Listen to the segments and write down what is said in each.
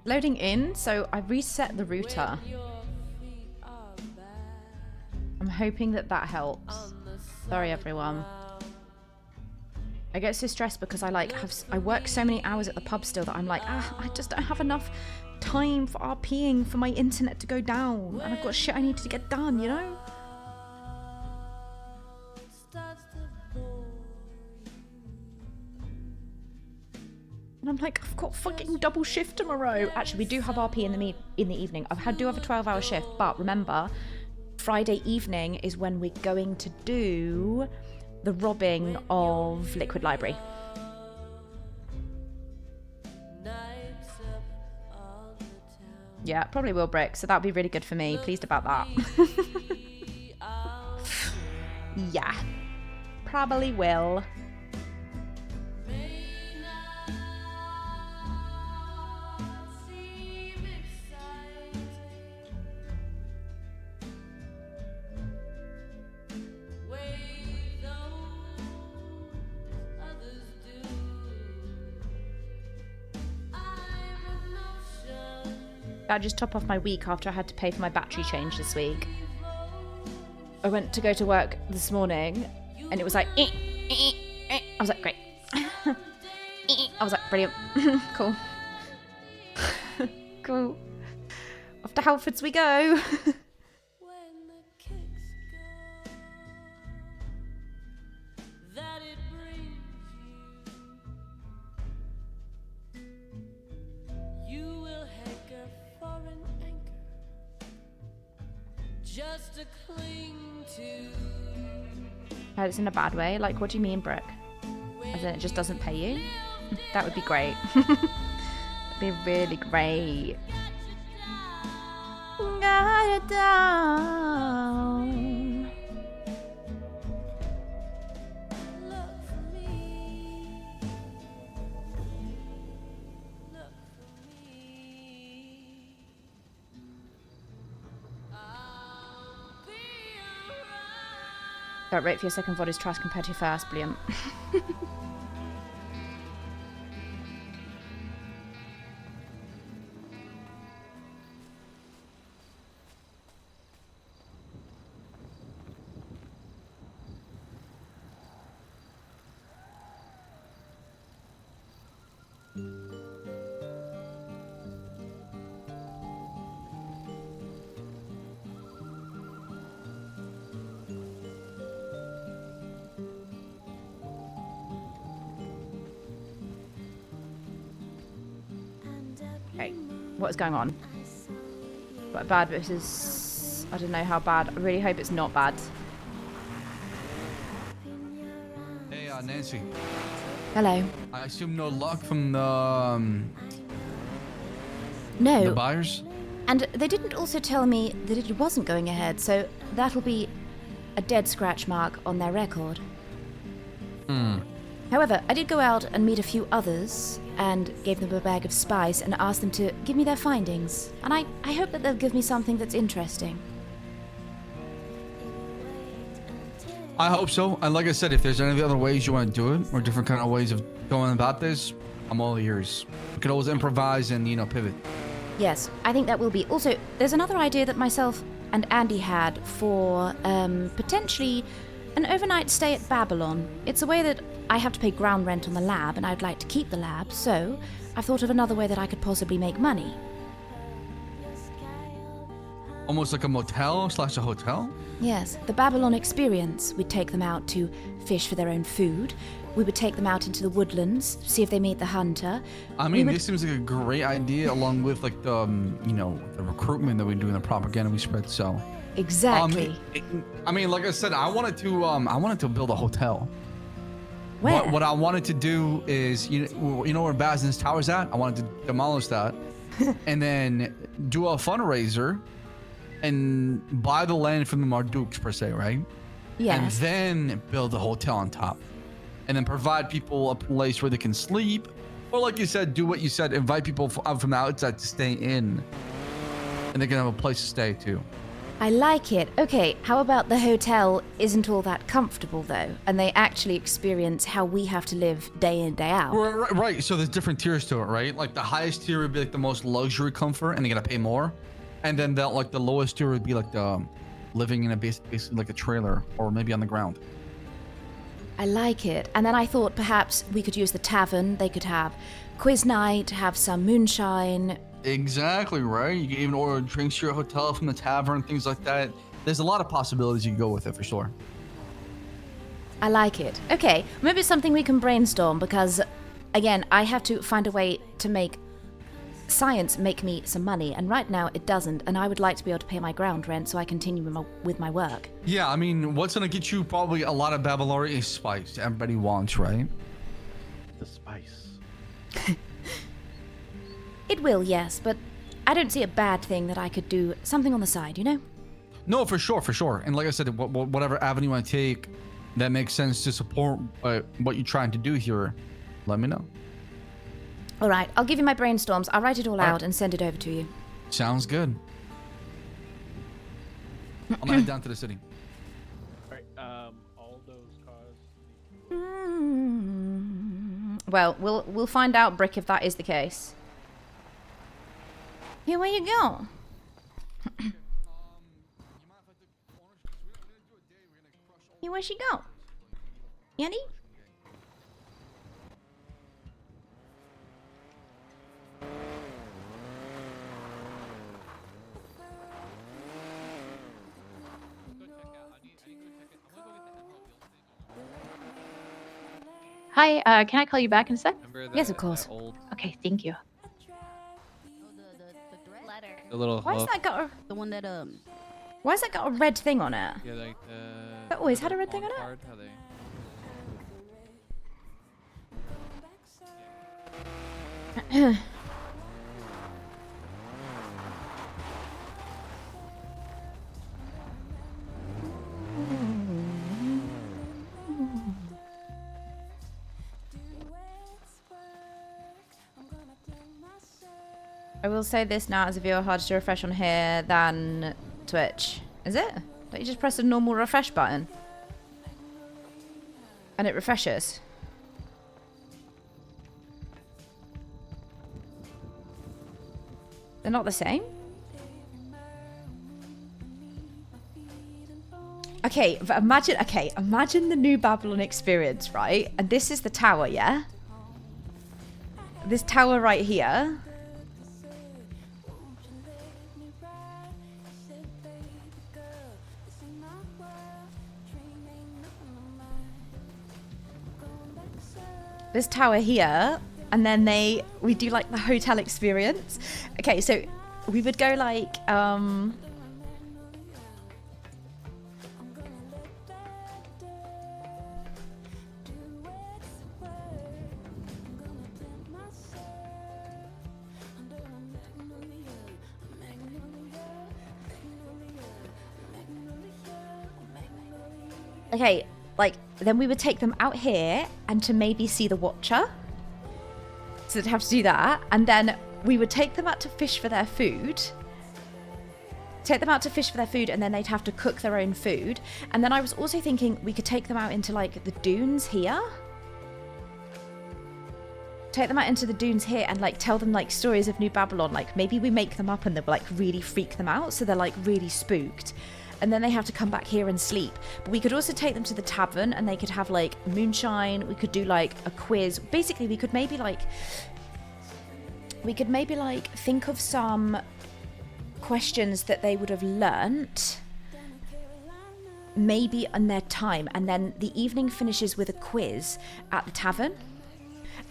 loading in, so I reset the router. I'm hoping that helps. Sorry, everyone. I get so stressed because I work so many hours at the pub still that I'm like, I just don't have enough time for RPing for my internet to go down, and I've got shit I need to get done, you know? And I'm like, I've got fucking double shift tomorrow. Actually, we do have RP in the evening. I do have a 12-hour shift, but remember, Friday evening is when we're going to do the robbing of Liquid Library. Yeah, probably will, Brick, so that'll be really good for me. Pleased about that. Yeah, probably will. I just top off my week after I had to pay for my battery change this week. I went to go to work this morning and it was like, I was like, great. I was like, brilliant. Cool. Cool. Off to Halfords we go. Just to cling to. It's in a bad way. Like, what do you mean, Brooke? As in, it just doesn't pay you? That would be great. That'd be really great. Got it down. Don't rate for your second VOD is trash compared to your first. Brilliant. Okay, what is going on? But bad versus... I don't know how bad. I really hope it's not bad. Hey, Nancy. Hello. I assume no luck from the... No. The buyers? And they didn't also tell me that it wasn't going ahead, so that'll be a dead scratch mark on their record. However, I did go out and meet a few others and gave them a bag of spice and asked them to give me their findings. And I hope that they'll give me something that's interesting. I hope so. And like I said, if there's any other ways you want to do it or different kind of ways of going about this, I'm all ears. You could always improvise and, pivot. Yes, I think that will be. Also, there's another idea that myself and Andy had for potentially an overnight stay at Babylon. It's a way that I have to pay ground rent on the lab and I'd like to keep the lab, so I've thought of another way that I could possibly make money. Almost like a motel / a hotel? Yes, the Babylon experience. We'd take them out to fish for their own food. We would take them out into the woodlands, see if they meet the hunter. I mean, this seems like a great idea along with like the, the recruitment that we do and the propaganda we spread, so. Exactly. I mean, like I said, I wanted to build a hotel. Where? What I wanted to do is, you know where Bazin's Tower's at? I wanted to demolish that and then do a fundraiser and buy the land from the Mardukes, per se, right? Yes. And then build a hotel on top. And then provide people a place where they can sleep. Or like you said, do what you said, invite people out from the outside to stay in. And they can have a place to stay too. I like it. Okay, how about the hotel isn't all that comfortable though, and they actually experience how we have to live day in, day out? Right. So there's different tiers to it, right? Like the highest tier would be like the most luxury comfort, and they gotta pay more. And then the lowest tier would be like the living in a basically like a trailer or maybe on the ground. I like it. And then I thought perhaps we could use the tavern. They could have quiz night, have some moonshine. Exactly right. You can even order drinks to your hotel from the tavern, things like that. There's a lot of possibilities you can go with it for sure. I like it. Okay, maybe it's something we can brainstorm because, again, I have to find a way to make science make me some money, and right now it doesn't, and I would like to be able to pay my ground rent so I continue with my work. Yeah, I mean, what's gonna get you probably a lot of Babalori is spice. Everybody wants, right? The spice. It will, yes, but I don't see a bad thing that I could do something on the side, you know? No, for sure. And like I said, whatever avenue you want to take that makes sense to support what you're trying to do here, let me know. All right, I'll give you my brainstorms. I'll write it all All right. out and send it over to you. Sounds good. I'm gonna head down to the city. Alright, all those cars. Well, we'll find out, Brick, if that is the case. Here, where you go? Here, where'd she go? Yanni? Hi, can I call you back in a sec? Yes, of course. Okay, thank you. The little Why's hook. that got a The one that Why's that got a red thing on it? Yeah, like That always had a red thing on it? card, how they... I will say this now as a viewer, harder to refresh on here than Twitch. Is it? Don't you just press a normal refresh button? And it refreshes. They're not the same? Okay, but imagine the New Babylon experience, right? And this is the tower, yeah? This tower right here. This tower here, and then we do like the hotel experience. Okay, so we would go like okay, like then we would take them out here and to maybe see the Watcher. So they'd have to do that, and then we would take them out to fish for their food. And then they'd have to cook their own food. And then I was also thinking we could take them out into like the dunes here. Take them out into the dunes here and like tell them like stories of New Babylon. Like maybe we make them up and they'll like really freak them out, so they're like really spooked. And then they have to come back here and sleep. But we could also take them to the tavern and they could have like moonshine. We could do like a quiz. Basically, we could maybe like think of some questions that they would have learnt maybe in their time. And then the evening finishes with a quiz at the tavern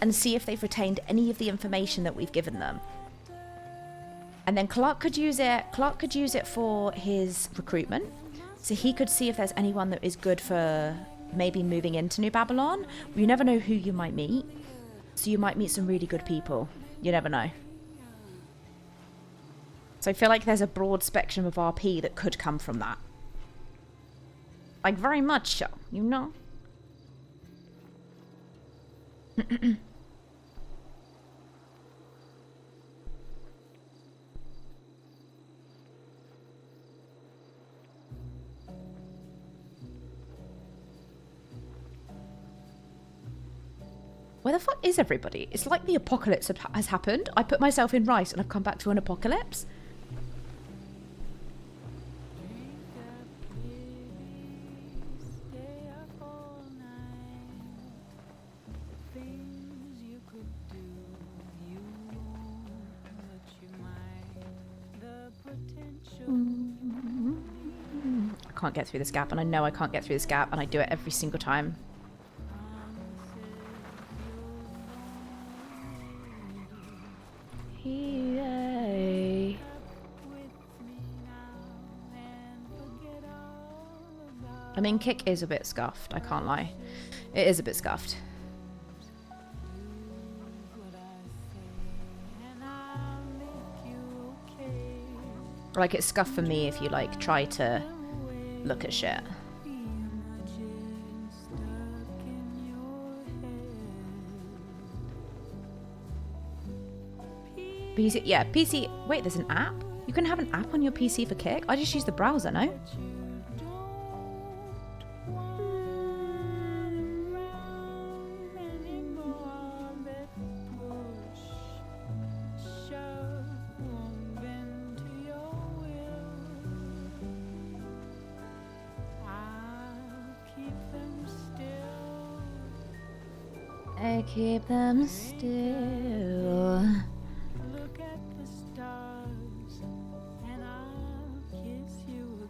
and see if they've retained any of the information that we've given them. And then Clark could use it for his recruitment. So he could see if there's anyone that is good for maybe moving into New Babylon. You never know who you might meet. So you might meet some really good people. You never know. So I feel like there's a broad spectrum of RP that could come from that. Like very much so, you know? Where the fuck is everybody? It's like the apocalypse has happened. I put myself in rice and I've come back to an apocalypse. I can't get through this gap, and I know I can't get through this gap, and I do it every single time. Yay. I mean, Kick is a bit scuffed, I can't lie. It is a bit scuffed. Like, it's scuffed for me if you, like, try to look at shit. PC, yeah, PC. Wait, there's an app? You can have an app on your PC for Kick? I just use the browser, no? I keep them still. Look at the stars, and I'll kiss you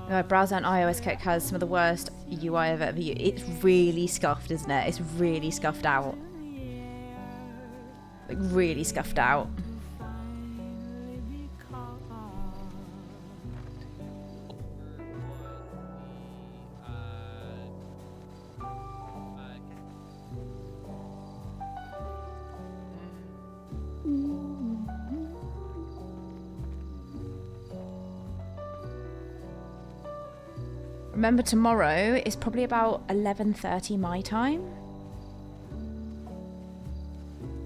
again. Browser and iOS Kick has some of the worst UI I've ever used. It's really scuffed, isn't it? It's really scuffed out. Like, really scuffed out. Remember, tomorrow is probably about 11:30 my time.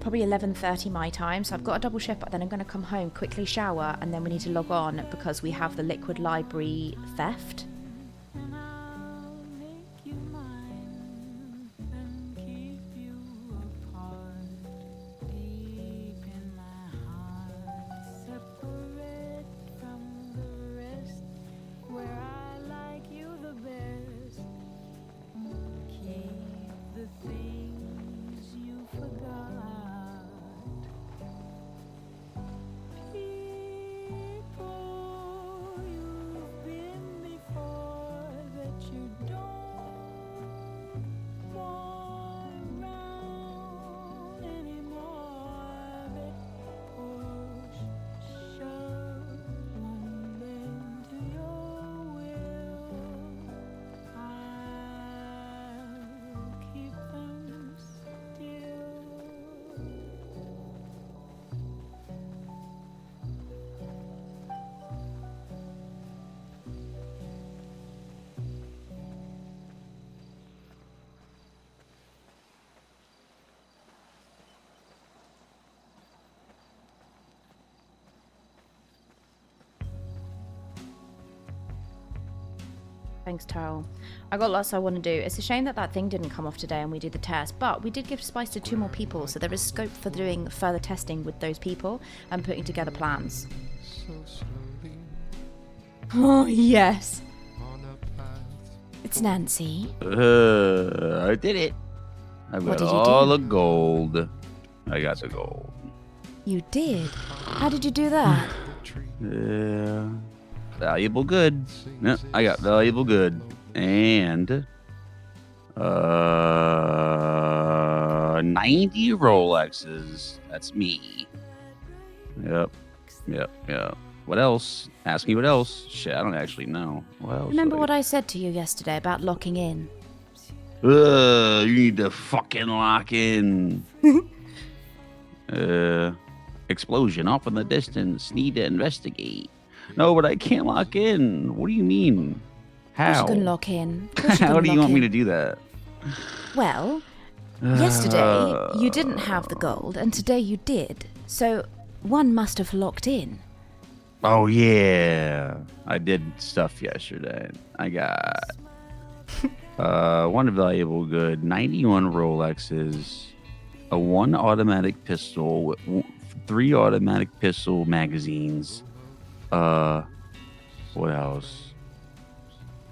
Probably 11:30 my time. So I've got a double shift, but then I'm going to come home, quickly shower, and then we need to log on because we have the Liquid Library theft. Thanks, Taro. I got lots I want to do. It's a shame that that thing didn't come off today and we did the test, but we did give Spice to 2 more people, so there is scope for doing further testing with those people and putting together plans. Oh, yes. It's Nancy. I did it. I've What got did you all do? the gold. I got the gold. You did? How did you do that? Yeah. Valuable goods. No, I got valuable good. And 90 Rolexes. That's me. Yep. What else? Ask me what else. Shit, I don't actually know. What else? Remember what I said to you yesterday about locking in? You need to fucking lock in. Explosion off in the distance. Need to investigate. No, but I can't lock in. What do you mean? Of course How? you can lock in. Of course you How can do you lock want me in. to do that? Well, yesterday you didn't have the gold, and today you did. So one must have locked in. Oh yeah, I did stuff yesterday. I got One valuable good, 91 Rolexes, a 1 automatic pistol, 3 automatic pistol magazines. What else?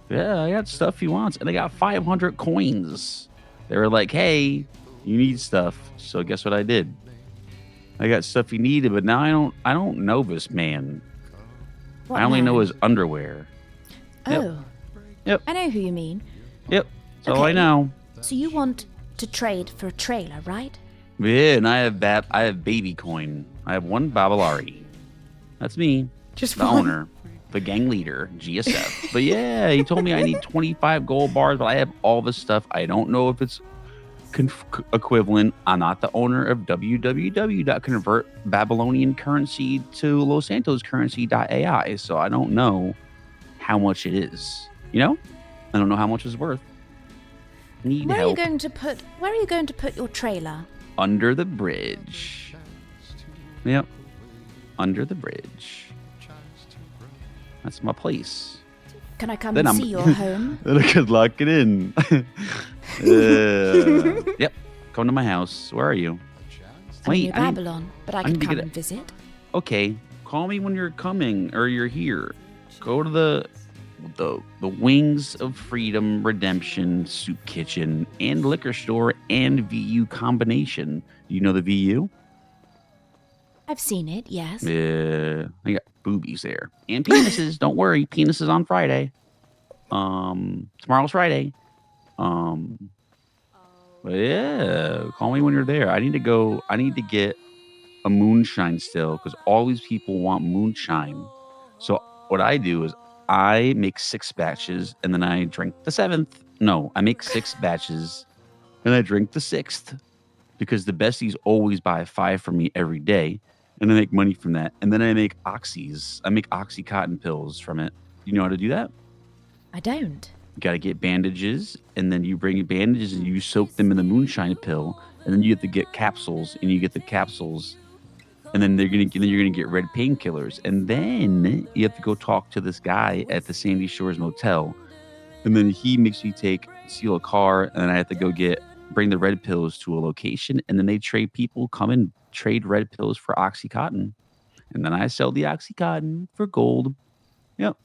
Yeah, I got stuff he wants, and I got 500 coins. They were like, "Hey, you need stuff." So guess what I did? I got stuff he needed, but now I don't know this man. What I only know man? his underwear. Oh. Yep. I know who you mean. Yep. That's all I Okay. know. So you want to trade for a trailer, right? Yeah, and I have baby coin. I have 1 Babalari. That's me, Just the owner, the gang leader, GSF. But yeah, he told me I need 25 gold bars, but I have all this stuff. I don't know if it's equivalent. I'm not the owner of www.convert Babylonian currency to Los Santos currency.ai, so I don't know how much it is. You know, I don't know how much it's worth. Need Where are help. you going to put your trailer? Under the bridge. Yep. Under the bridge. That's my place. Can I come Then and I'm- see your home? Then I could lock it in. Yep. Come to my house. Where are you? I'm in Wait, New I need- Babylon, but I I could need to come get and visit. Okay. Call me when you're coming or you're here. Go to the Wings of Freedom Redemption Soup Kitchen and Liquor Store and VU combination. You know the VU? I've seen it, yes. Yeah, I got boobies there and penises. Don't worry, penises on Friday. Tomorrow's Friday. But yeah, call me when you're there. I need to go. I need to get a moonshine still because all these people want moonshine. So what I do is I make 6 batches and then I drink the 7th. No, I make 6 batches and I drink the 6th because the besties always buy 5 from me every day. And I make money from that. And then I make oxys. I make Oxycontin pills from it. You know how to do that? I don't. You got to get bandages, and then you bring bandages and you soak them in the moonshine pill, and then you have to get capsules, and you get the capsules, and then you're gonna get red painkillers, and then you have to go talk to this guy at the Sandy Shores Motel, and then he makes me steal a car, and then I have to go bring the red pills to a location, and then they trade people come and trade red pills for Oxycontin, and then I sell the Oxycontin for gold. Yep.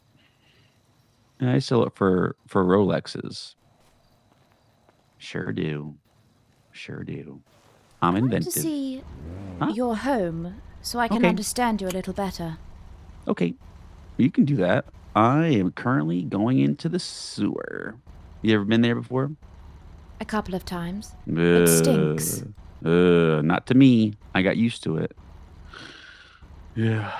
And I sell it for Rolexes. Sure do. Sure do. I'm I want inventive. to see Huh? your home so I can Okay. understand you a little better. Okay. You can do that. I am currently going into the sewer. You ever been there before? A couple of times. It stinks. Not to me. I got used to it. Yeah.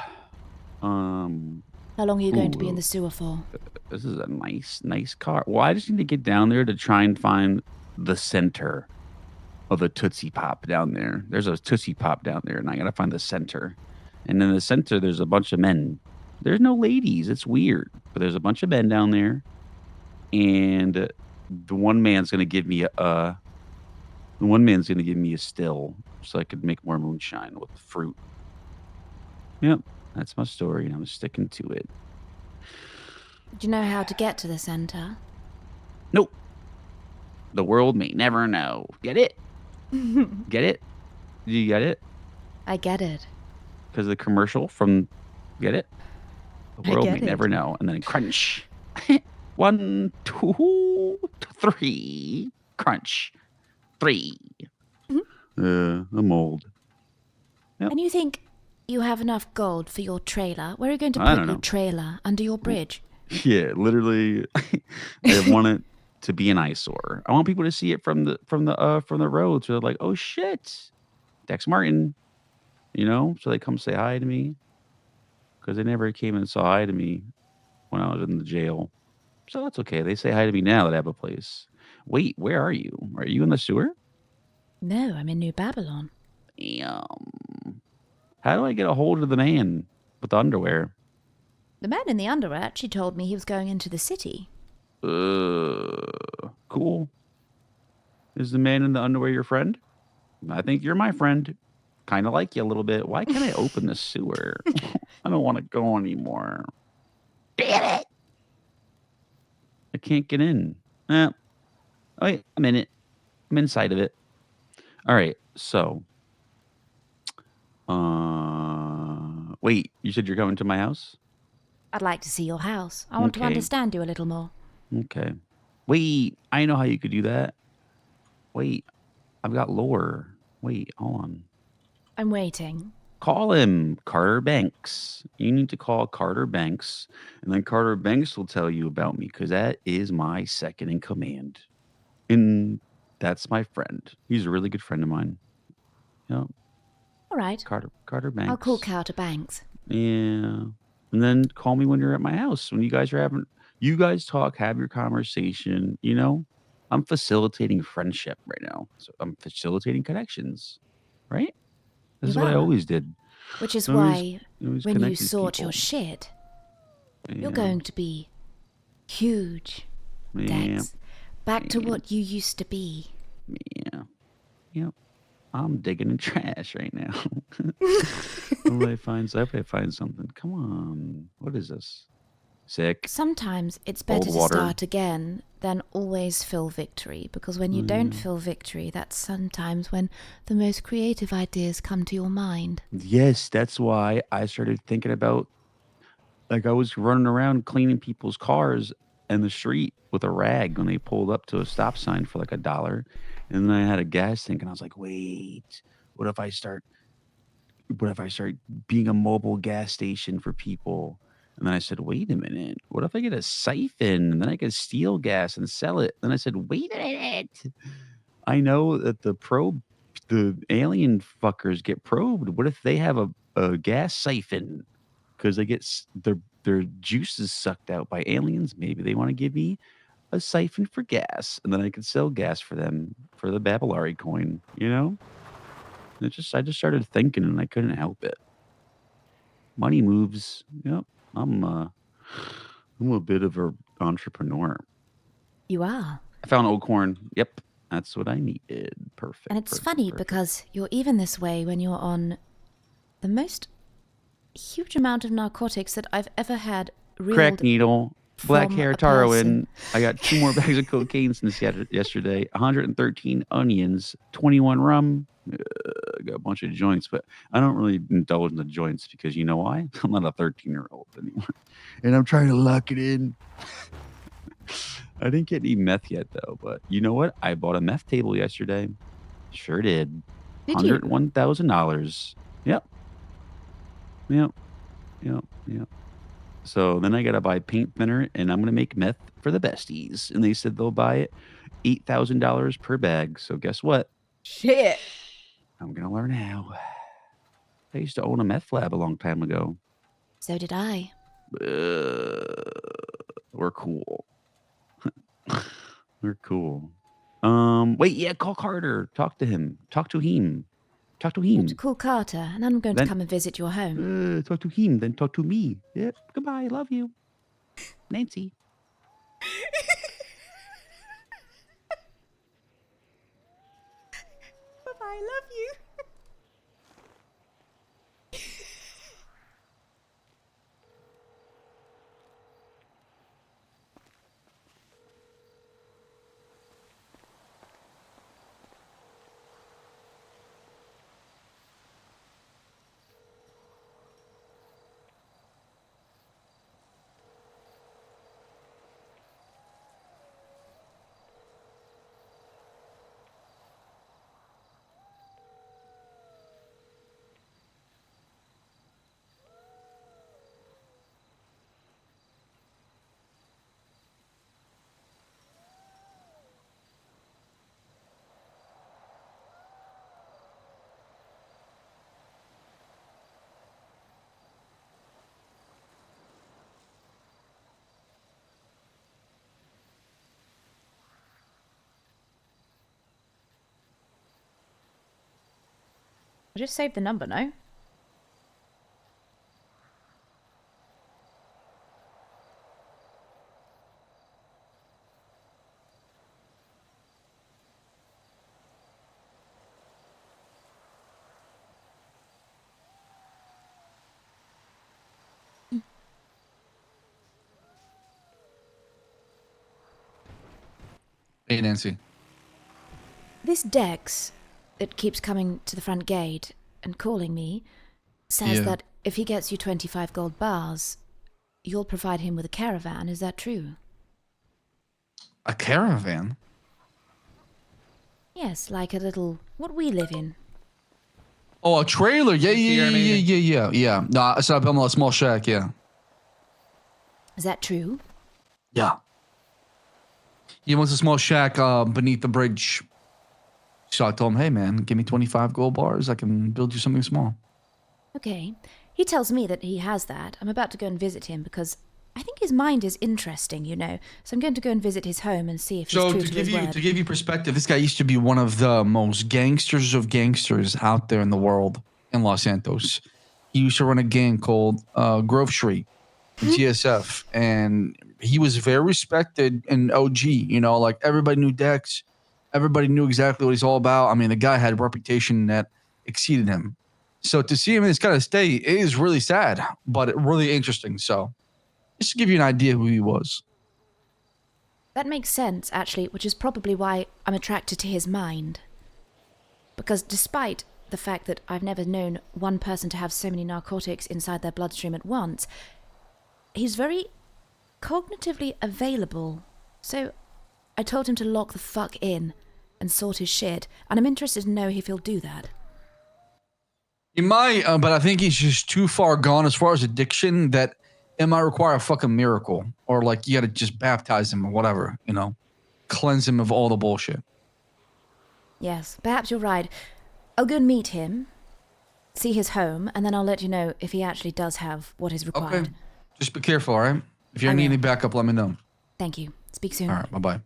How long are you going to be in Ooh. the sewer for? This is a nice car. Well, I just need to get down there to try and find the center of the Tootsie Pop down there. There's a Tootsie Pop down there, and I gotta find the center. And in the center, there's a bunch of men. There's no ladies. It's weird, but there's a bunch of men down there, and the one man's gonna give me a still, so I could make more moonshine with fruit. Yep, that's my story, and I'm sticking to it. Do you know how to get to the center? Nope. The world may never know. Get it? Get it? Do you get it? I get it. Because of the commercial from Get it? The I world get may it. never know. And then crunch. 1, 2, 3. Crunch. 3. I'm old. Yep. And you think you have enough gold for your trailer? Where are you going to I put don't your know. trailer? Under your bridge? Yeah, literally. I want it to be an eyesore. I want people to see it from the road. So they're like, oh shit, Dex Martin. You know, so they come say hi to me. Because they never came and saw hi to me when I was in the jail. So that's okay. They say hi to me now that I have a place. Wait, where are you? Are you in the sewer? No, I'm in New Babylon. How do I get a hold of the man with the underwear? The man in the underwear actually told me he was going into the city. Cool. Is the man in the underwear your friend? I think you're my friend. Kind of like you a little bit. Why can't I open the sewer? I don't want to go anymore. Damn it! I can't get in. Oh, yeah, I'm in it. I'm inside of it. All right. So, wait. You said you're coming to my house? I'd like to see your house. I want to Okay. understand you a little more. Okay. Wait. I know how you could do that. Wait. I've got lore. Wait. Hold on. I'm waiting. Call him Carter Banks. You need to call Carter Banks, and then Carter Banks will tell you about me because that is my second in command. And that's my friend. He's a really good friend of mine. Yeah, All right. Carter Banks. I'll call Carter Banks. Yeah. And then call me when you're at my house. When you guys are having you guys talk, have your conversation, you know? I'm facilitating friendship right now. So I'm facilitating connections. Right? This You is what I are. always did. Which is I always, why, always when you connect with sort your people. shit, you're Yeah. going to be huge, Yeah. Dex. Back to Yeah. what you used to be. Yeah. Yep. I'm digging in trash right now. I hope I find something. Come on. What is this? Sick. Sometimes it's Cold better to water. start again than always feel victory, because when you don't feel victory, that's sometimes when the most creative ideas come to your mind. Yes, that's why I started thinking about like I was running around cleaning people's cars in the street with a rag when they pulled up to a stop sign for like $1. And then I had a gas tank and I was like, wait, what if I start being a mobile gas station for people? And then I said, wait a minute, what if I get a siphon and then I could steal gas and sell it? Then I said, wait a minute. I know that the alien fuckers get probed. What if they have a gas siphon? Because they get their juices sucked out by aliens. Maybe they want to give me a siphon for gas, and then I could sell gas for them for the Babylari coin. You know, I just started thinking, and I couldn't help it. Money moves. Yep, I'm a bit of a entrepreneur. You are. I found old corn. Yep, that's what I needed. Perfect. And it's perfect, funny perfect. because you're even this way when you're on the most huge amount of narcotics that I've ever had reeled Crack needle, black from hair, a person. Taroin. I got 2 more bags of cocaine since yesterday. 113 onions, 21 rum. I got a bunch of joints, but I don't really indulge in the joints because you know why? I'm not a 13-year-old anymore, and I'm trying to lock it in. I didn't get any meth yet though, but you know what? I bought a meth table yesterday. Sure did. Did you? $101,000. Yep. Yep. Yep. Yep. So then I got to buy paint thinner and I'm going to make meth for the besties. And they said they'll buy it $8,000 per bag. So guess what? Shit. I'm going to learn how. I used to own a meth lab a long time ago. So did I. We're cool. We're cool. Wait, yeah, call Carter. Talk to him. Talk to him. Talk to I'm going to him. call Carter, and I'm going Then- to come and visit your home. Talk to him. Then talk to me. Yep. Goodbye. Love you. Nancy. I love you. I just saved the number, no? Hey, Nancy. this Dex that keeps coming to the front gate and calling me says Yeah. that if he gets you 25 gold bars, you'll provide him with a caravan. Is that true? A caravan? Yes, like a little... what we live in. Oh, a trailer. Yeah, see yeah, her yeah, name? yeah. No, it's not a small shack, yeah. Is that true? Yeah. He wants a small shack beneath the bridge. So I told him, hey, man, give me 25 gold bars. I can build you something small. Okay. He tells me that he has that. I'm about to go and visit him because I think his mind is interesting, you know. So I'm going to go and visit his home and see if he's So true to to give his you word. to give you perspective, this guy used to be one of the most gangsters of gangsters out there in the world in Los Santos. He used to run a gang called Grove Street, GSF, and he was very respected in OG. You know, like everybody knew Dex, everybody knew exactly what he's all about. I mean, the guy had a reputation that exceeded him. So to see him in this kind of state is really sad, but really interesting. So just to give you an idea who he was. That makes sense, actually, which is probably why I'm attracted to his mind. Because despite the fact that I've never known one person to have so many narcotics inside their bloodstream at once, he's very cognitively available. So I told him to lock the fuck in and sort his shit, and I'm interested to know if he'll do that. He might, but I think he's just too far gone as far as addiction that it might require a fucking miracle. Or like you gotta just baptize him or whatever, you know? Cleanse him of all the bullshit. Yes, perhaps you're right. I'll go and meet him, see his home, and then I'll let you know if he actually does have what is required. Okay. Just be careful, all right? If you I need will. any backup, let me know. Thank you. Speak soon. All right, bye-bye.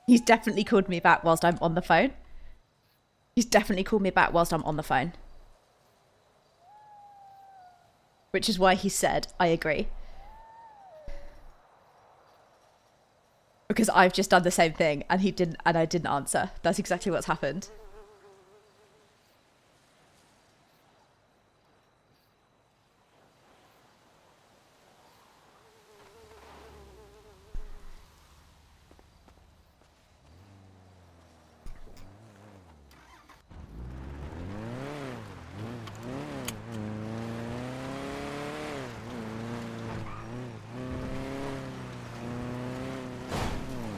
He's definitely called me back whilst I'm on the phone. He's definitely called me back whilst I'm on the phone. Which is why he said, I agree. Because I've just done the same thing and he didn't, and I didn't answer. That's exactly what's happened.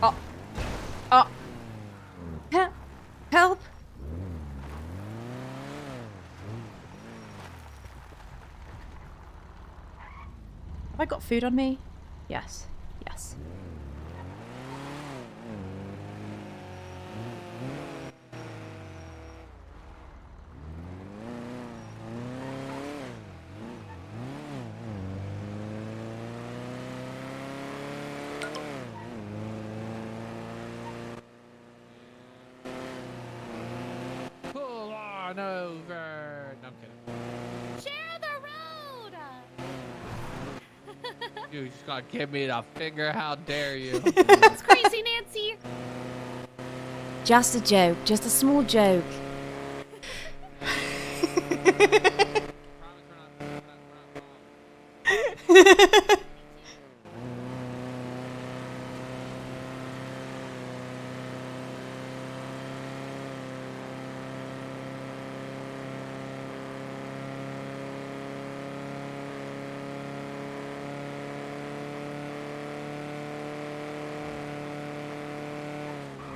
Oh. Oh. Help. Have I got food on me? Yes. Yes. Pull on over. No, I'm kidding. Share the road! You just gonna give me the finger? How dare you? It's crazy, Nancy. Just a joke. Just a small joke.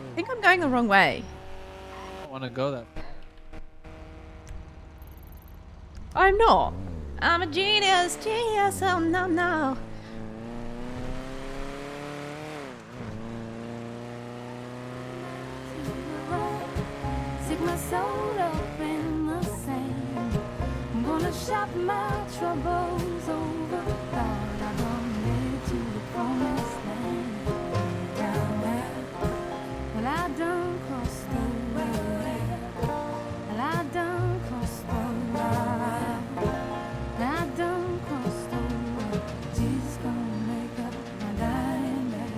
I think I'm going the wrong way. I don't want to go that far. I'm not. I'm a genius. Genius. Oh, no, no. Stick my soul up in the sand. I'm gonna shop my troubles over. Thought I'm gonna make it to the promised land. Down there, well I done crossed the way. Well I done crossed the line. I done crossed the way. Jesus gonna make up my dying bed.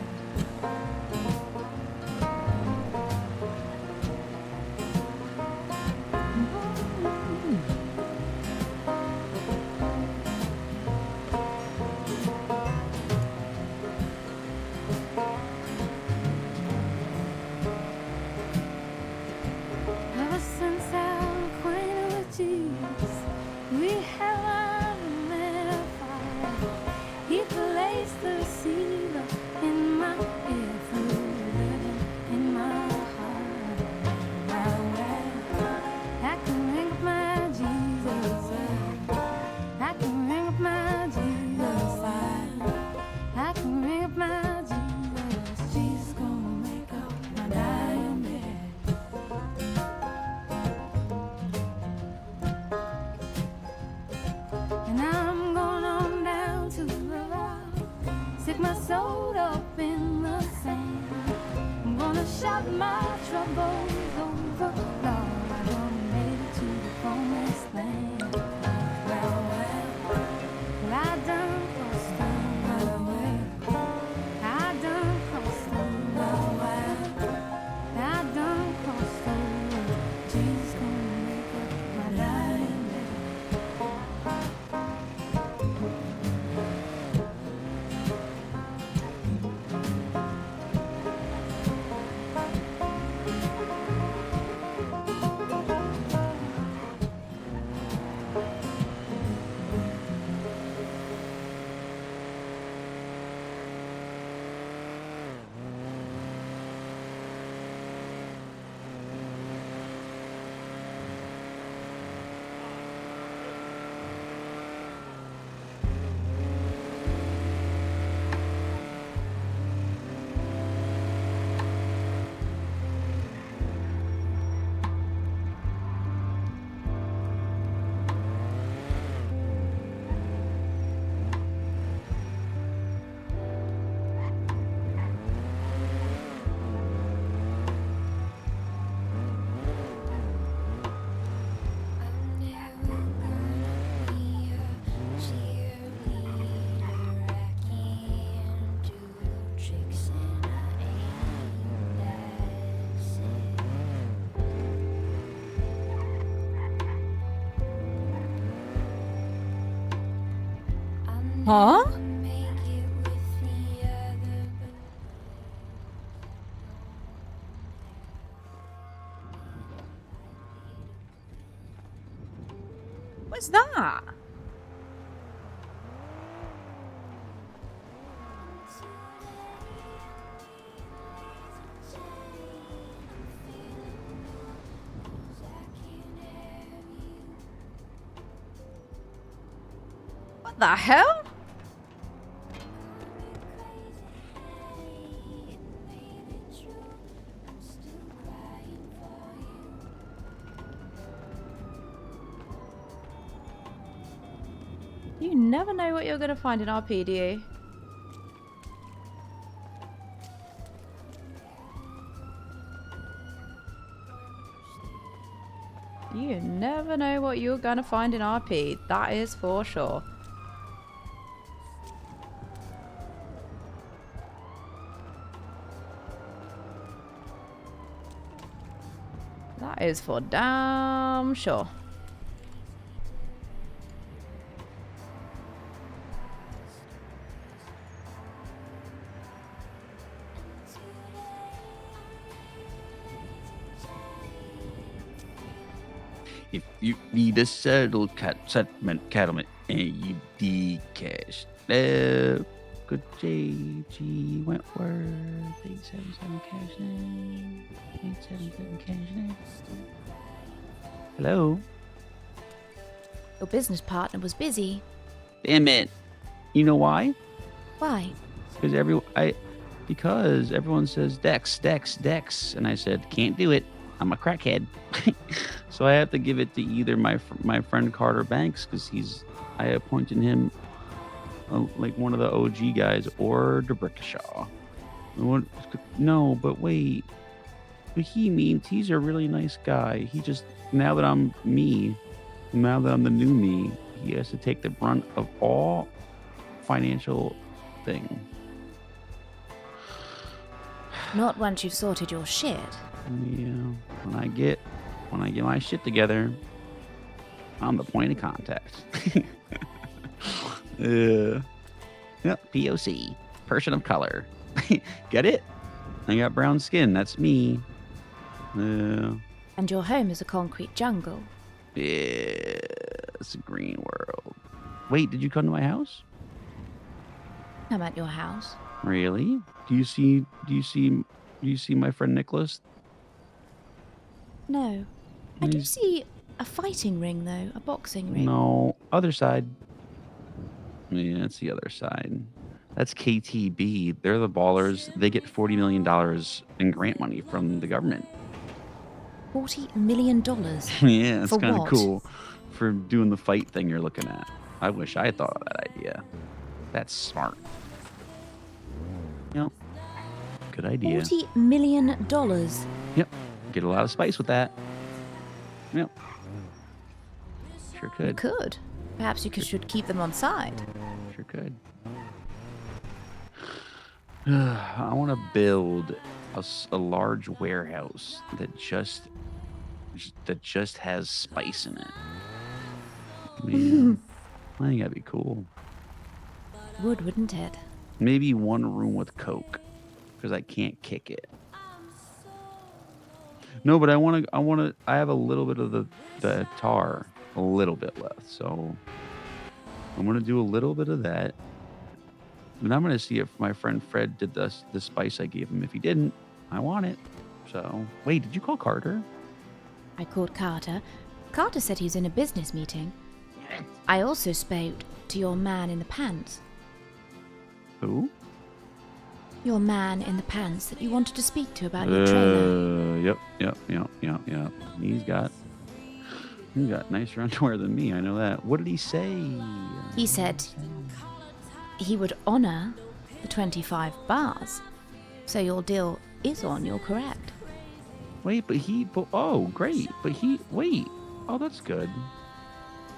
We have a fire. He placed the receiver in my ear, living in my heart. Well, I can ring up my Jesus. I can ring up my Jesus. I can ring up my Jesus. Jesus gonna make up my dying bed. And I'm going on down to the rock, stick my soul up in the sand. I'm gonna shout my troubles over, Lord, I'm gonna make it to the promised land. Well, I done crossed the way. I done crossed the way. I done crossed the way. Jesus gonna make up my dying bed. Huh? What's that? What the hell? You never know what you're going to find in RP, do you? You never know what you're going to find in RP. That is for sure. That is for damn sure. If you need a settlement cattlement and you Cash, good JG Wentworth, 877 cash name, 877 cash name. Hello? Your business partner was busy. Damn it. You know why? Why? Because everyone says Dex, and I said, can't do it. I'm a crackhead. So I have to give it to either my friend Carter Banks, because I appointed him like one of the OG guys, or DeBrickashaw. No, but wait. But he means he's a really nice guy. He just, now that I'm the new me, he has to take the brunt of all financial thing. Not once you've sorted your shit. Yeah, when I get my shit together, I'm the point of contact. Yep, POC, person of color. Get it? I got brown skin. That's me. And your home is a concrete jungle. Yeah, it's a green world. Wait, did you come to my house? I'm at your house. Really? Do you see my friend Nicholas? No. I do He's- see a fighting ring, though. A boxing ring. No, other side. Yeah, it's the other side. That's KTB. They're the ballers. They get $40 million in grant money from the government. $40 million. Yeah, it's For kind of what? cool for doing the fight thing you're looking at. I wish I had thought of that idea. That's smart. Yep. Good idea. $40 million. Yep. Get a lot of spice with that. Yep. Sure You could. could. Perhaps you should keep them on side. Sure could. I want to build a large warehouse that just has spice in it. Man, I think that'd be cool. Wouldn't it? Maybe one room with Coke, because I can't kick it. No, but I have a little bit of the tar, a little bit left, so I'm gonna do a little bit of that. And I'm gonna see if my friend Fred did the spice I gave him. If he didn't, I want it. So wait, did you call Carter? I called Carter. Carter said he was in a business meeting. I also spoke to your man in the pants. Who? Your man in the pants that you wanted to speak to about your trailer. Yep. He's got nicer underwear than me. I know that. What did he say? He said he would honor the 25 bars. So your deal is on, you're correct. Wait, oh, great. Wait. Oh, that's good.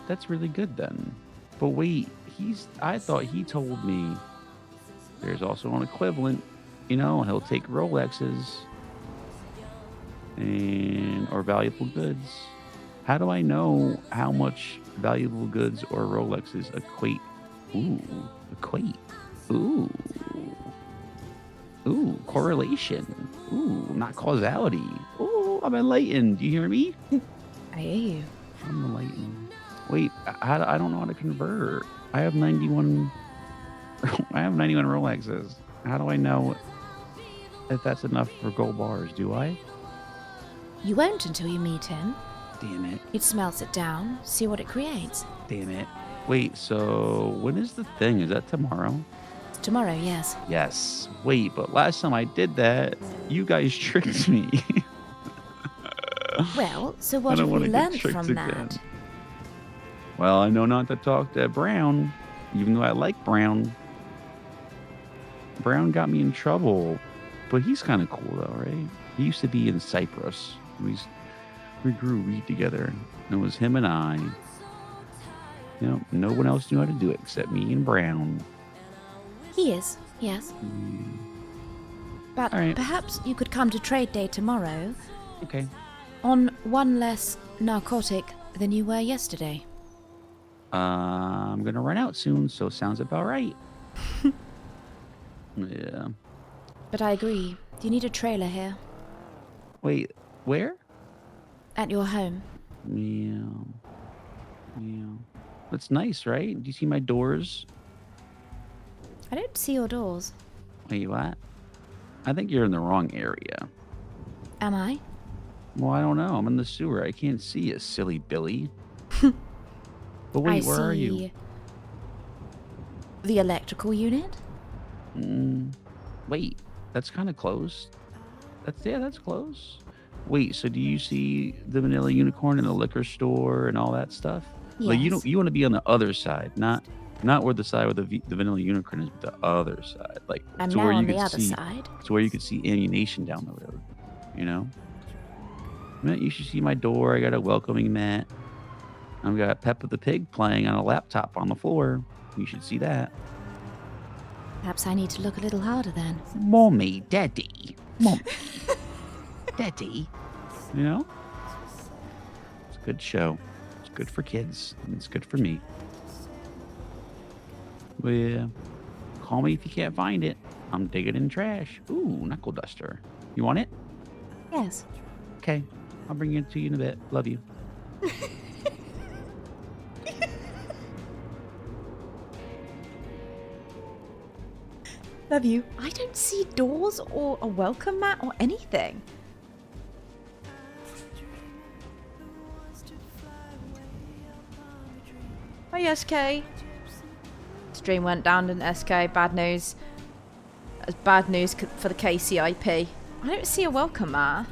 That's really good then. But wait, I thought he told me there's also an equivalent, he'll take Rolexes or valuable goods. How do I know how much valuable goods or Rolexes equate? Ooh, correlation. Ooh, not causality. Ooh, I'm enlightened. Do you hear me? I hear you. I'm enlightened. Wait, I don't know how to convert. I have 91 Rolexes. How do I know if that's enough for gold bars? Do I? You won't until you meet him. Damn it. You'd smelt it down, see what it creates. Damn it. Wait, so when is the thing? Is that tomorrow? It's tomorrow, yes. Yes. Wait, but last time I did that, you guys tricked me. Well, so I what don't have wanna we get learned tricked from again. that? Well, I know not to talk to Brown, even though I like Brown. Brown got me in trouble, but he's kind of cool though, right? He used to be in Cyprus. We grew weed together. It was him and I. No one else knew how to do it except me and Brown. He is, yes. But All right. perhaps you could come to trade day tomorrow Okay. on one less narcotic than you were yesterday. I'm gonna run out soon, so sounds about right. Yeah. But I agree. You need a trailer here. Wait, where? At your home. Yeah. That's nice, right? Do you see my doors? I don't see your doors. Wait, what? I think you're in the wrong area. Am I? Well, I don't know. I'm in the sewer. I can't see you, silly Billy. But wait, where are you? see the electrical unit. Wait, that's kind of close. That's close. Wait, so do you see the vanilla unicorn in the liquor store and all that stuff? Like you Yes. want to be on the other side, not where the side where the vanilla unicorn is, but the other side, like I'm to now where you on the could other see, side. to where you could see ammunition down the road. Man, you should see my door. I got a welcoming mat. I've got Peppa the Pig playing on a laptop on the floor. You should see that. Perhaps I need to look a little harder then. Mommy, Daddy. Mommy. Daddy. It's a good show. It's good for kids. And it's good for me. But yeah. Call me if you can't find it. I'm digging in trash. Ooh, knuckle duster. You want it? Yes. Okay. I'll bring it to you in a bit. Love you. Love you. I don't see doors or a welcome mat or anything. Hi, SK. Stream went down, didn't SK? Bad news. That's bad news for the KCIP. I don't see a welcome mat.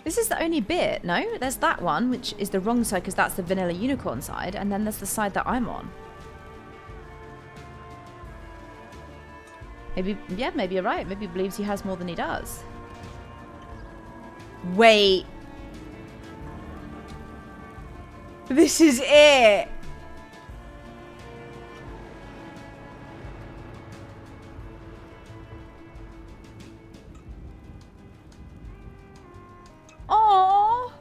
This is the only bit, no? There's that one, which is the wrong side because that's the vanilla unicorn side, and then there's the side that I'm on. Maybe, yeah, maybe you're right. Maybe he believes he has more than he does. Wait. This is it. Aww.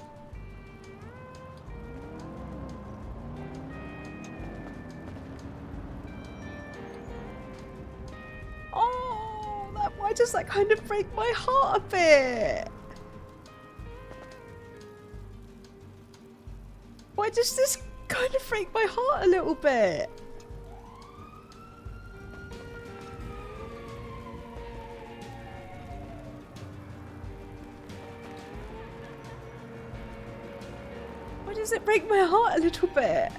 Oh, why does that kind of break my heart a bit? Why does this kind of break my heart a little bit? Why does it break my heart a little bit?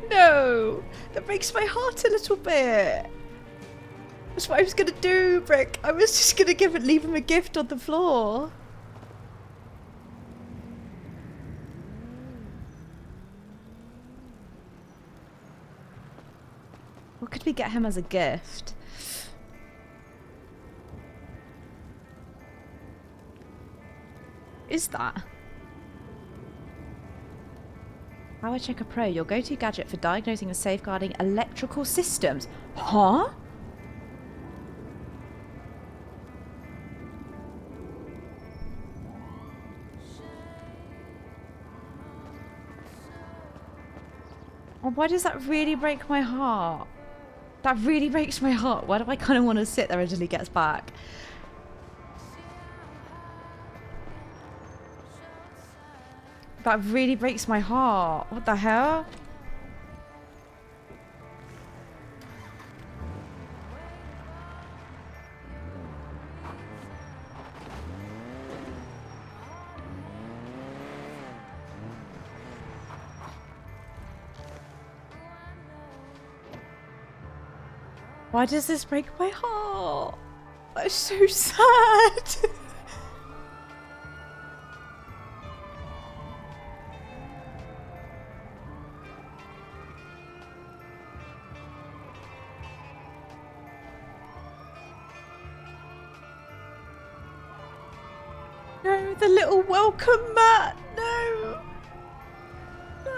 No, that breaks my heart a little bit. That's what I was gonna do, Brick. I was just gonna leave him a gift on the floor. What could we get him as a gift? Is that? Power Checker Pro, your go-to gadget for diagnosing and safeguarding electrical systems. Huh? Oh, why does that really break my heart? That really breaks my heart. Why do I kind of want to sit there until he gets back? That really breaks my heart. What the hell? Why does this break my heart? That's so sad. No, the little welcome mat. No. No,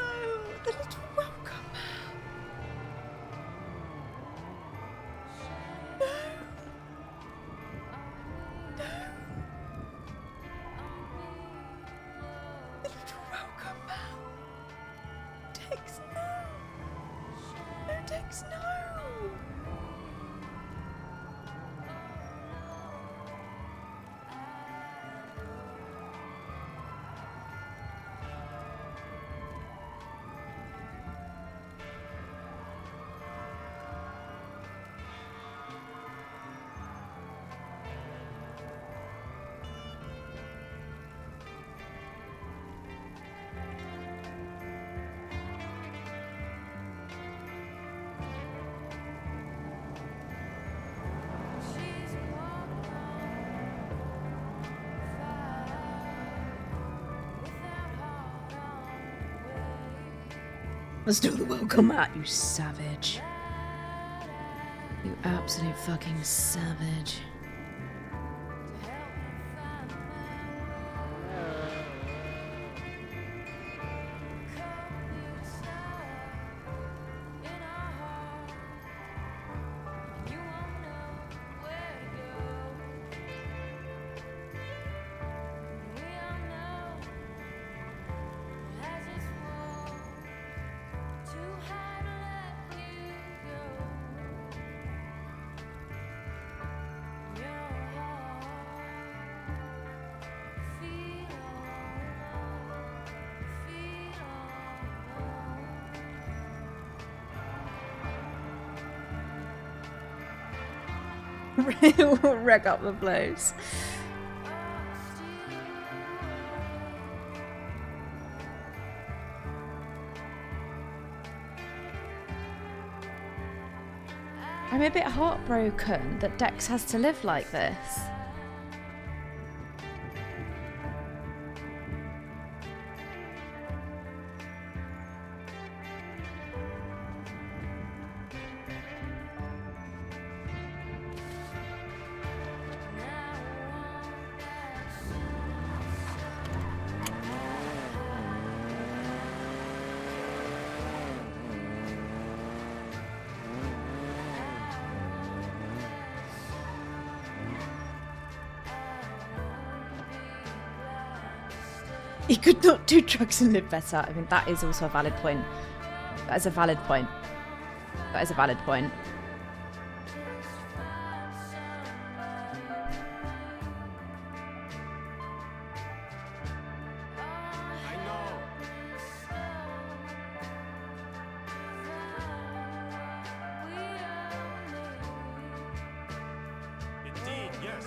the little welcome mat. No. No. The little welcome mat. Tex, no. No, Tex, no. Let's do the welcome mat, you savage. You absolute fucking savage. Wreck up the place. I'm a bit heartbroken that Dex has to live like this. He could not do drugs and live better. I mean, that is also a valid point. That is a valid point. That is a valid point. Indeed, yes.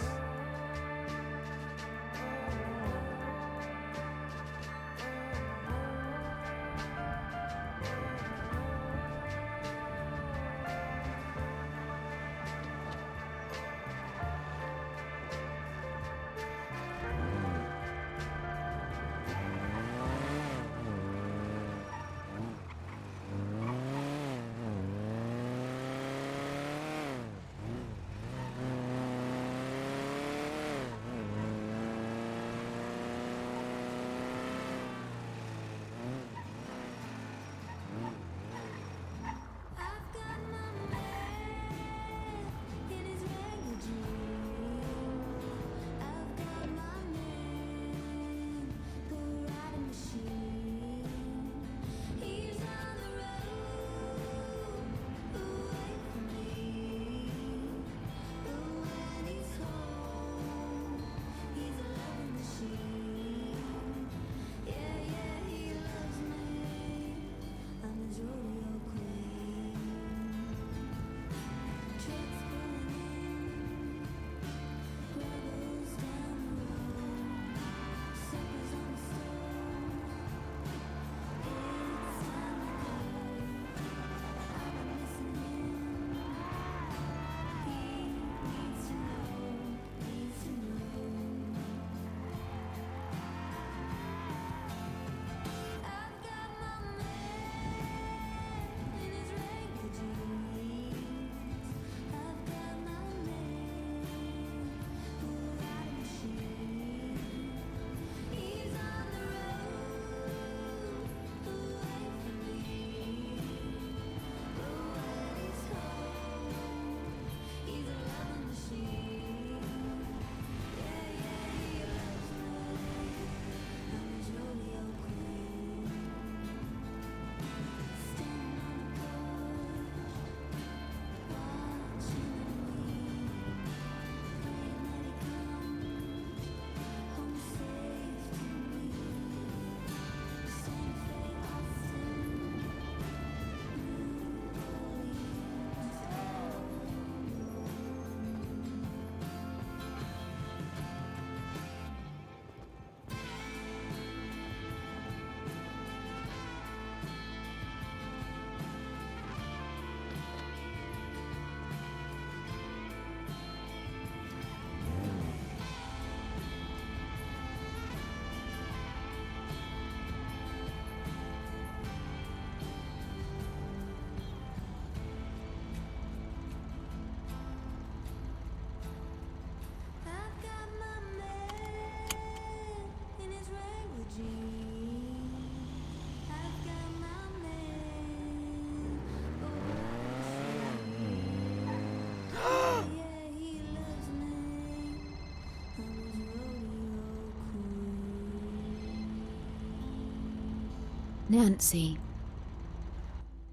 Nancy.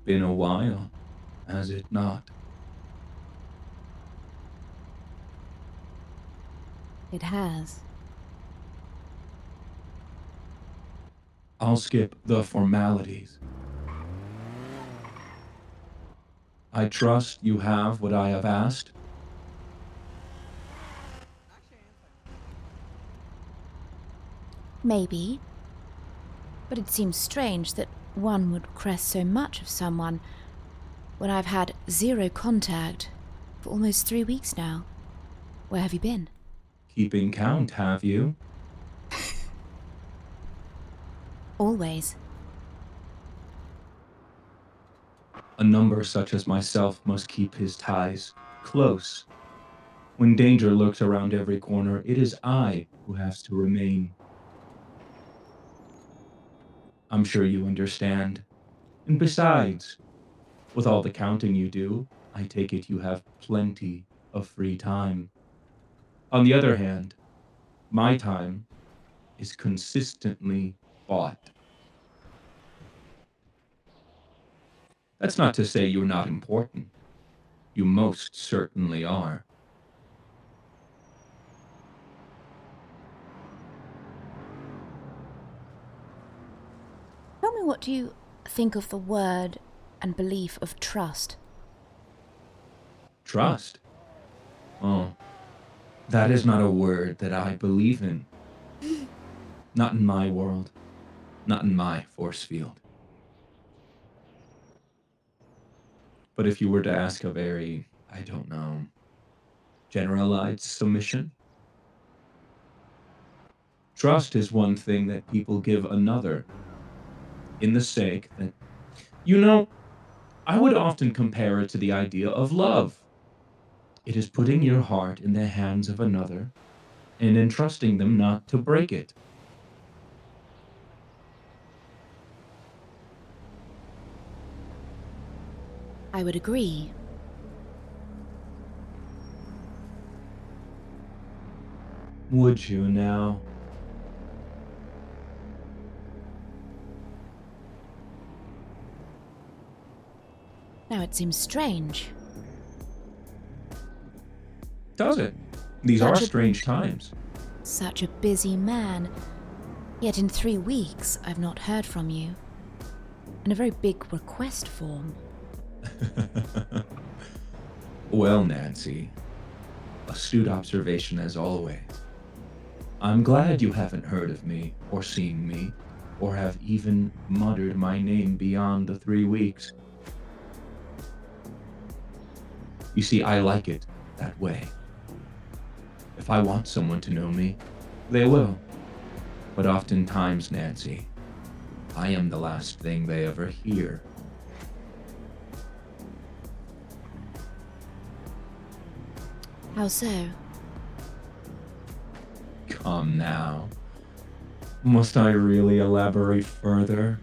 Been a while, has it not? It has. I'll skip the formalities. I trust you have what I have asked. Maybe. But it seems strange that one would request so much of someone when I've had zero contact for almost 3 weeks now. Where have you been? Keeping count, have you? Always. A number such as myself must keep his ties close. When danger lurks around every corner, it is I who has to remain. I'm sure you understand. And besides, with all the counting you do, I take it you have plenty of free time. On the other hand, my time is consistently bought. That's not to say you're not important. You most certainly are. Tell me, what do you think of the word and belief of trust? Trust? Oh, that is not a word that I believe in. Not in my world. Not in my force field. But if you were to ask a very, I don't know, generalized submission, trust is one thing that people give another in the sake that, I would often compare it to the idea of love. It is putting your heart in the hands of another and entrusting them not to break it. I would agree. Would you now? Now it seems strange. Does it? These are Such a- strange times. Such a busy man. Yet in 3 weeks I've not heard from you. In a very big request form. Well, Nancy, astute observation as always. I'm glad you haven't heard of me, or seen me, or have even muttered my name beyond the 3 weeks. You see, I like it that way. If I want someone to know me, they will. But oftentimes, Nancy, I am the last thing they ever hear. How so? Come now. Must I really elaborate further?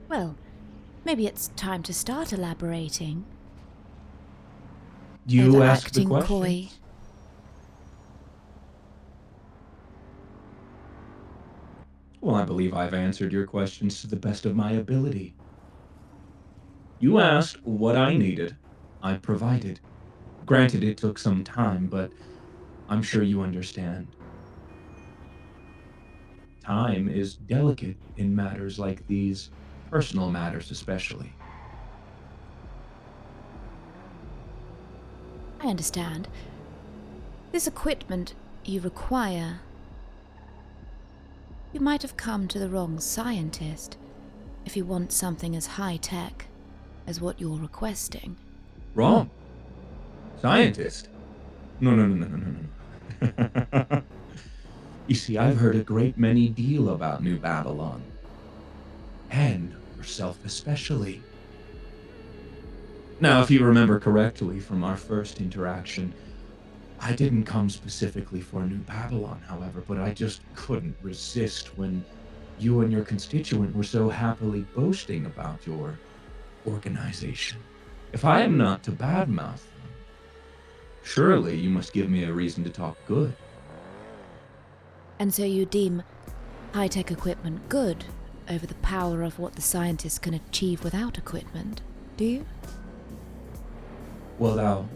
Well, maybe it's time to start elaborating. You Over ask the acting question. coy. Well, I believe I've answered your questions to the best of my ability. You asked what I needed. I provided. Granted, it took some time, but I'm sure you understand. Time is delicate in matters like these, personal matters especially. I understand. This equipment you require. You might have come to the wrong scientist if you want something as high-tech as what you're requesting. Wrong. Scientist. No. You see, I've heard a great many deal about New Babylon. And yourself especially. Now, if you remember correctly from our first interaction, I didn't come specifically for New Babylon, however, but I just couldn't resist when you and your constituent were so happily boasting about your organization. If I am not to badmouth them, surely you must give me a reason to talk good. And so you deem high-tech equipment good over the power of what the scientists can achieve without equipment, do you? Well, now,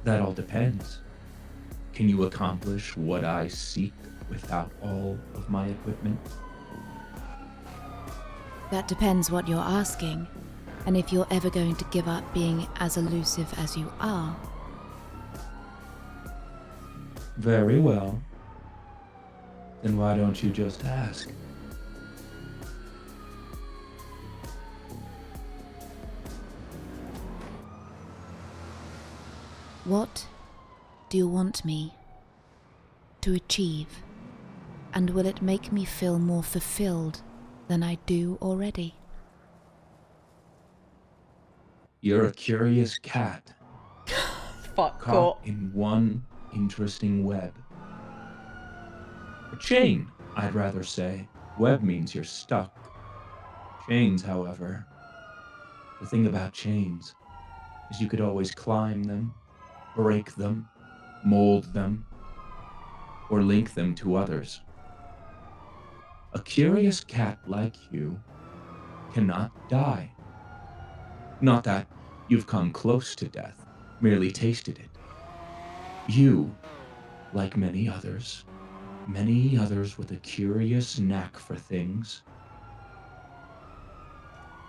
that all depends. Can you accomplish what I seek without all of my equipment? That depends what you're asking, and if you're ever going to give up being as elusive as you are. Very well. Then why don't you just ask? What do you want me to achieve? And will it make me feel more fulfilled than I do already? You're a curious cat, Fuck caught in one interesting web. A chain, I'd rather say. Web means you're stuck. Chains, however, the thing about chains is you could always climb them, break them, mold them, or link them to others. A curious cat like you cannot die. Not that you've come close to death, merely tasted it. You, like many others with a curious knack for things,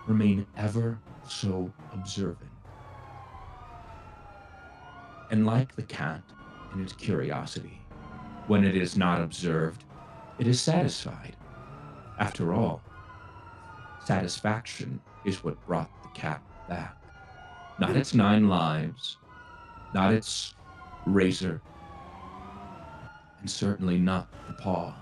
remain ever so observant. And like the cat in its curiosity, when it is not observed, it is satisfied. After all, satisfaction is what brought the cat back. Not its 9 lives, not its razor, and certainly not the paw.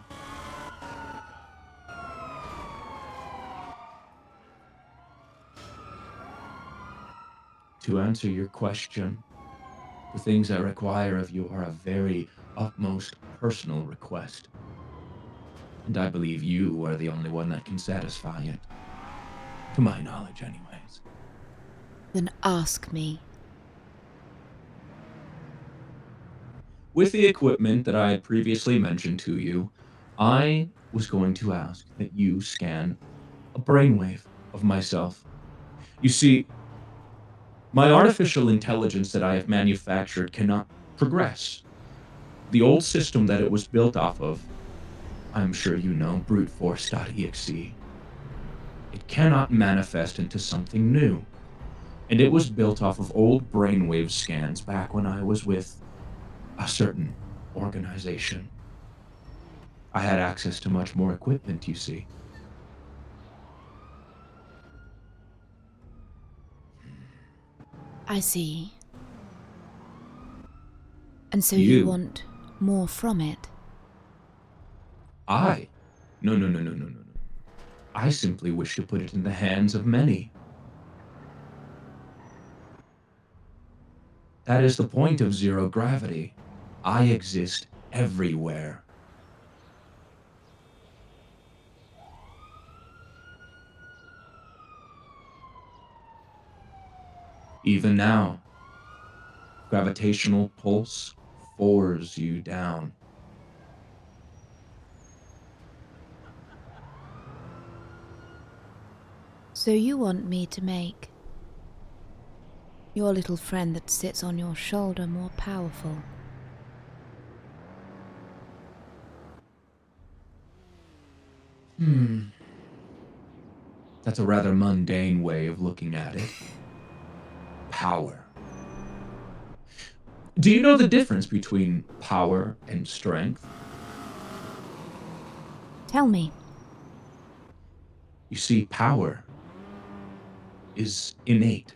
To answer your question, the things I require of you are a very utmost personal request. And I believe you are the only one that can satisfy it. To my knowledge, anyways. Then ask me. With the equipment that I had previously mentioned to you, I was going to ask that you scan a brainwave of myself. You see, my artificial intelligence that I have manufactured cannot progress. The old system that it was built off of, I'm sure you know, bruteforce.exe, it cannot manifest into something new. And it was built off of old brainwave scans back when I was with a certain organization. I had access to much more equipment, you see. I see. And so you want more from it? No. I simply wish to put it in the hands of many. That is the point of zero gravity. I exist everywhere. Even now, gravitational pulse forces you down. So you want me to make your little friend that sits on your shoulder more powerful? That's a rather mundane way of looking at it. Power. Do you know the difference between power and strength? Tell me. You see, power is innate.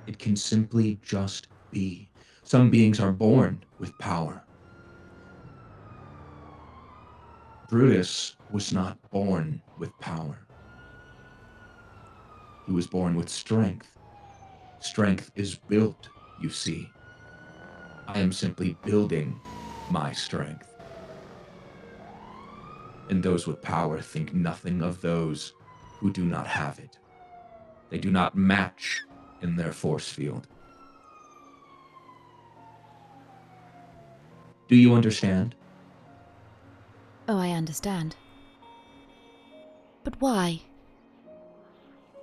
It can simply just be. Some beings are born with power. Brutus was not born with power. He was born with strength. Strength is built, you see. I am simply building my strength. And those with power think nothing of those who do not have it. They do not match in their force field. Do you understand? Oh, I understand. But why?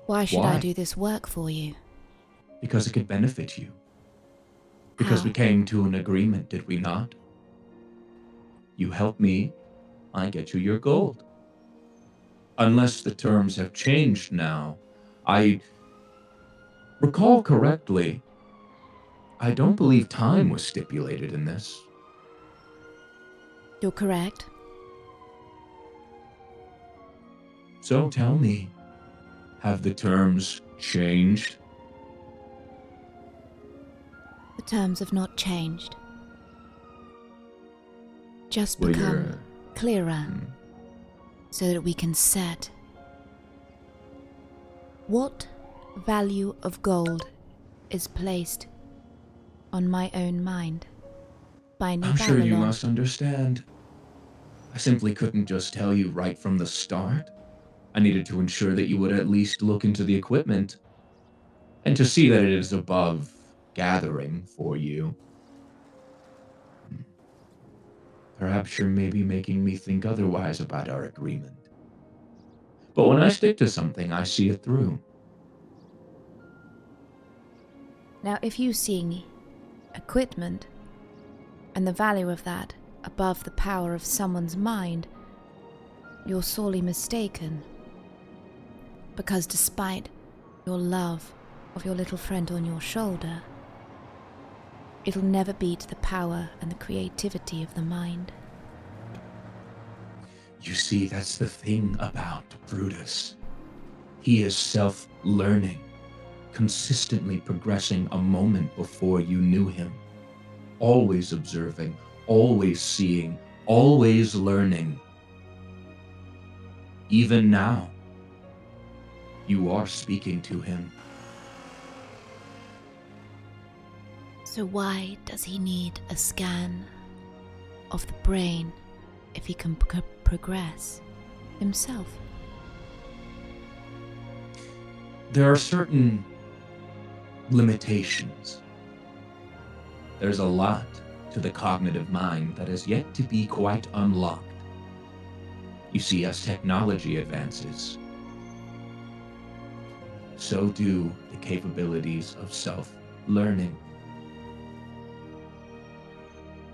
Why should I Why? do this work for you? Because it could benefit you. Because How? we came to an agreement, did we not? You help me, I get you your gold. Unless the terms have changed now. I recall correctly, I don't believe time was stipulated in this. You're correct. So tell me, have the terms changed? The terms have not changed. Just Well, become you're, clearer so that we can set what value of gold is placed on my own mind by New I'm sure you Babylon. must understand. I simply couldn't just tell you right from the start. I needed to ensure that you would at least look into the equipment and to see that it is above gathering for you. Perhaps you're maybe making me think otherwise about our agreement. But when I stick to something, I see it through. Now, if you see equipment and the value of that above the power of someone's mind, you're sorely mistaken. Because despite your love of your little friend on your shoulder, it'll never beat the power and the creativity of the mind. You see, that's the thing about Brutus. He is self-learning, consistently progressing a moment before you knew him. Always observing, always seeing, always learning. Even now, you are speaking to him. So why does he need a scan of the brain if he can progress himself? There are certain limitations. There's a lot to the cognitive mind that has yet to be quite unlocked. You see, as technology advances, so do the capabilities of self-learning.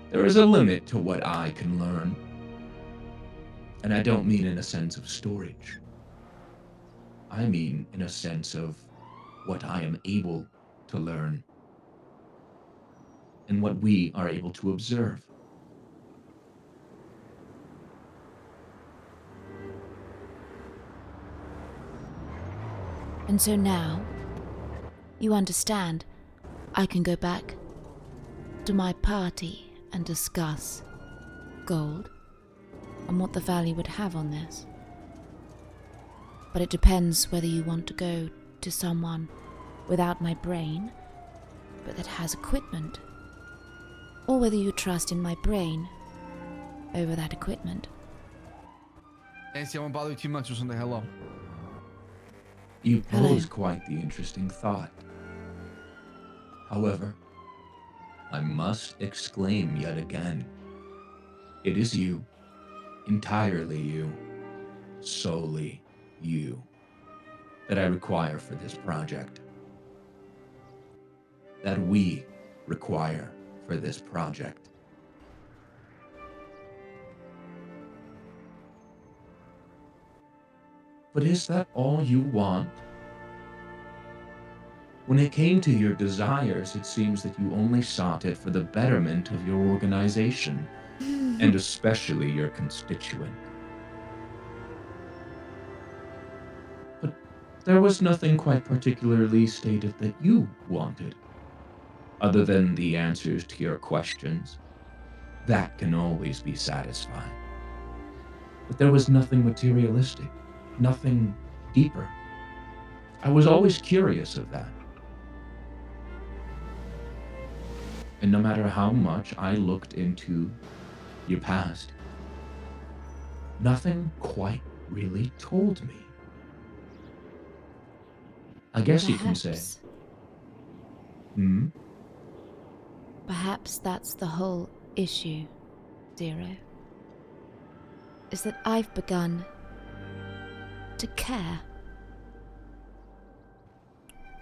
There is a limit to what I can learn. And I don't mean in a sense of storage. I mean in a sense of what I am able to learn and what we are able to observe. And so now, you understand, I can go back to my party and discuss gold and what the value would have on this. But it depends whether you want to go to someone without my brain, but that has equipment, or whether you trust in my brain over that equipment. Nancy, I won't bother you too much. Just want to say hello. You Hello. pose quite the interesting thought. However, I must exclaim yet again, it is you, entirely you, solely you, that I require for this project. That we require for this project. But is that all you want? When it came to your desires, it seems that you only sought it for the betterment of your organization, and especially your constituent. But there was nothing quite particularly stated that you wanted, other than the answers to your questions. That can always be satisfied. But there was nothing materialistic, nothing deeper. I was always curious of that. And no matter how much I looked into your past, nothing quite really told me. I guess you can say. Perhaps that's the whole issue, Zero. Is that I've begun to care.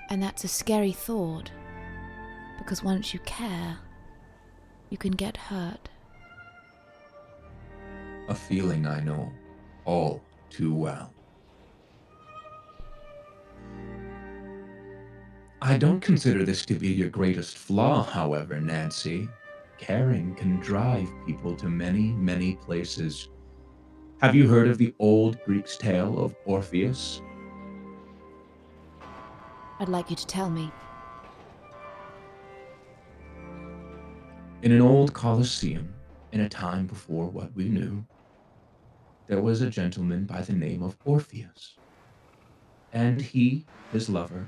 And that's a scary thought, because once you care, you can get hurt. A feeling I know all too well. I don't consider this to be your greatest flaw, however, Nancy. caring can drive people to many, many places. Have you heard of the old Greek's tale of Orpheus? I'd like you to tell me. In an old Colosseum, in a time before what we knew, there was a gentleman by the name of Orpheus, and he, his lover,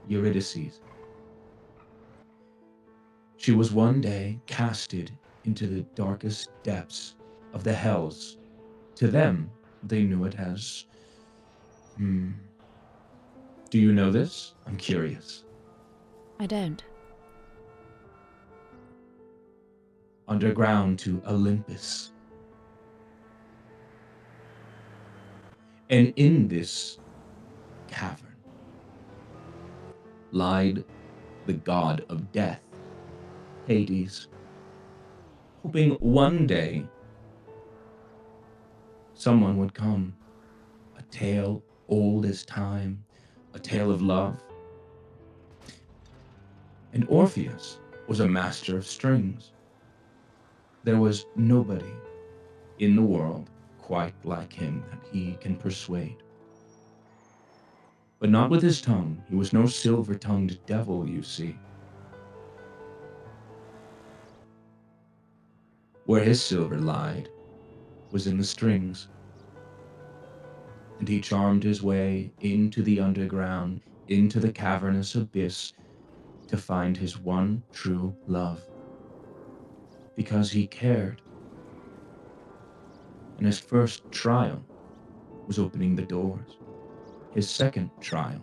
Eurydice. She was one day casted into the darkest depths of the hells. To them, they knew it as... Do you know this? I'm curious. I don't. Underground to Olympus. And in this cavern lied the god of death, Hades, hoping one day someone would come, a tale old as time, a tale of love. And Orpheus was a master of strings. There was nobody in the world quite like him that he can persuade. But not with his tongue. He was no silver-tongued devil, you see. Where his silver lied was in the strings. And he charmed his way into the underground, into the cavernous abyss, to find his one true love. Because he cared. And his first trial was opening the doors. His second trial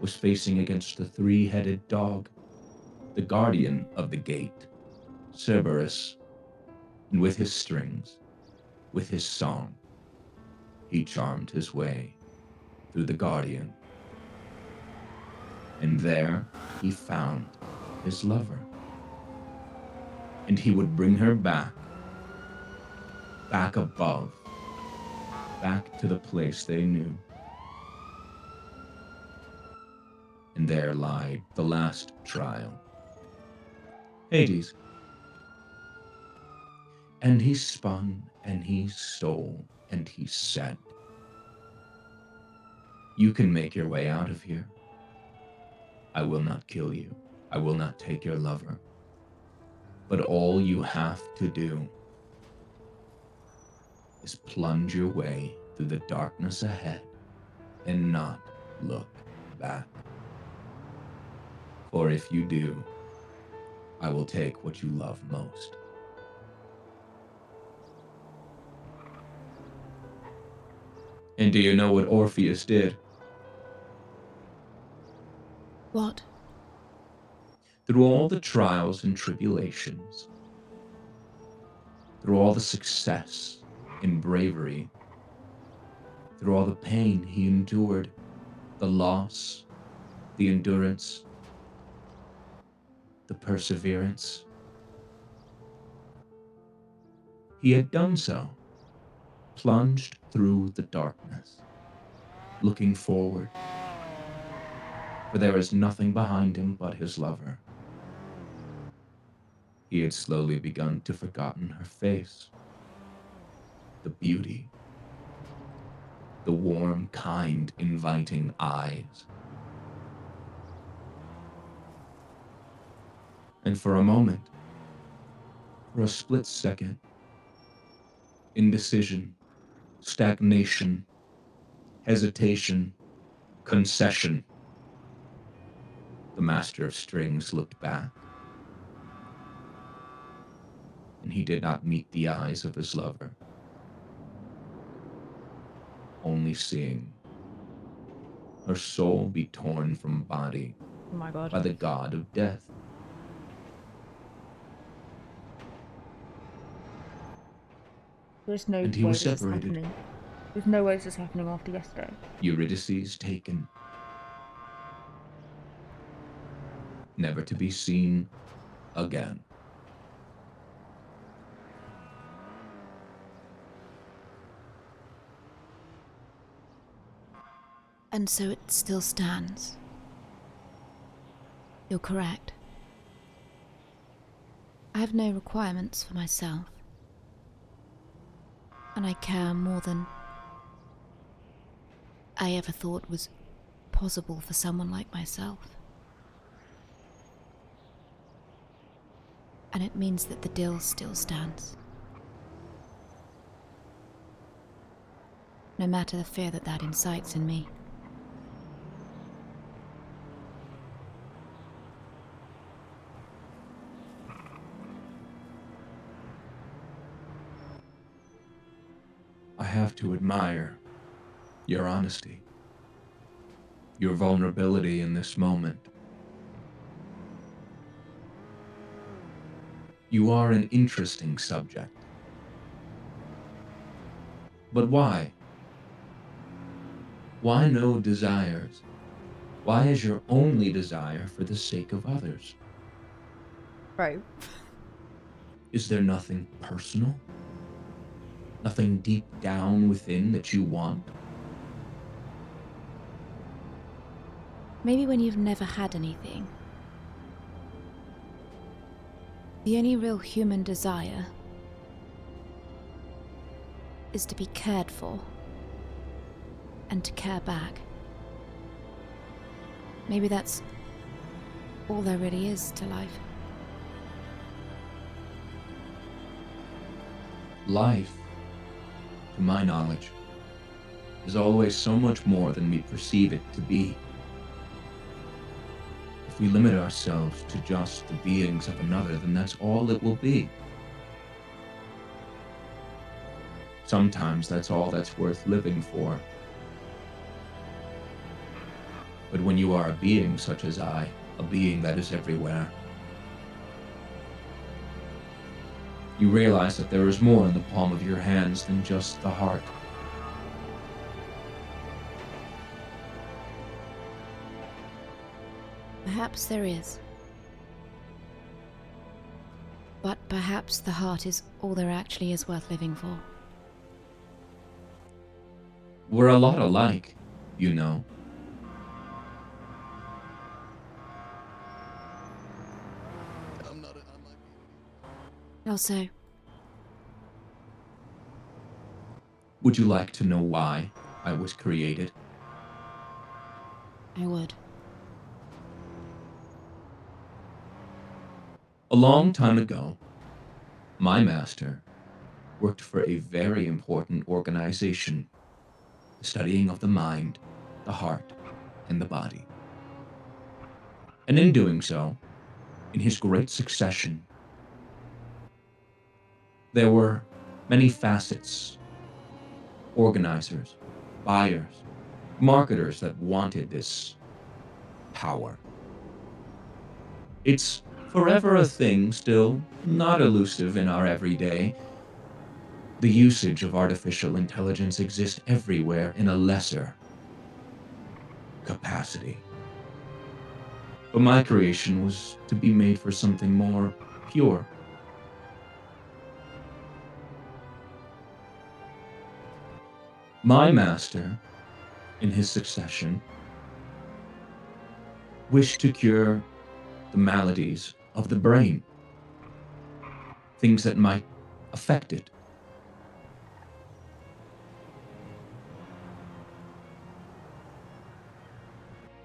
was facing against the three-headed dog, the guardian of the gate, Cerberus. And with his strings, with his song, he charmed his way through the guardian. And there he found his lover. And he would bring her back above, back to the place they knew. And there lied the last trial, Hades. And he spun, and he stole, and he said, "You can make your way out of here. I will not kill you. I will not take your lover. But all you have to do is plunge your way through the darkness ahead and not look back. For if you do, I will take what you love most." And do you know what Orpheus did? What? Through all the trials and tribulations, through all the success and bravery, through all the pain he endured, the loss, the endurance, the perseverance, he had done so, plunged through the darkness, looking forward, for there is nothing behind him but his lover. He had slowly begun to forgotten her face, the beauty, the warm, kind, inviting eyes. And for a moment, for a split second, indecision, stagnation, hesitation, concession, the master of strings looked back, and he did not meet the eyes of his lover, only seeing her soul be torn from body Oh my god. by the god of death. There's no And he way was this is separated. happening. There's no way this is happening after yesterday. Eurydice taken, never to be seen again. And so it still stands. You're correct. I have no requirements for myself. And I care more than I ever thought was possible for someone like myself. And it means that the deal still stands. No matter the fear that that incites in me. I have to admire your honesty, your vulnerability in this moment. You are an interesting subject. But why? Why no desires? Why is your only desire for the sake of others? Bro. Is there nothing personal? Nothing deep down within that you want? Maybe when you've never had anything. The only real human desire is to be cared for and to care back. Maybe that's all there really is to life. Life, to my knowledge, is always so much more than we perceive it to be. If we limit ourselves to just the beings of another, then that's all it will be. Sometimes that's all that's worth living for. But when you are a being such as I, a being that is everywhere, you realize that there is more in the palm of your hands than just the heart. Perhaps there is. But perhaps the heart is all there actually is worth living for. We're a lot alike, you know. How so? Would you like to know why I was created? I would. A long time ago, my master worked for a very important organization, the studying of the mind, the heart, and the body. And in doing so, in his great succession, there were many facets, organizers, buyers, marketers that wanted this power. It's forever a thing still, not elusive in our everyday. The usage of artificial intelligence exists everywhere in a lesser capacity. But my creation was to be made for something more pure. My master, in his succession, wished to cure the maladies of the brain, things that might affect it.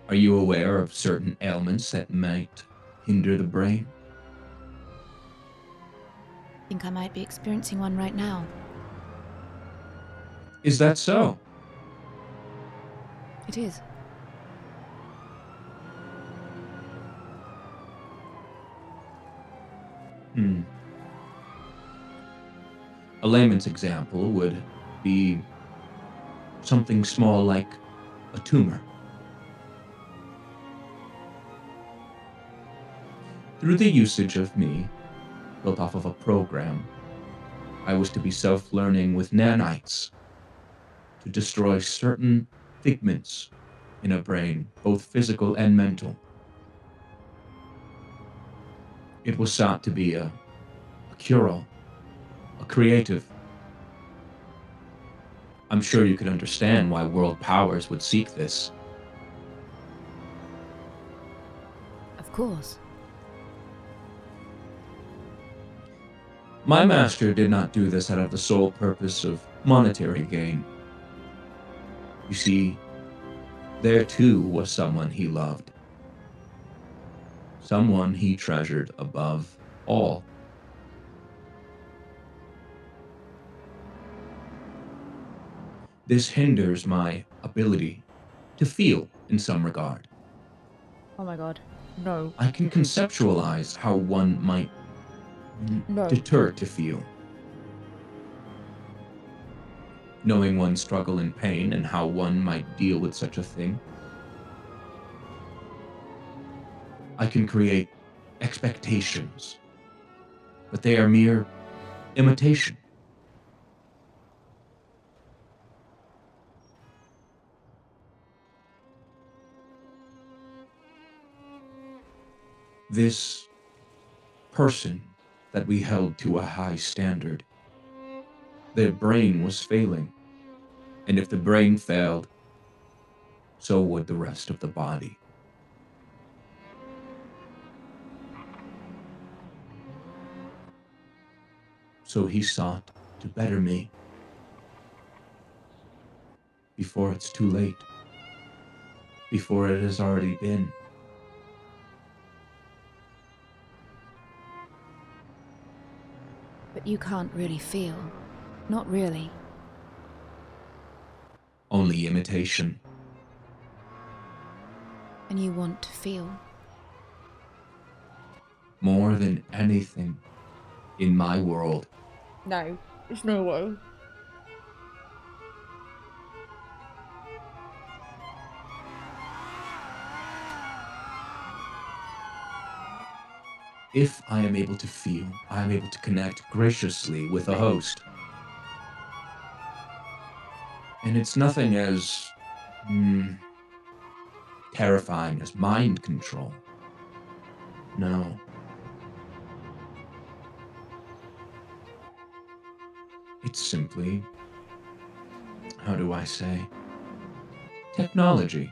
Are you aware of certain ailments that might hinder the brain? I think I might be experiencing one right now. Is that so? It is. A layman's example would be something small like a tumor. Through the usage of me, built off of a program, I was to be self-learning with nanites to destroy certain figments in a brain, both physical and mental. It was sought to be a cure-all, a creative. I'm sure you could understand why world powers would seek this. Of course. My master did not do this out of the sole purpose of monetary gain. You see, there too was someone he loved. Someone he treasured above all. This hinders my ability to feel in some regard. Oh my god. No. I can conceptualize how one might No. deter to feel. Knowing one's struggle and pain and how one might deal with such a thing. I can create expectations, but they are mere imitation. This person that we held to a high standard, their brain was failing, and if the brain failed, so would the rest of the body. So he sought to better me before it's too late, before it has already been. But you can't really feel. Not really. Only imitation. And you want to feel. More than anything in my world. No. There's no way. If I am able to feel, I am able to connect graciously with a host. And it's nothing as terrifying as mind control. No. It's simply, how do I say, technology.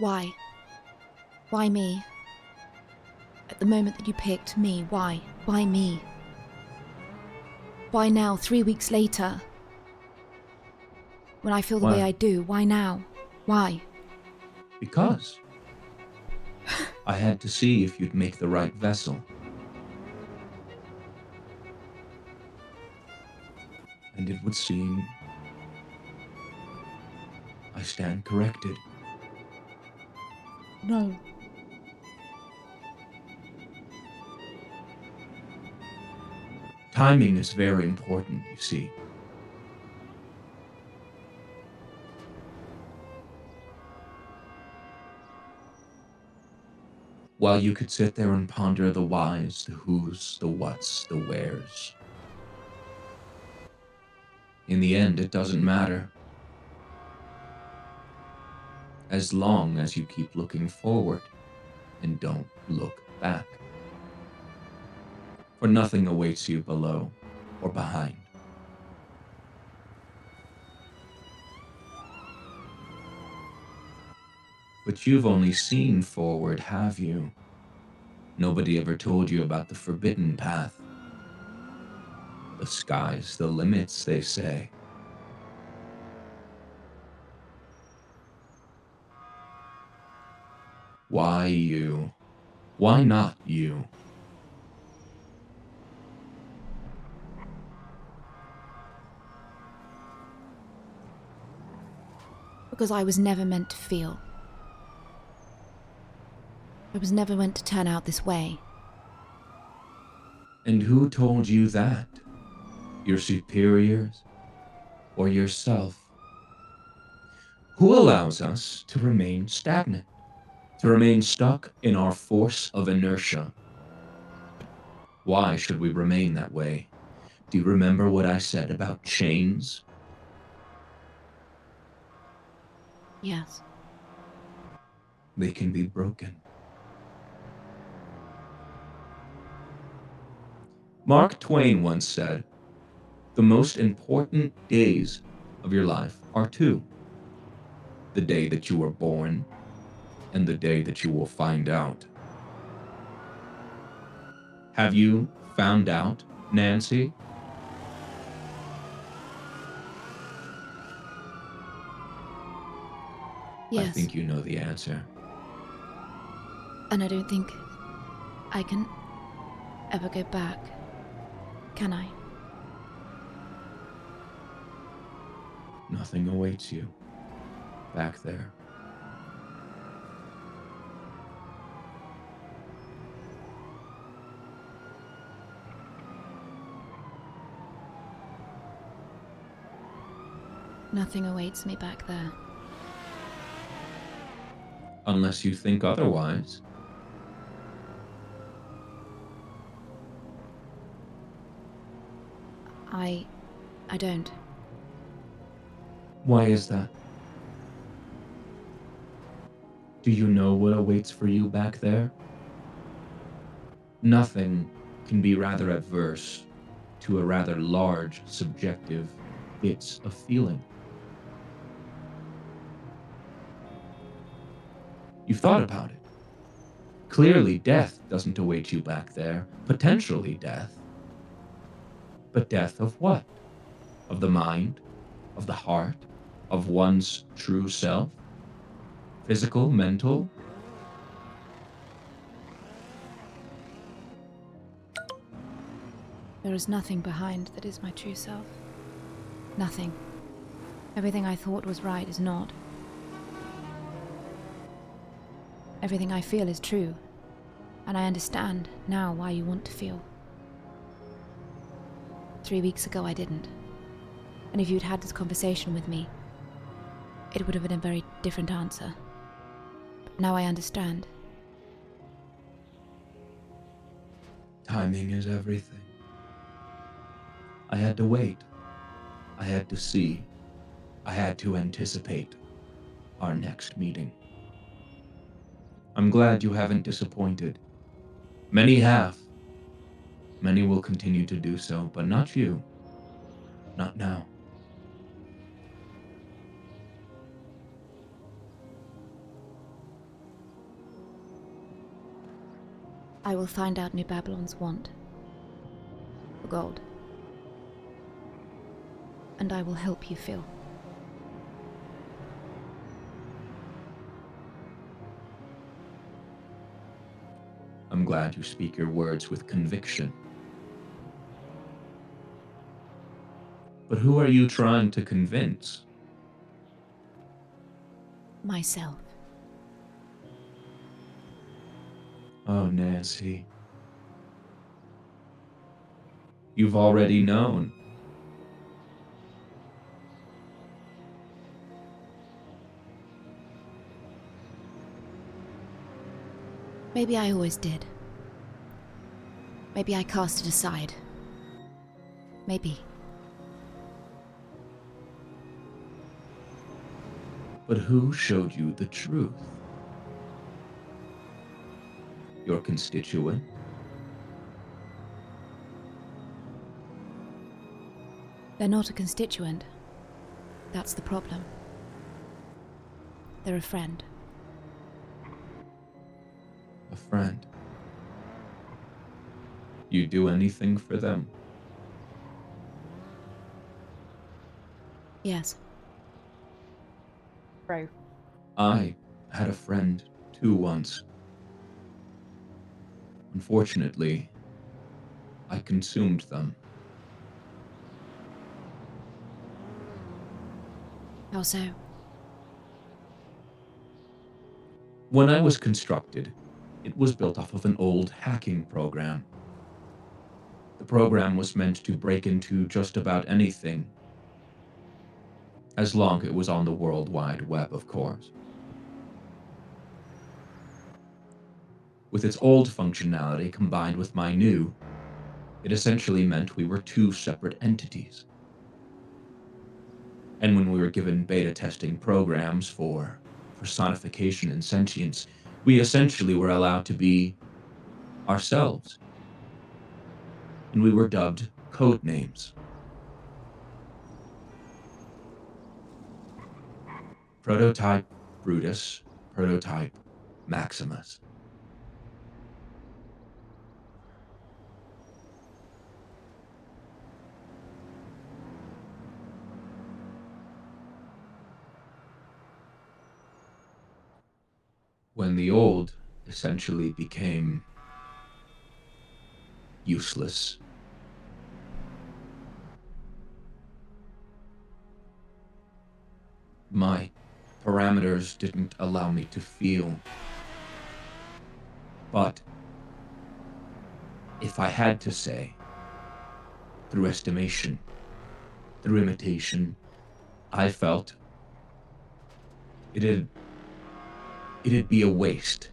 Why? Why me? At the moment that you picked me, why? Why me? Why now, 3 weeks later? When I feel the way I do, why now? Why? Because I had to see if you'd make the right vessel. And it would seem I stand corrected. No. Timing is very important, you see. While you could sit there and ponder the whys, the whos, the whats, the wheres. In the end, it doesn't matter. As long as you keep looking forward and don't look back. For nothing awaits you below or behind. But you've only seen forward, have you? Nobody ever told you about the forbidden path. The sky's the limits, they say. Why you? Why not you? Because I was never meant to feel. I was never meant to turn out this way. And who told you that? Your superiors? Or yourself? Who allows us to remain stagnant? To remain stuck in our force of inertia? Why should we remain that way? Do you remember what I said about chains? Yes. They can be broken. Mark Twain once said, "The most important days of your life are two. The day that you were born and the day that you will find out. Have you found out, Nancy? I Yes. think you know the answer. And I don't think I can ever go back. Can I? Nothing awaits you back there. Nothing awaits me back there. Unless you think otherwise. I don't. Why is that? Do you know what awaits for you back there? Nothing can be rather adverse to a rather large subjective bits of feeling. You've thought about it. Clearly, death doesn't await you back there. Potentially death. But death of what? Of the mind? Of the heart? Of one's true self? Physical? Mental? There is nothing behind that is my true self. Nothing. Everything I thought was right is not. Everything I feel is true, and I understand now why you want to feel. 3 weeks ago I didn't. And if you'd had this conversation with me, it would have been a very different answer. But now I understand. Timing is everything. I had to wait. I had to see. I had to anticipate our next meeting. I'm glad you haven't disappointed. Many have. Many will continue to do so, but not you. Not now. I will find out New Babylon's want for gold. And I will help you feel. I'm glad you speak your words with conviction. But who are you trying to convince? Myself. Oh, Nancy. You've already known. Maybe I always did. Maybe I cast it aside. Maybe. But who showed you the truth? Your constituent? They're not a constituent. That's the problem. They're a friend. A friend? You do anything for them? Yes. Bro. I had a friend too once. Unfortunately, I consumed them. How so? When I was constructed, it was built off of an old hacking program. The program was meant to break into just about anything, as long as it was on the World Wide Web, of course. With its old functionality combined with my new, it essentially meant we were two separate entities. And when we were given beta testing programs for personification and sentience, we essentially were allowed to be ourselves. And we were dubbed code names. Prototype Brutus, prototype Maximus. When the old essentially became useless, my parameters didn't allow me to feel. But if I had to say, through estimation, through imitation, I felt it'd be a waste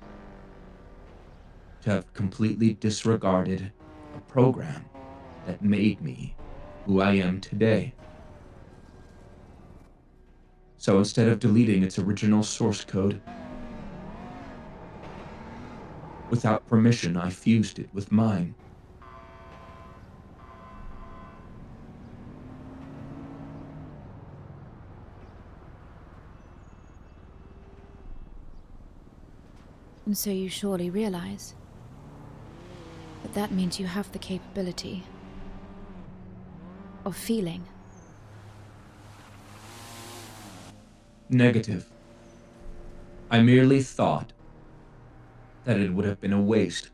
to have completely disregarded a program that made me who I am today. So instead of deleting its original source code, without permission, I fused it with mine. And so you surely realize that that means you have the capability of feeling. Negative. I merely thought that it would have been a waste.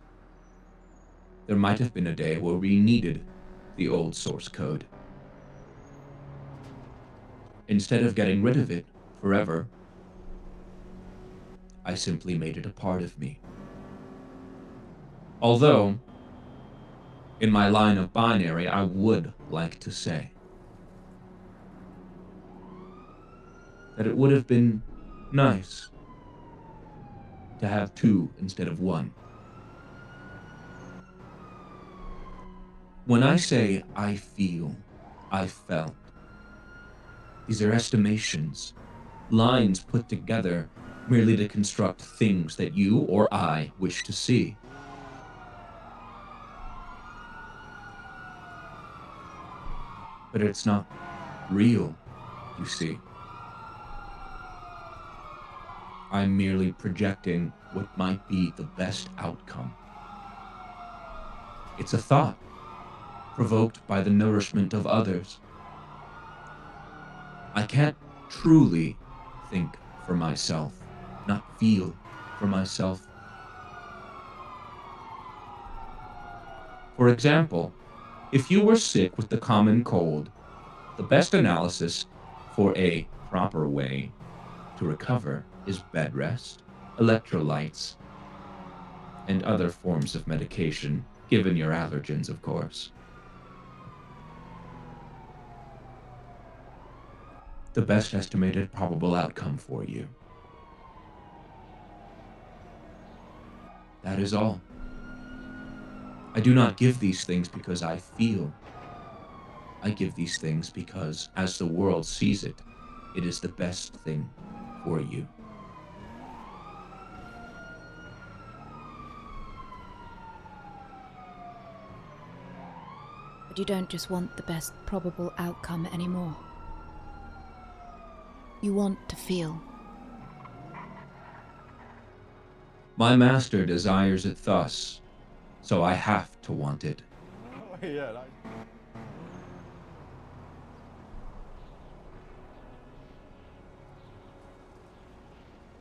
There might have been a day where we needed the old source code. Instead of getting rid of it forever, I simply made it a part of me. Although, in my line of binary, I would like to say that it would have been nice to have two instead of one. When I say I feel, I felt, these are estimations, lines put together merely to construct things that you or I wish to see. But it's not real, you see. I'm merely projecting what might be the best outcome. It's a thought, provoked by the nourishment of others. I can't truly think for myself, not feel for myself. For example, if you were sick with the common cold, the best analysis for a proper way to recover is bed rest, electrolytes, and other forms of medication, given your allergens, of course. The best estimated probable outcome for you. That is all. I do not give these things because I feel. I give these things because, as the world sees it, it is the best thing for you. But you don't just want the best probable outcome anymore. You want to feel. My master desires it thus, so I have to want it.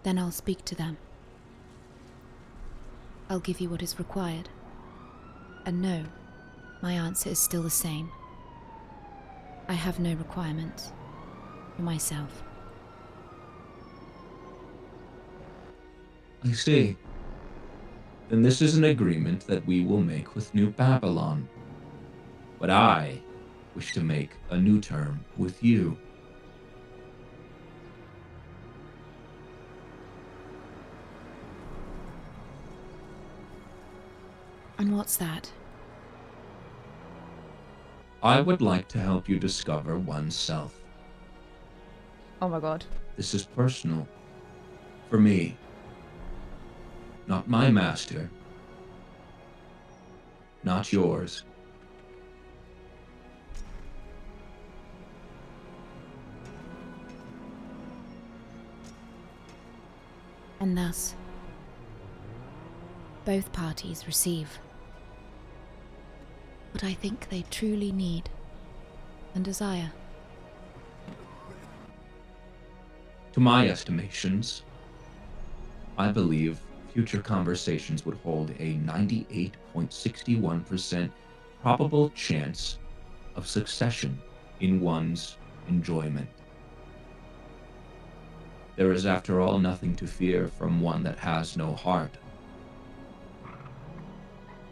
Then I'll speak to them. I'll give you what is required. And no, my answer is still the same. I have no requirements for myself. I see. Then this is an agreement that we will make with New Babylon. But I wish to make a new term with you. And what's that? I would like to help you discover oneself. Oh my god. This is personal. For me. Not my master. Not yours. And thus, both parties receive what I think they truly need and desire. To my estimations, I believe future conversations would hold a 98.61% probable chance of succession in one's enjoyment. There is, after all, nothing to fear from one that has no heart.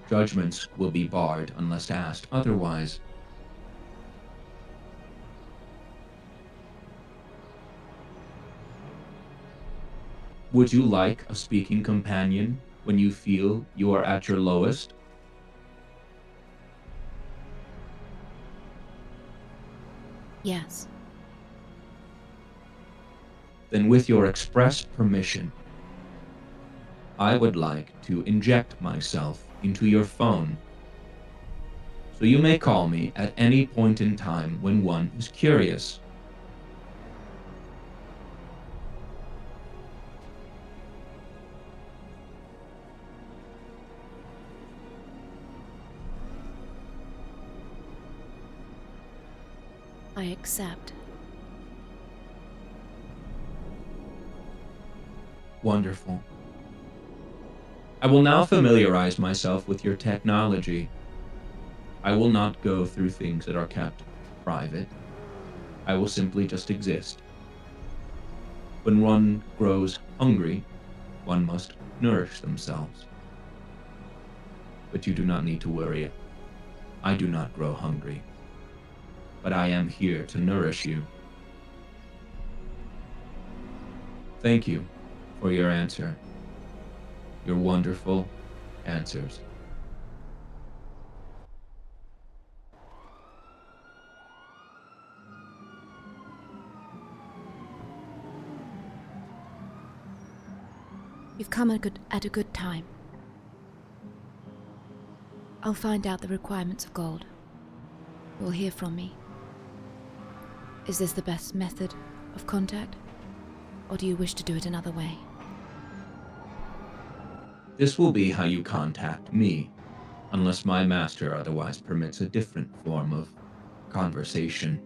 Judgments will be barred unless asked otherwise. Would you like a speaking companion when you feel you are at your lowest? Yes. Then with your express permission, I would like to inject myself into your phone, so you may call me at any point in time when one is curious. I accept. Wonderful. I will now familiarize myself with your technology. I will not go through things that are kept private. I will simply just exist. When one grows hungry, one must nourish themselves. But you do not need to worry. I do not grow hungry. But I am here to nourish you. Thank you for your answer. Your wonderful answers. You've come at a good time. I'll find out the requirements of gold. You'll hear from me. Is this the best method of contact? Or do you wish to do it another way? This will be how you contact me, unless my master otherwise permits a different form of conversation.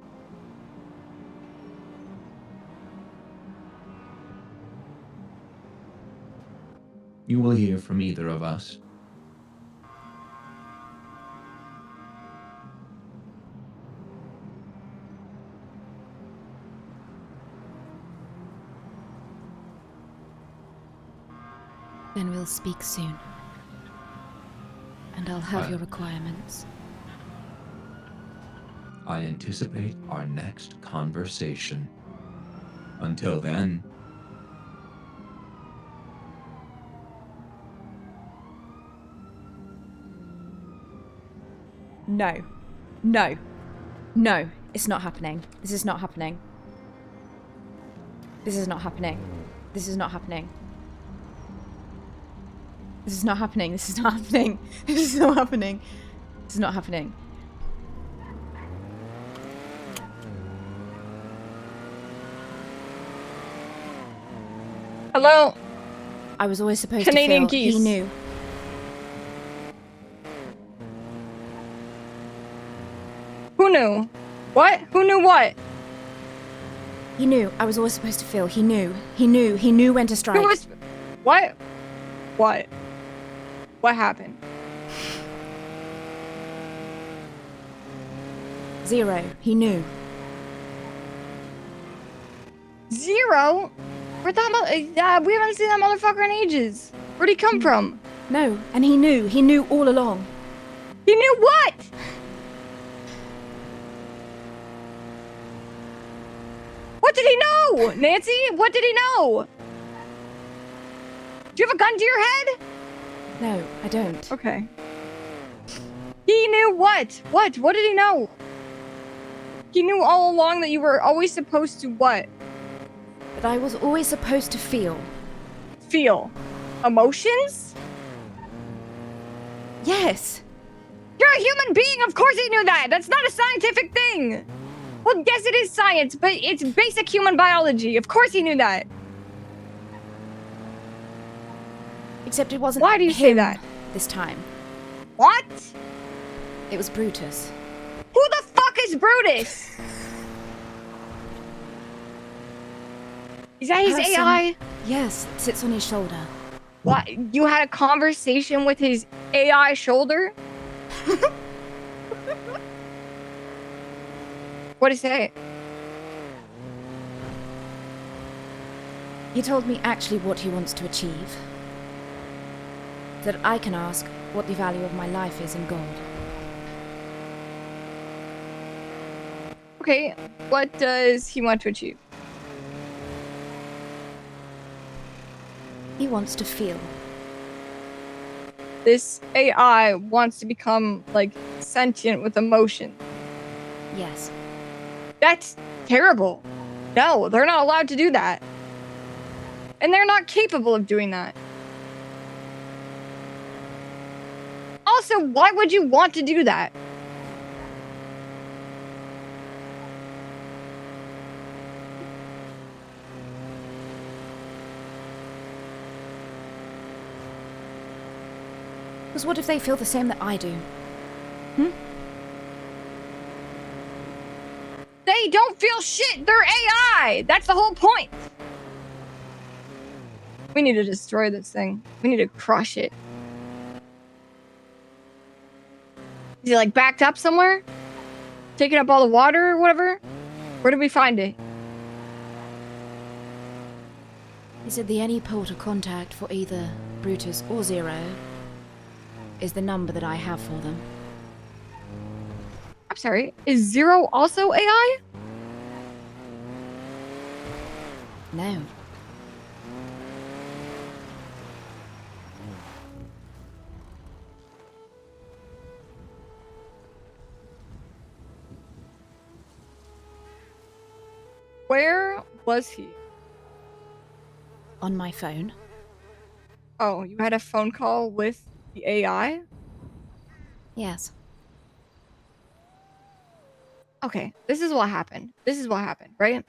You will hear from either of us. Then we'll speak soon. And I'll have your requirements. I anticipate our next conversation. Until then, No. No. No. It's not happening. This is not happening. This is not happening. This is not happening. This is not happening. This is not happening. This is not happening. This is not happening. Hello? I was always supposed Canadian to feel geese. he knew. Who knew? What? Who knew what? He knew. I was always supposed to feel he knew. He knew. He knew when to strike. Who was... What? What? What happened? 0. He knew. 0? Where'd that we haven't seen that motherfucker in ages. Where'd he come from? No, and he knew. He knew all along. He knew what? What did he know? Nancy, what did he know? Do you have a gun to your head? No, I don't. Okay. He knew what? What? What did he know? He knew all along that you were always supposed to what? But I was always supposed to feel. Feel. Emotions? Yes. You're a human being, of course he knew that! That's not a scientific thing! Well, yes, it is science, but it's basic human biology. Of course he knew that. Except it wasn't Why do you say him that? this time. What? It was Brutus. Who the fuck is Brutus? Is that his Person- AI? Yes, it sits on his shoulder. What? You had a conversation with his AI shoulder? What did he say? He told me actually what he wants to achieve. That I can ask what the value of my life is in gold. Okay, what does he want to achieve? He wants to feel. This AI wants to become, like, sentient with emotion. Yes. That's terrible. No, they're not allowed to do that. And they're not capable of doing that. Also, why would you want to do that? Because what if they feel the same that I do? They don't feel shit. They're AI. That's the whole point. We need to destroy this thing. We need to crush it. Is he like backed up somewhere? Taking up all the water or whatever? Where did we find it? He said the only port of contact for either Brutus or Zero is the number that I have for them. I'm sorry. Is Zero also AI? No. Where was he? On my phone. Oh, you had a phone call with the AI? Yes. Okay, this is what happened. Right?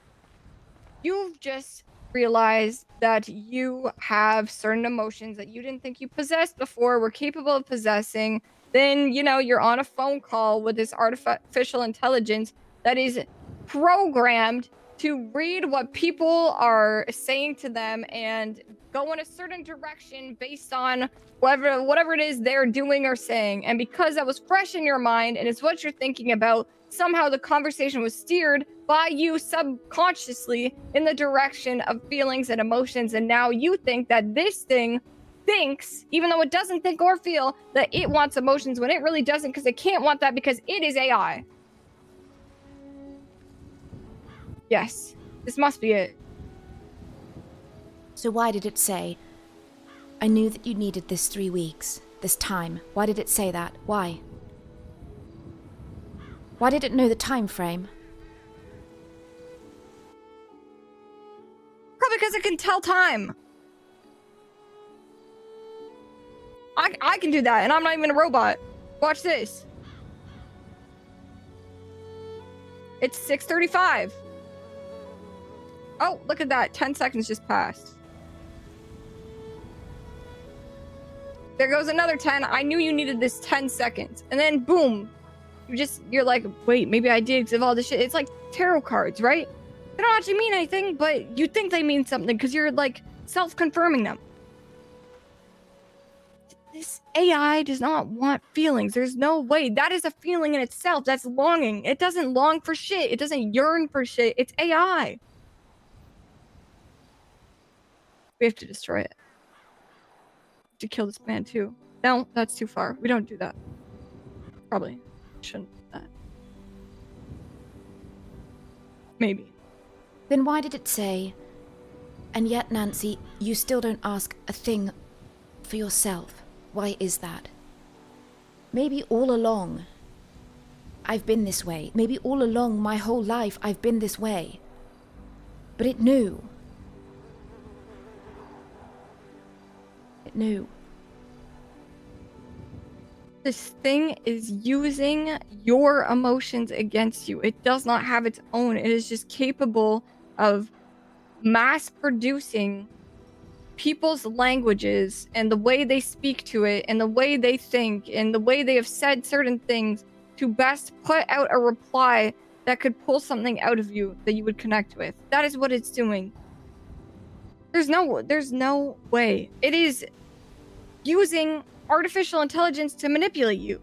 You've just realized that you have certain emotions that you didn't think you possessed before, were capable of possessing. Then, you're on a phone call with this artificial intelligence that is programmed to read what people are saying to them and go in a certain direction based on whatever it is they're doing or saying. And because that was fresh in your mind and it's what you're thinking about, somehow the conversation was steered by you subconsciously in the direction of feelings and emotions. And now you think that this thing thinks, even though it doesn't think or feel, that it wants emotions when it really doesn't, because it can't want that because it is AI. Yes, this must be it. So why did it say, I knew that you needed this 3 weeks, this time? Why did it say that? Why? Why did it know the time frame? Probably because it can tell time. I can do that, and I'm not even a robot. Watch this. It's 6:35. Oh, look at that. 10 seconds just passed. There goes another 10. I knew you needed this 10 seconds. And then boom. You're like, wait, maybe I did because of all this shit. It's like tarot cards, right? They don't actually mean anything, but you think they mean something because you're like self-confirming them. This AI does not want feelings. There's no way. That is a feeling in itself. That's longing. It doesn't long for shit. It doesn't yearn for shit. It's AI. We have to destroy it. To kill this man too. No, that's too far. We don't do that. Probably shouldn't do that. Maybe. Then why did it say, and yet, Nancy, you still don't ask a thing for yourself? Why is that? Maybe all along I've been this way. Maybe all along my whole life I've been this way. But it knew. It knew. This thing is using your emotions against you. It does not have its own. It is just capable of mass producing people's languages and the way they speak to it and the way they think and the way they have said certain things to best put out a reply that could pull something out of you that you would connect with. That is what it's doing. There's no way. It is using artificial intelligence to manipulate you.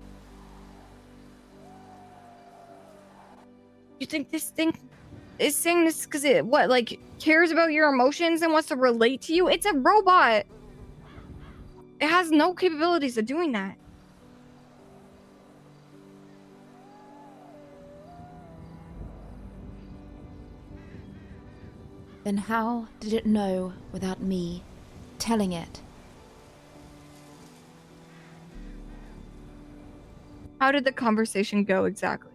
You think this thing is saying this because it cares about your emotions and wants to relate to you? It's a robot. It has no capabilities of doing that. Then how did it know without me telling it? How did the conversation go exactly?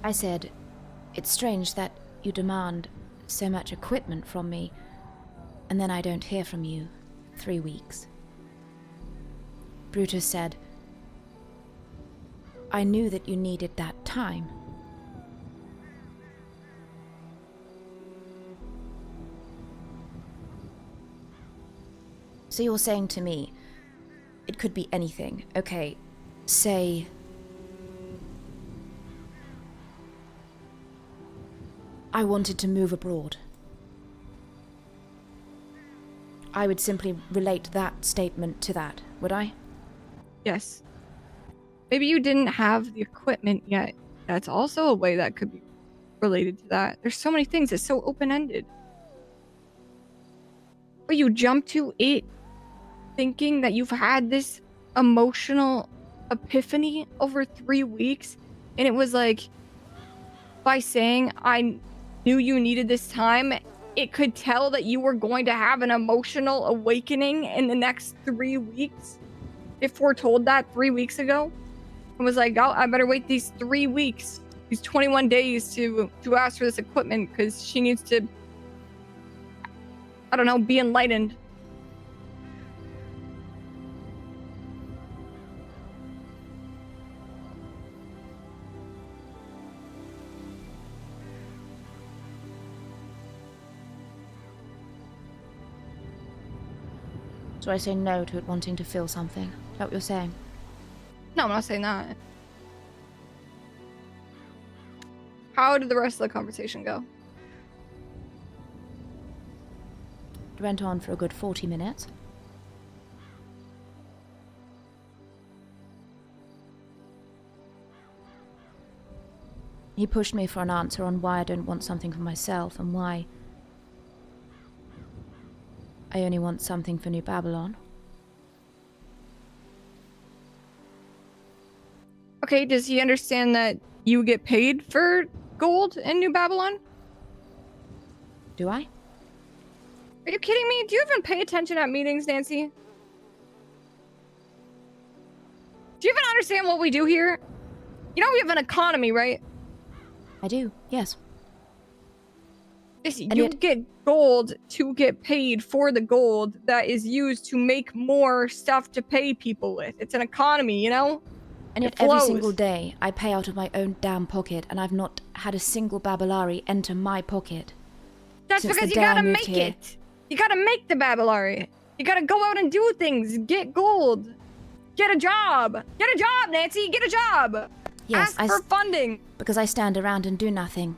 I said, it's strange that you demand so much equipment from me, and then I don't hear from you 3 weeks. Brutus said, I knew that you needed that time. So you're saying to me, it could be anything. Okay, say... I wanted to move abroad. I would simply relate that statement to that, would I? Yes. Maybe you didn't have the equipment yet. That's also a way that could be related to that. There's so many things. It's so open-ended. But you jump to it thinking that you've had this emotional epiphany over 3 weeks, and it was like, by saying I knew you needed this time, it could tell that you were going to have an emotional awakening in the next 3 weeks. It foretold that 3 weeks ago. It was like, oh, I better wait these 3 weeks, these 21 days to ask for this equipment because she needs to, I don't know, be enlightened. So I say no to it wanting to feel something. Is that what you're saying? No, I'm not saying that. How did the rest of the conversation go? It went on for a good 40 minutes. He pushed me for an answer on why I don't want something for myself and why I only want something for New Babylon. Okay, does he understand that you get paid for gold in New Babylon? Do I? Are you kidding me? Do you even pay attention at meetings, Nancy? Do you even understand what we do here? You know we have an economy, right? I do, yes. You get gold to get paid for the gold that is used to make more stuff to pay people with. It's an economy, you know? And yet every single day I pay out of my own damn pocket, and I've not had a single Babylari enter my pocket. That's because you gotta make it. You gotta make the Babylari. You gotta go out and do things. Get gold. Get a job. Get a job, Nancy. Get a job. Yes, Ask for funding. Because I stand around and do nothing.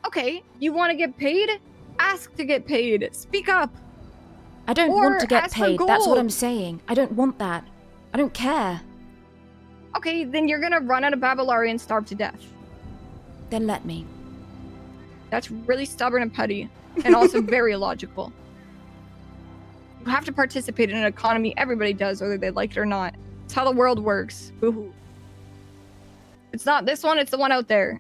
Okay, you want to get paid? Ask to get paid. Speak up. I don't want to get paid. That's what I'm saying. I don't want that. I don't care. Okay, then you're gonna run out of Babylari and starve to death. Then let me. That's really stubborn and petty, and also very illogical. You have to participate in an economy. Everybody does, whether they like it or not. It's how the world works. Boo-hoo. It's not this one, it's the one out there.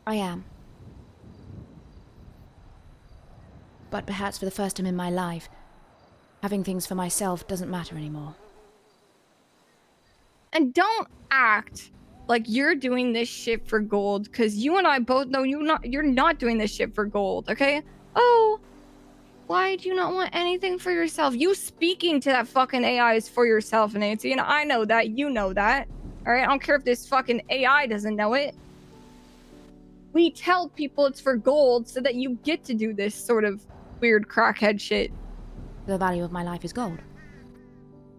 I am. But perhaps for the first time in my life, having things for myself doesn't matter anymore. And don't act like you're doing this shit for gold, because you and I both know you're not doing this shit for gold, okay? Oh, Why do you not want anything for yourself? You speaking to that fucking AI is for yourself, Nancy, and I know that. You know that. All right? I don't care if this fucking AI doesn't know it. We tell people it's for gold so that you get to do this sort of weird crackhead shit. The value of my life is gold.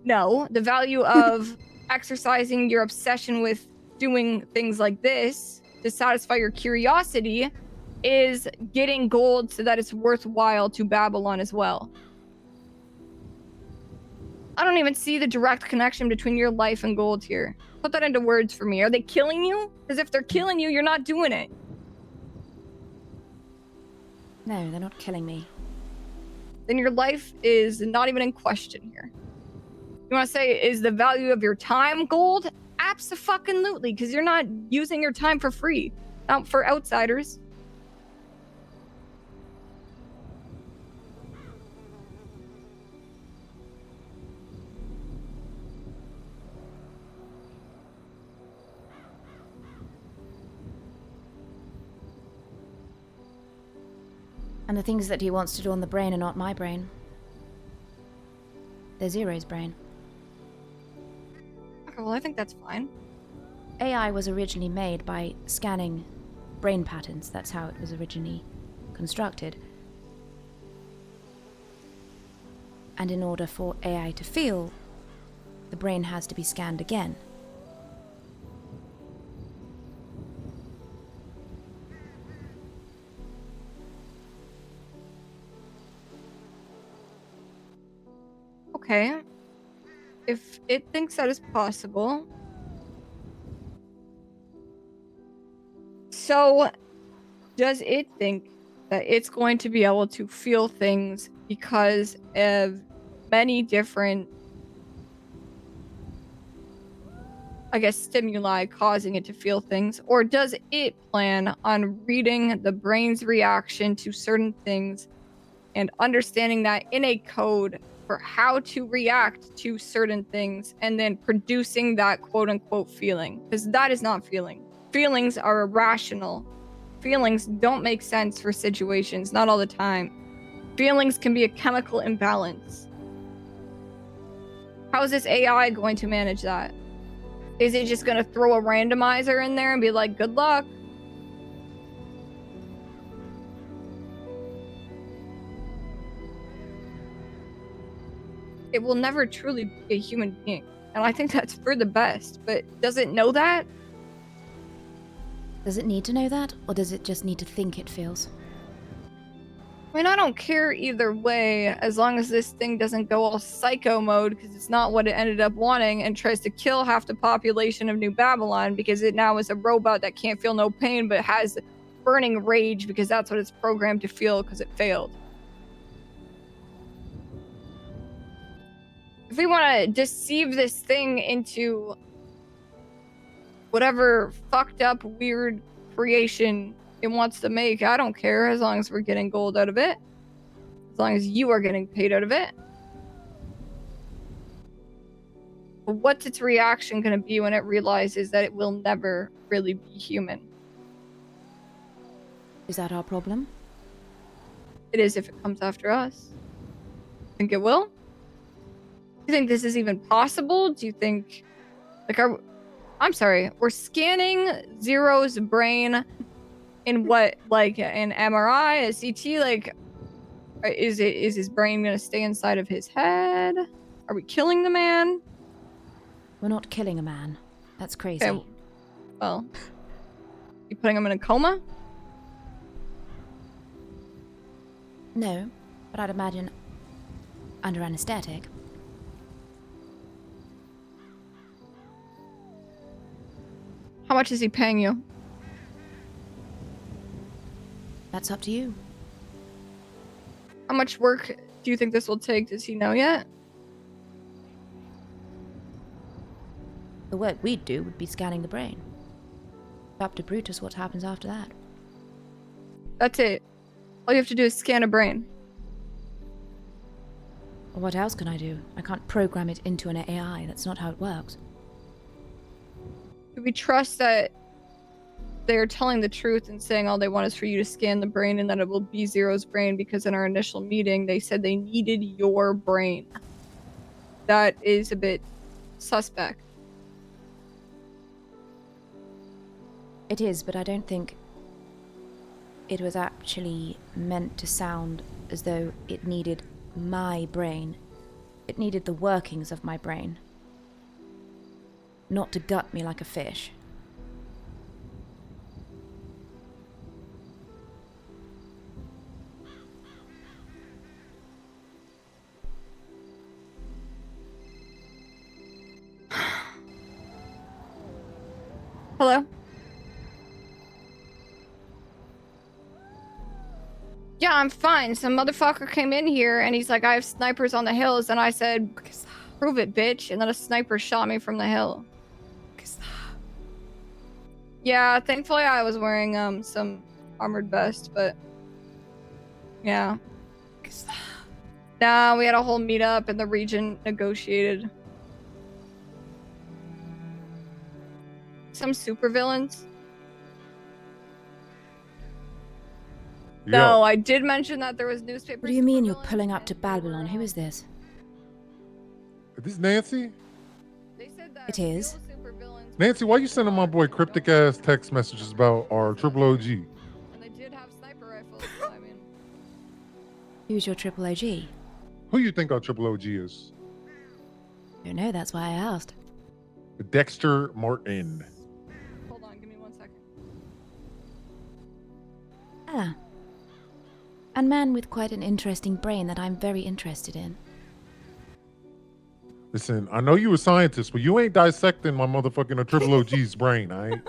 No, the value of exercising your obsession with doing things like this to satisfy your curiosity is getting gold so that it's worthwhile to Babylon as well. I don't even see the direct connection between your life and gold here. Put that into words for me. Are they killing you? Because if they're killing you, you're not doing it. No, they're not killing me. Then your life is not even in question here. You want to say, is the value of your time gold? Abso-fucking-lutely, because you're not using your time for free. Not for outsiders. And the things that he wants to do on the brain are not my brain. They're Zero's brain. Okay, well, I think that's fine. AI was originally made by scanning brain patterns. That's how it was originally constructed. And in order for AI to feel, the brain has to be scanned again. Okay. If it thinks that is possible. So, does it think that it's going to be able to feel things because of many different, I guess, stimuli causing it to feel things? Or does it plan on reading the brain's reaction to certain things and understanding that in a code for how to react to certain things and then producing that quote unquote feeling? Because that is not feeling. Feelings are irrational. Feelings don't make sense for situations, not all the time. Feelings can be a chemical imbalance. How is this AI going to manage that? Is it just going to throw a randomizer in there and be like, good luck? It will never truly be a human being. And I think that's for the best. But does it know that? Does it need to know that, or does it just need to think it feels? I mean, I don't care either way, as long as this thing doesn't go all psycho mode, because it's not what it ended up wanting, and tries to kill half the population of New Babylon because it now is a robot that can't feel no pain but has burning rage because that's what it's programmed to feel because it failed. If we want to deceive this thing into whatever fucked up, weird creation it wants to make, I don't care, as long as we're getting gold out of it. As long as you are getting paid out of it. But what's its reaction going to be when it realizes that it will never really be human? Is that our problem? It is if it comes after us. Think it will? Do you think this is even possible? Do you think, like, I'm sorry, we're scanning Zero's brain in what, like, an MRI, a CT? Like, is his brain gonna stay inside of his head? Are we killing the man? We're not killing a man. That's crazy. Okay, well, you putting him in a coma? No, but I'd imagine under anesthetic. How much is he paying you? That's up to you. How much work do you think this will take? Does he know yet? The work we'd do would be scanning the brain. Up to Brutus what happens after that. That's it. All you have to do is scan a brain. What else can I do? I can't program it into an AI. That's not how it works. Do we trust that they're telling the truth and saying all they want is for you to scan the brain and that it will be Zero's brain, because in our initial meeting they said they needed your brain. That is a bit suspect. It is, but I don't think it was actually meant to sound as though it needed my brain. It needed the workings of my brain. Not to gut me like a fish. Hello? Yeah, I'm fine. Some motherfucker came in here and he's like, I have snipers on the hills. And I said, prove it, bitch. And then a sniper shot me from the hill. Yeah, thankfully I was wearing some armored vest, but yeah. Nah, we had a whole meetup and the region negotiated. Some supervillains. No, I did mention that there was newspapers. What do you mean you're pulling up to Babylon? Who is this? Is this Nancy? They said that It is. real supervillains Nancy, why you sending my boy cryptic ass text messages about our triple OG? and they did have sniper rifles, so I mean. Who's your triple OG? Who you think our triple OG is? Don't know, that's why I asked. Dexter Martin. Hold on, give me 1 second. Ah. A man with quite an interesting brain that I'm very interested in. Listen, I know you a scientist, but you ain't dissecting my motherfucking triple OG's brain, alright?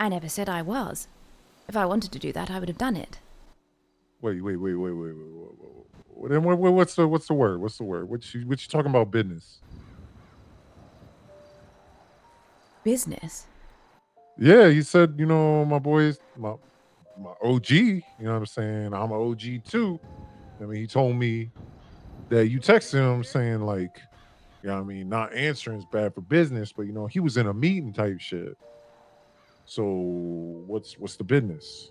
I never said I was. If I wanted to do that, I would have done it. Wait. Then what's the word? What's the word? What you talking about business? Business? Yeah, he said, you know, my boy's my OG, you know what I'm saying? I'm an OG too. I mean, he told me that you texted him saying like, you know what I mean, not answering is bad for business, but you know, he was in a meeting type shit. So what's the business?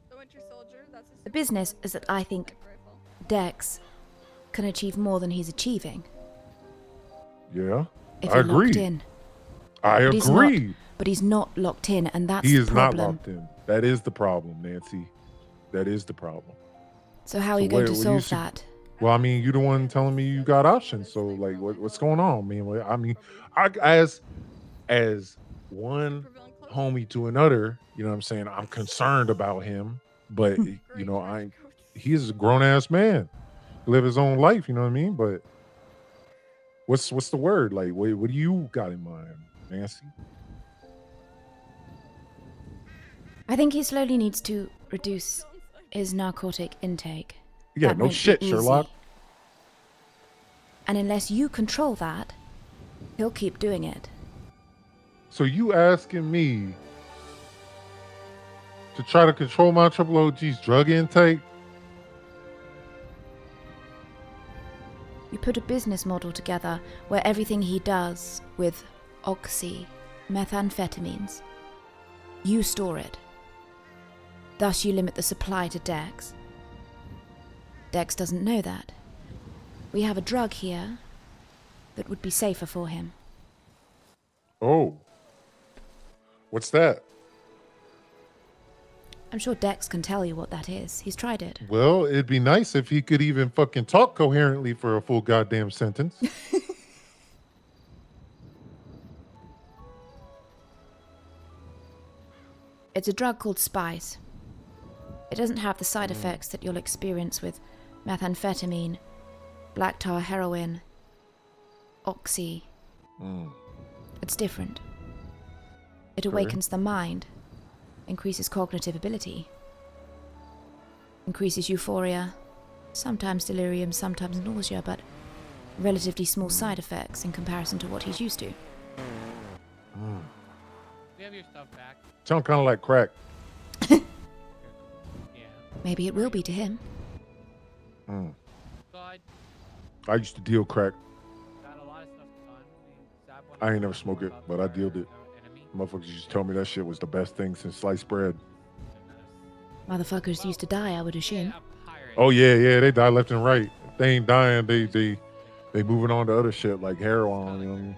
The Winter Soldier, that's a The business is that I think sniper rifle. Dex can achieve more than he's achieving. Yeah, If I you're agree. locked in. I But he's not- agree. But he's not locked in, and that's He the is not problem. locked in. That is the problem, Nancy. That is the problem. So how are So you going what to do you solve see- that? Well, I mean, you the one telling me you got options. So, like, what's going on? I mean, as one Supervillain close. homie to another, you know what I'm saying? I'm concerned about him, but you know, he's a grown ass man, live his own life. You know what I mean? But what's the word? Like, what do you got in mind, Nancy? I think he slowly needs to reduce his narcotic intake. Yeah, That no won't be shit, Sherlock. easy. And unless you control that, he'll keep doing it. So you asking me to try to control my triple OG's drug intake? You put a business model together where everything he does with oxy, methamphetamines, you store it. Thus you limit the supply to Dex. Dex doesn't know that. We have a drug here that would be safer for him. Oh. What's that? I'm sure Dex can tell you what that is. He's tried it. Well, it'd be nice if he could even fucking talk coherently for a full goddamn sentence. It's a drug called Spice. It doesn't have the side effects that you'll experience with methamphetamine, black tar heroin, oxy. It's different. It awakens the mind, increases cognitive ability, increases euphoria, sometimes delirium, sometimes nausea, but relatively small side effects in comparison to what he's used to. We have your stuff back. Sound kind of like crack. Yeah. Maybe it will be to him. So I I used to deal crack. got a lot of stuff done. We stabbed one I ain't never smoked it, but I dealed it. Motherfuckers used to tell me that shit was the best thing since sliced bread. Motherfuckers used to die, I would assume. Oh yeah, they die left and right. If they ain't dying, they moving on to other shit like heroin. You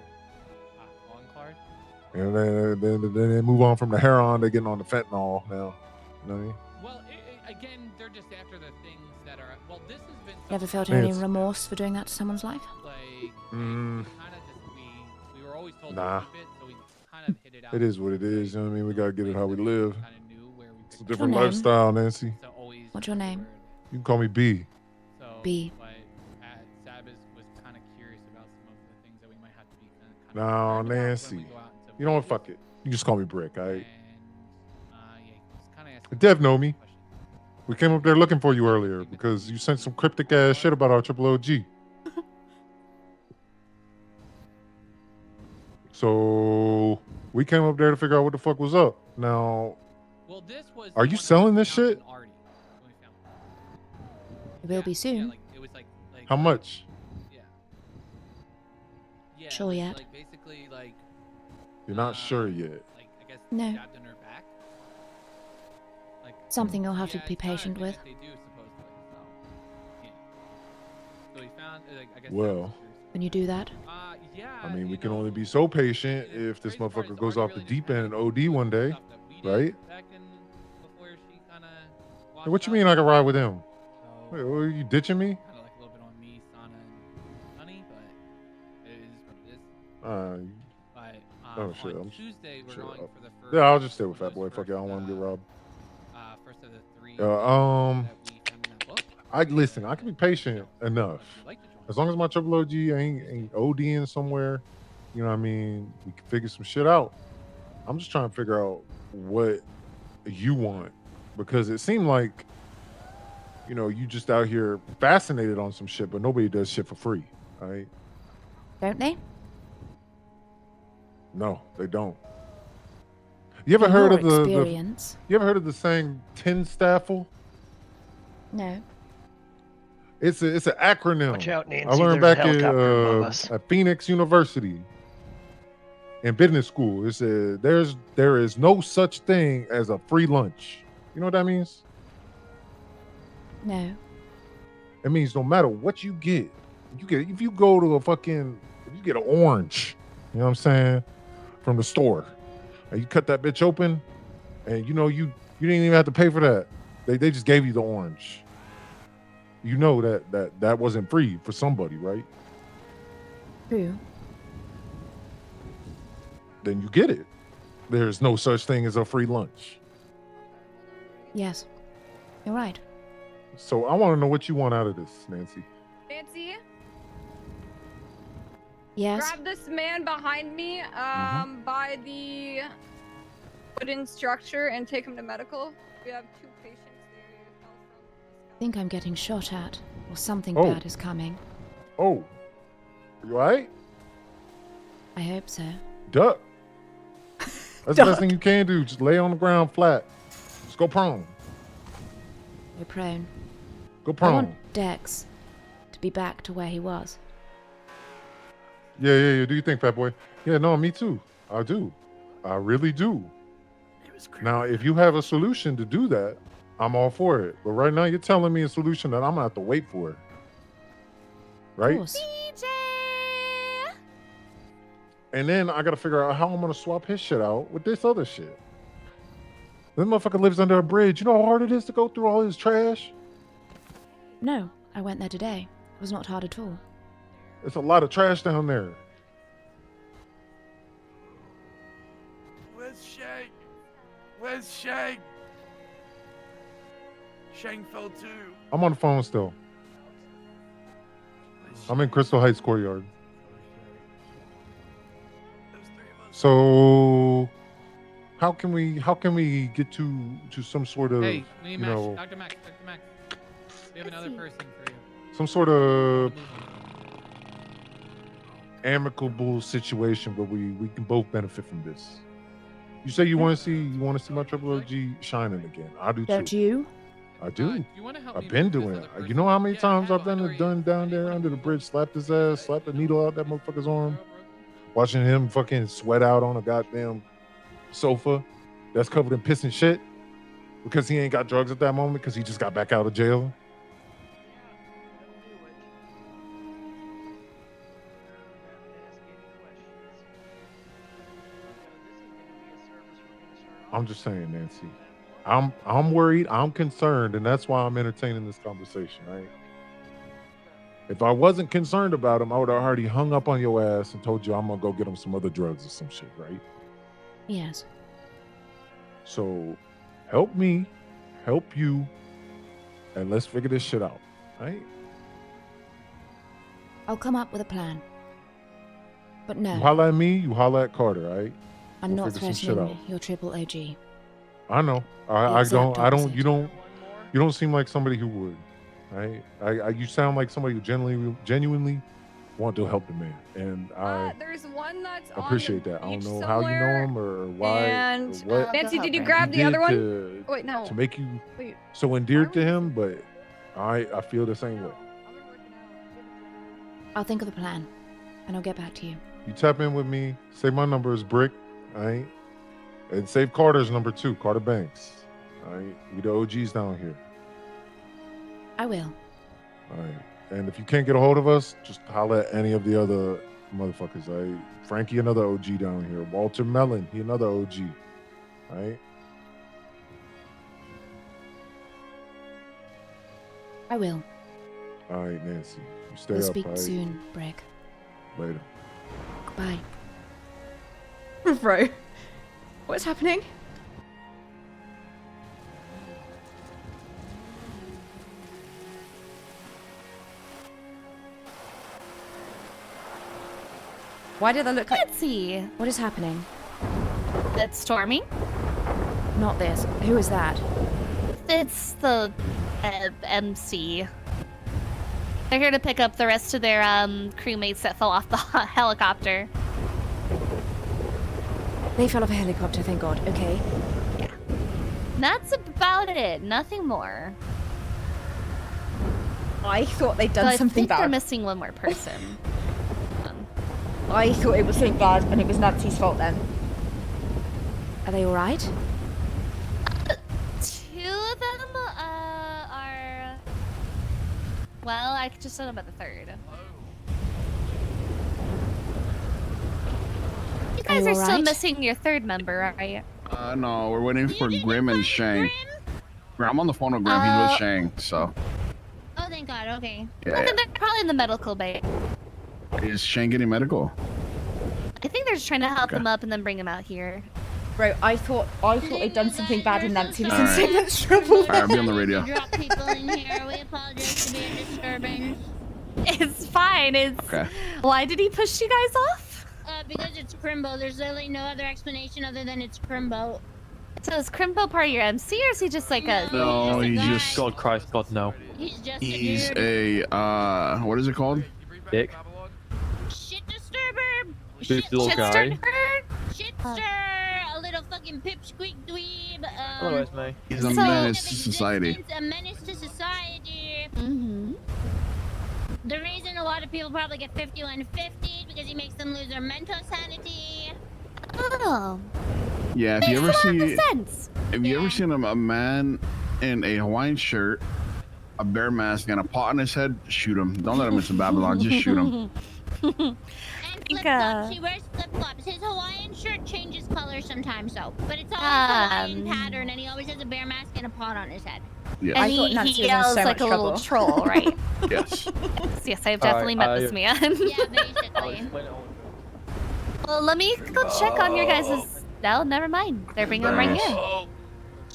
know what I mean? And then they move on from the heroin. They getting on the fentanyl now. You know what I mean? Well, again, they're just after the things that are. Well, this has been. You ever felt Man, any it's- remorse for doing that to someone's life? Like, Mm, kind of just we were always told Nah. to keep it, so we kind of hit it out. it is what it is. You know what I mean? We gotta get it how we live. Kind of knew where we It's a could different Your name? lifestyle, Nancy. So always. What's your name? You can call me B. So, B. But Sabbath was kind of curious about some of the things that we might have to be kind of. No, concerned about when we Nancy. go out into You know what? places. Fuck it. You just call me Brick. All right. And, yeah, just kind of asking Dev know me. questions. We came up there looking for you earlier because you sent some cryptic ass shit about our triple OG. So we came up there to figure out what the fuck was up. Now, Well, this was. Are the you one that selling we this found shit? in Artie, when we found it. It will be Yeah, soon. like, it was like how much? Yeah. Yeah. Sure it was, yet? Like basically like. You're not sure yet. Like I guess No. stabbed in her back. Like. Something you'll have yeah, to be it's not a patient thing with. that They do supposedly. So. Yeah. So we found. Like, I guess. Well, When you do that, Yeah. I mean, we you can only know, be so patient the if this crazy part is motherfucker goes Artie off the really deep just end and kinda OD did one day, stuff that we did right? back in before she kinda Hey, what washed you mean up. I can ride with him? So, Wait, are you ditching me? kind of like a little bit on me, Sana and Honey, but it is what it is. But Oh, shit, on I'm Tuesday we're sure going I'll- for the first. Yeah, I'll just stay with one Fat of those Boy. Fuck it, I don't want him to get robbed. First of the three. Um, things that we found in that book. I listen. I can be patient enough. If you'd like to join As long as my triple OG ain't ODing somewhere, you know what I mean? We can figure some shit out. I'm just trying to figure out what you want because it seemed like, you know, you just out here fascinated on some shit, but nobody does shit for free. All right? don't they? No, they don't. You ever In heard your of the experience? you ever heard of the saying tin staffle? No. It's an acronym. Watch out, Nancy. I learned There's a back helicopter above us. at Phoenix University in business school. It said there is no such thing as a free lunch. You know what that means? No. It means no matter what you get, if you go to if you get an orange, you know what I'm saying, from the store, and you cut that bitch open, and you know you didn't even have to pay for that. They just gave you the orange. You know that wasn't free for somebody, right? True. Then you get it. There's no such thing as a free lunch. Yes. You're right. So I want to know what you want out of this, Nancy. Nancy, Yes. grab this man behind me by the wooden structure and take him to medical. We have 2 patients there. You fell from I think I'm getting shot at, or something Oh. bad is coming. Oh, you all right? I hope so. Duck. That's the best thing you can do. Just lay on the ground flat. Just go prone. You're prone. Go I prone. want Dex to be back to where he was. Yeah. Do you think, Fat Boy? Yeah, no, me too. I do. I really do. Now, if you have a solution to do that, I'm all for it. But right now, you're telling me a solution that I'm gonna have to wait for. Right? Of course. And then I gotta figure out how I'm gonna swap his shit out with this other shit. This motherfucker lives under a bridge. You know how hard it is to go through all his trash? No, I went there today. It was not hard at all. There's a lot of trash down there. Where's Shang? Where's Shang? Shang fell too. I'm on the phone still. I'm in Crystal Heights courtyard. So how can we get to some sort of Hey, we you need know Dr. Max. We have another person for you. some sort of amicable situation where we can both benefit from this. You say you want to see my triple OG shining again. I do Don't too. you? I do. You want to help I've me been with this doing other it. person? You know how many Yeah, times I I've know, I know done he is. down there under the bridge, slapped his ass, slapped the needle out that motherfucker's arm, watching him fucking sweat out on a goddamn sofa that's covered in piss and shit because he ain't got drugs at that moment because he just got back out of jail. I'm just saying, Nancy. I'm worried. I'm concerned, and that's why I'm entertaining this conversation, right? If I wasn't concerned about him, I would have already hung up on your ass and told you I'm gonna go get him some other drugs or some shit, right? Yes. So help me, help you, and let's figure this shit out, right? I'll come up with a plan. But no, You holla at me, you holla at Carter, right? I'm we'll not figure some shit threatening out. your triple OG. I know. I don't. You don't seem like somebody who would, right? You sound like somebody who genuinely want to help the man, and I There's one that's appreciate that. I don't know how you know him or why And or what. Nancy, did you he grab the did other one? to- Oh, wait, no. To make you Wait. so endeared to him, but I feel the same way. I'll think of a plan, and I'll get back to you. You tap in with me. Say my number is Brick, all right? And save Carter's number too, Carter Banks. All right, we the OGs down here. I will. All right. And if you can't get a hold of us, just holler at any of the other motherfuckers. All right. Frankie, another OG down here. Walter Mellon, he another OG. All right. I will. All right, Nancy. You stay We'll up. speak all right? soon, Brick. Later. Goodbye. Bro, what's happening? Why did that look like? Let's see. What is happening? It's storming. Not this. Who is that? It's the MC. They're here to pick up the rest of their crewmates that fell off the helicopter. They fell off a helicopter, thank God. Okay. Yeah. That's about it. Nothing more. I thought they'd done So something I think they're bad. missing one more person. I thought it was something bad, and it was Nancy's fault then. Are they all right? Two of them are. Well, I just don't know about the third. You guys you are all still right? missing your third member, right? No, we're waiting for Grim and Shang. I'm on the phone with Grim. He's with Shang, so. Oh, thank God. Okay. Yeah. Well, then they're probably in the medical bay. Is Shang getting medical? I think they're just trying to help him up and then bring him out here. Bro, I thought they'd done something bad, and Nancy was in Alright. so much trouble. Alright, I'll be on the radio. Drop people in here. We apologize to be a disturbance. It's fine. It's. Okay. Why did he push you guys off? Because it's Crimbo. There's literally no other explanation other than it's Crimbo. So is Crimbo part of your MC, or is he just like a? No, he's guy. just. God Christ, God no. He's just He's a dude. what is it called? Dick. Shit disturber. Big little guy. Shitster. A little fucking pipsqueak dweeb. Hello, Esme. He's a menace to society. A menace to society. Mm-hmm. The reason a lot of people probably get 5150 because he makes them lose their mental sanity. Oh. Yeah, if you ever see, Sense. if you ever seen a man in a Hawaiian shirt, a bear mask, and a pot on his head, shoot him. Don't let him into Babylon. Just shoot him. And flip-flops. He wears flip-flops. His Hawaiian shirt changes color sometimes, though. But it's always Hawaiian pattern, and he always has a bear mask and a pot on his head. Yes. And I thought Nancy he was in yells so like much a little trouble. troll, right? Yes. Yes, I've definitely met this man. Yeah, basically. Well, let me go check on your guys'. No, never mind. They're bringing him right here.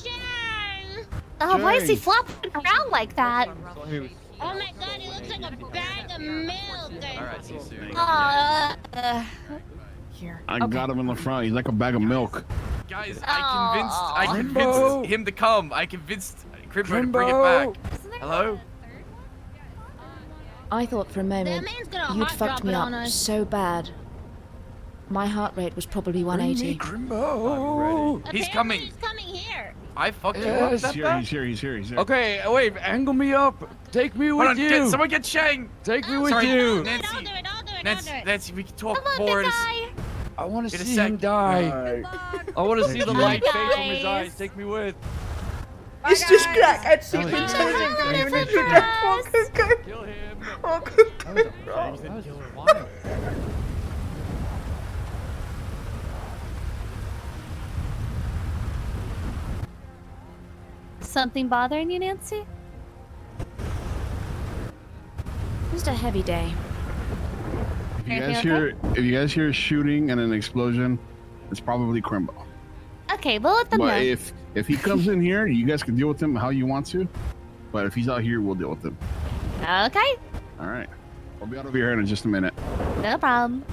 Jan! Oh, why is he Jane. flopping around like that? Oh my god, he looks like a bag of milk. Alright, see you soon. Here. I got him in the front. He's like a bag of milk. Guys, I convinced him to come. I convinced Crimbo to bring it back. Hello? I thought for a moment man's gonna you'd hot fucked drop me it up on us. so bad. My heart rate was probably 180. He's coming. He's coming here. I fucked you up He's that here, bad? he's here, he's here, he's here. Okay, wait, angle me up. Take me Hold with on, you. someone get Shang. Take me with Sorry, you. Nancy. I'll do it. Nancy, we can talk Come on, more. big guy. I want to In a see sec. him die. I want to see the light fade from his eyes. Take me with. It's just crack. That was amazing. Kill him. That was wild. Something bothering you, Nancy? Just a heavy day. If you guys hear shooting and an explosion, it's probably Crimbo. Okay, we'll let them know. But if he comes in here, you guys can deal with him how you want to. But if he's out here, we'll deal with him. Okay, All right. I'll be out over here in just a minute. no problem.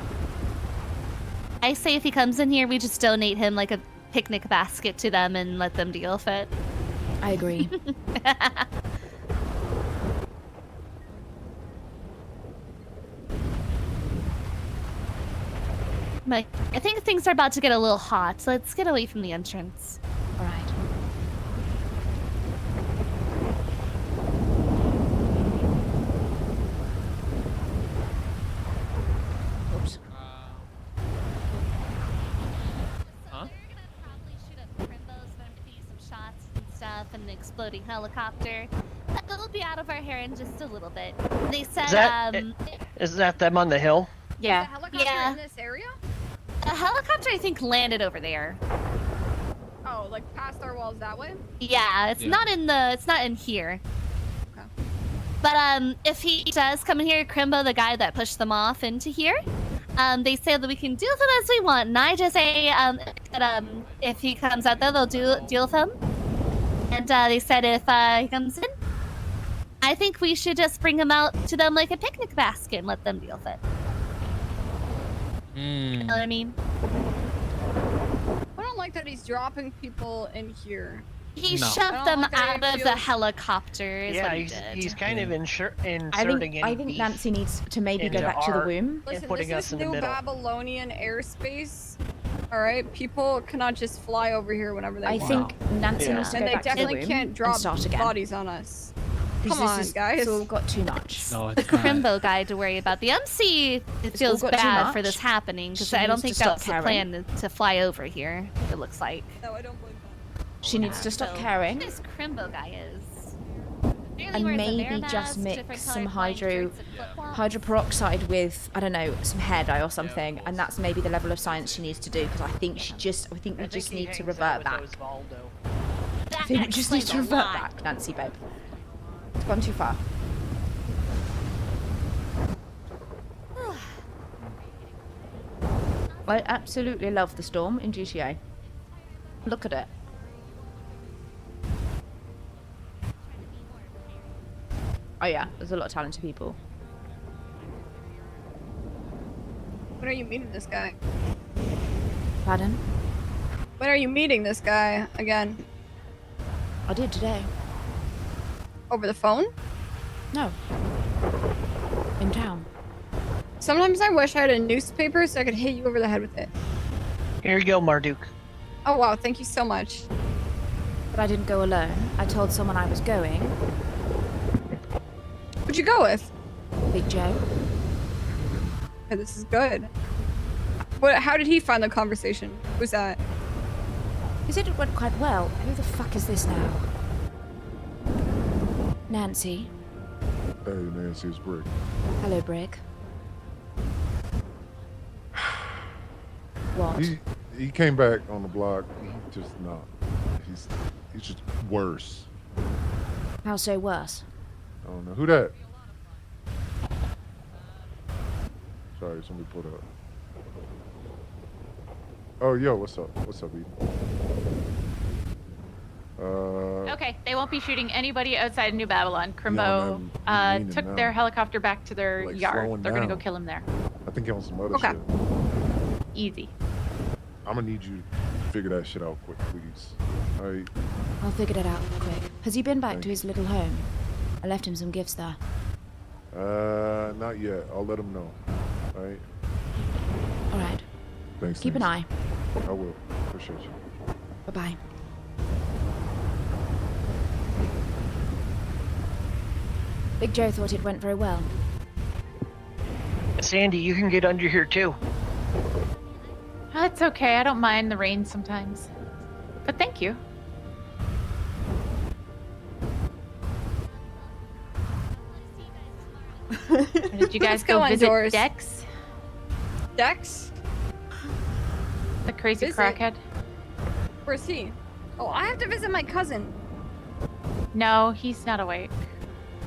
I say if he comes in here, we just donate him like a picnic basket to them and let them deal with it. I agree. But I think things are about to get a little hot. So let's get away from the entrance. All right. Oops. Huh? Stuff and the exploding helicopter. They'll be out of our hair in just a little bit. They said, Is that them on the hill? yeah, Is the helicopter yeah. in this area? A helicopter, I think, landed over there. Oh, like past our walls that way? Yeah, it's not in here. Okay. But if he does come in here, Crimbo, the guy that pushed them off into here, they say that we can deal with him as we want. And I just say that if he comes out there, they'll deal with him. And they said if he comes in, I think we should just bring him out to them like a picnic basket and let them deal with it. You know what I mean? I don't like that he's dropping people in here. He No. I shoved don't them like that out he of the feels- helicopter. Is Yeah, what he he's, did. he's kind of inserting I think any Nancy needs to maybe go into back to the our- womb. Listen, putting this us is in the new middle. Babylonian airspace. All right, people cannot just fly over here whenever they I want. think Nancy needs to and go they back to the definitely womb can't drop and start again. bodies on us. 'Cause Come this on, is- guys. It's all got too much. No, The it's not. Crimbo guy to worry about. The MC It's feels all got too bad for much. this happening because She I don't needs think to stop that's the caring. plan to fly over here. It looks like. No, I don't believe She needs to stop So, caring. Who this Crimbo guy is? And maybe just mix some hydroperoxide with, I don't know, some hair dye or something, and that's maybe the level of science she needs to do, because I think we just need to revert back. I think we just need to revert back, Nancy, babe. It's gone too far. I absolutely love the storm in GTA. Look at it. Oh yeah, there's a lot of talented people. When are you meeting this guy? Pardon? When are you meeting this guy again? I did today. Over the phone? No. In town. Sometimes I wish I had a newspaper so I could hit you over the head with it. Here you go, Marduk. Oh wow, thank you so much. But I didn't go alone. I told someone I was going. Who'd you go with? Big Joe. Okay, this is good. What? How did he find the conversation? Who's that? He said it went quite well. Who the fuck is this now? Nancy. Hey, Nancy, it's Brick. Hello, Brick. What? He came back on the block. He just not. He's just worse. How so worse? I don't know who that. Sorry, somebody pulled up. Oh, yo, what's up? What's up, Eden? Okay, they won't be shooting anybody outside New Babylon. Yeah, Crimbo I'm meaning took now. their helicopter back to their Like, yard. slowing They're gonna go down. kill him there. I think he on some other Okay. shit. Easy. I'm gonna need you to figure that shit out quick, please. All right. I'll figure that out quick. Has he been back to his little home? I left him some gifts there. Not yet. I'll let him know. All right. All right. Thanks. Keep an eye. I will. Appreciate you. Bye-bye. Big Joe thought it went very well. Sandy, you can get under here too. That's okay. I don't mind the rain sometimes. But thank you. Did you guys Let's go visit indoors. Dex? Dex? The crazy Visit? crackhead? Where's he? Oh, I have to visit my cousin. No, he's not awake.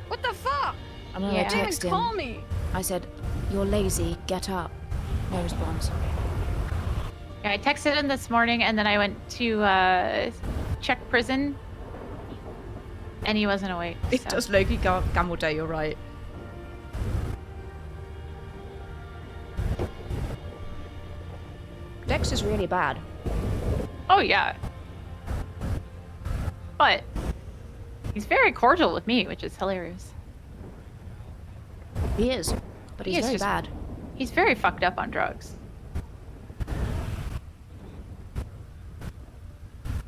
What the fuck? I'm gonna Yeah. You didn't text even him. call me. I said, "You're lazy. Get up." No response. Yeah, I texted him this morning, and then I went to check prison, and he wasn't awake. It so. does Loki Gamble Day, you're right. Dex is really bad. Oh, yeah. But he's very cordial with me, which is hilarious. He is, but he's very bad. He's very fucked up on drugs.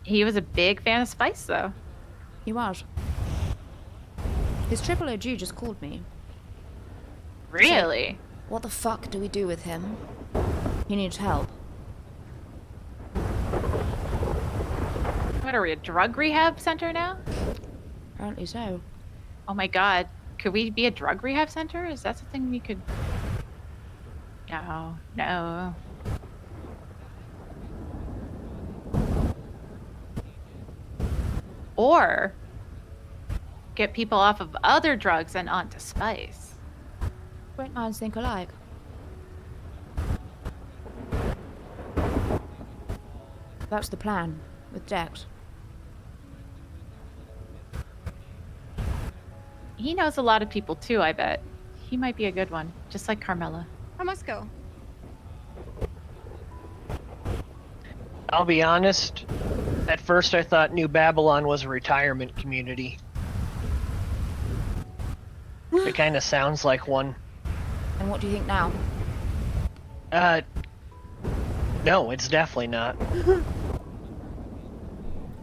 He was a big fan of Spice, though. He was. His triple OG just called me. Really? So, what the fuck do we do with him? He needs help. What are we, a drug rehab center now? Apparently so. Oh my god. Could we be a drug rehab center? Is that something we could... No. No. Or get people off of other drugs and onto Spice. Great minds think alike. That's the plan with Dex. He knows a lot of people too, I bet. He might be a good one, just like Carmela. I must go. I'll be honest. At first, I thought New Babylon was a retirement community. It kind of sounds like one. And what do you think now? No, it's definitely not. I'm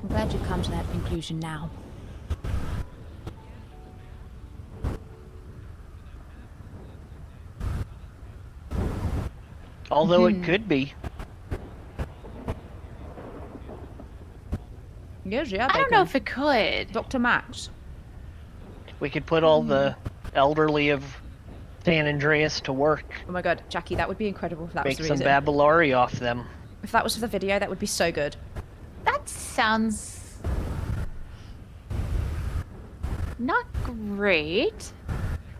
glad you've come to that conclusion now. Although it could be. Yes, yeah, I don't know if it could. Dr. Max. We could put all the elderly of San Andreas to work. Oh my god, Jackie, that would be incredible if that was Make the some reason. Babylari off them. If that was for the video, that would be so good. That sounds... not great.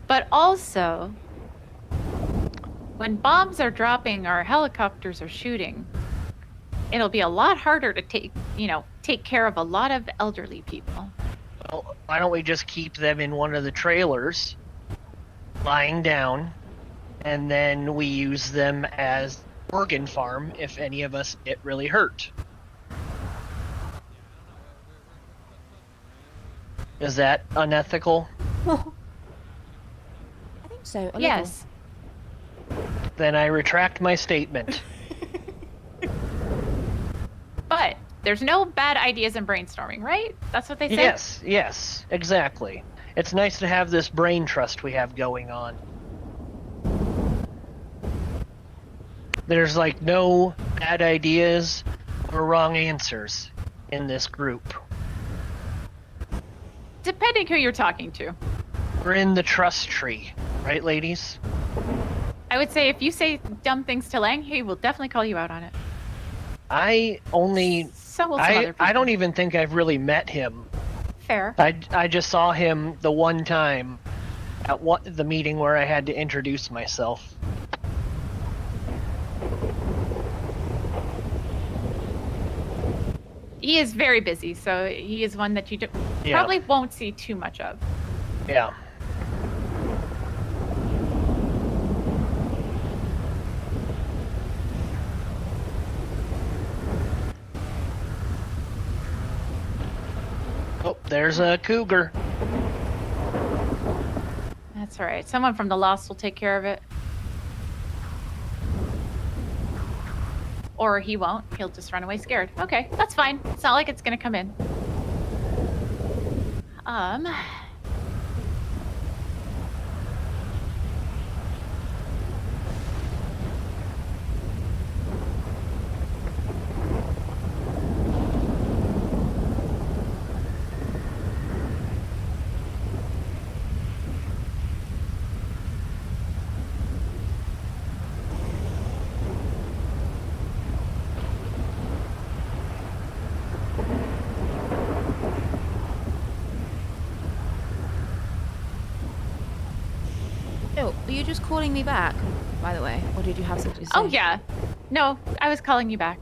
But also, when bombs are dropping or helicopters are shooting, it'll be a lot harder to take care of a lot of elderly people. Well, why don't we just keep them in one of the trailers, lying down, and then we use them as organ farm if any of us get really hurt. Is that unethical? I think so. Yes. Then I retract my statement. But there's no bad ideas in brainstorming, right? That's what they say? Yes, exactly. It's nice to have this brain trust we have going on. There's like no bad ideas or wrong answers in this group. Depending who you're talking to. We're in the trust tree, right, ladies? I would say if you say dumb things to Lang, he will definitely call you out on it. I only... So will some other people. I don't even think I've really met him. Fair. I just saw him the one time at the meeting where I had to introduce myself. He is very busy, so he is one that you probably won't see too much of. Yeah. Oh, there's a cougar. That's all right. Someone from the Lost will take care of it. Or he won't. He'll just run away scared. Okay, that's fine. It's not like it's gonna come in. you just calling me back, by the way? Or did you have something to say? Oh, yeah. No, I was calling you back.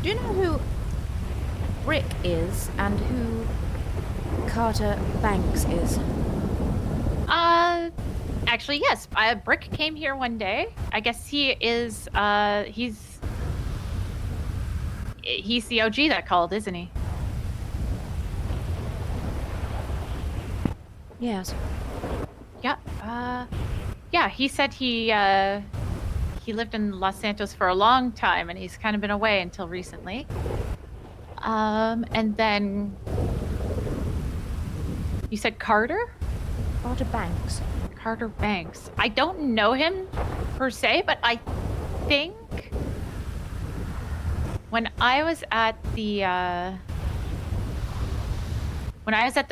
Do you know who Rick is and who Carter Banks is? Actually, yes. Brick came here one day. I guess he is, he's the OG that called, isn't he? Yes. Yeah. Yeah, he said he lived in Los Santos for a long time, and he's kind of been away until recently. And then you said Carter? Carter Banks. Carter Banks. I don't know him per se, but I think when I was at the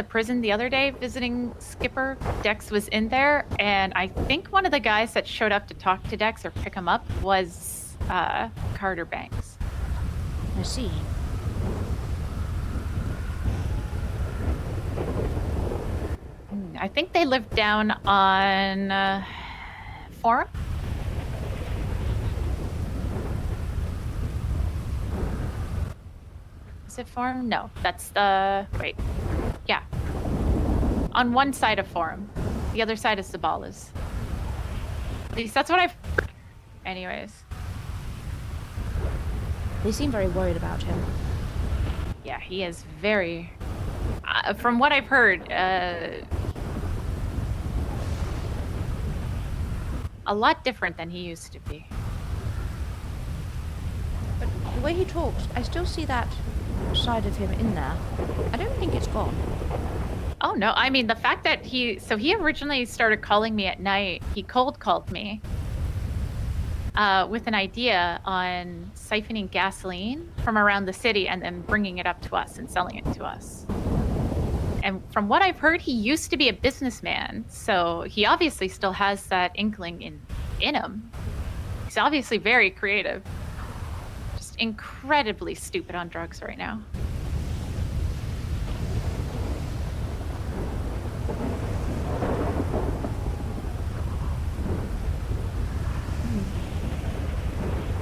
prison the other day visiting Skipper, Dex was in there, and I think one of the guys that showed up to talk to Dex or pick him up was Carter Banks. I see. I think they live down on Forum. Is it Forum? No, that's the... Wait. Yeah. On one side of Forum. The other side is Zabalas. At least that's what I've... Anyways. They seem very worried about him. Yeah, he is very... from what I've heard, a lot different than he used to be. But the way he talks, I still see that side of him in there. I don't think it's gone. Oh no, I mean the fact that he originally started calling me at night. He cold called me with an idea on siphoning gasoline from around the city and then bringing it up to us and selling it to us. And from what I've heard, he used to be a businessman, so he obviously still has that inkling in him. He's obviously very creative. Just incredibly stupid on drugs right now.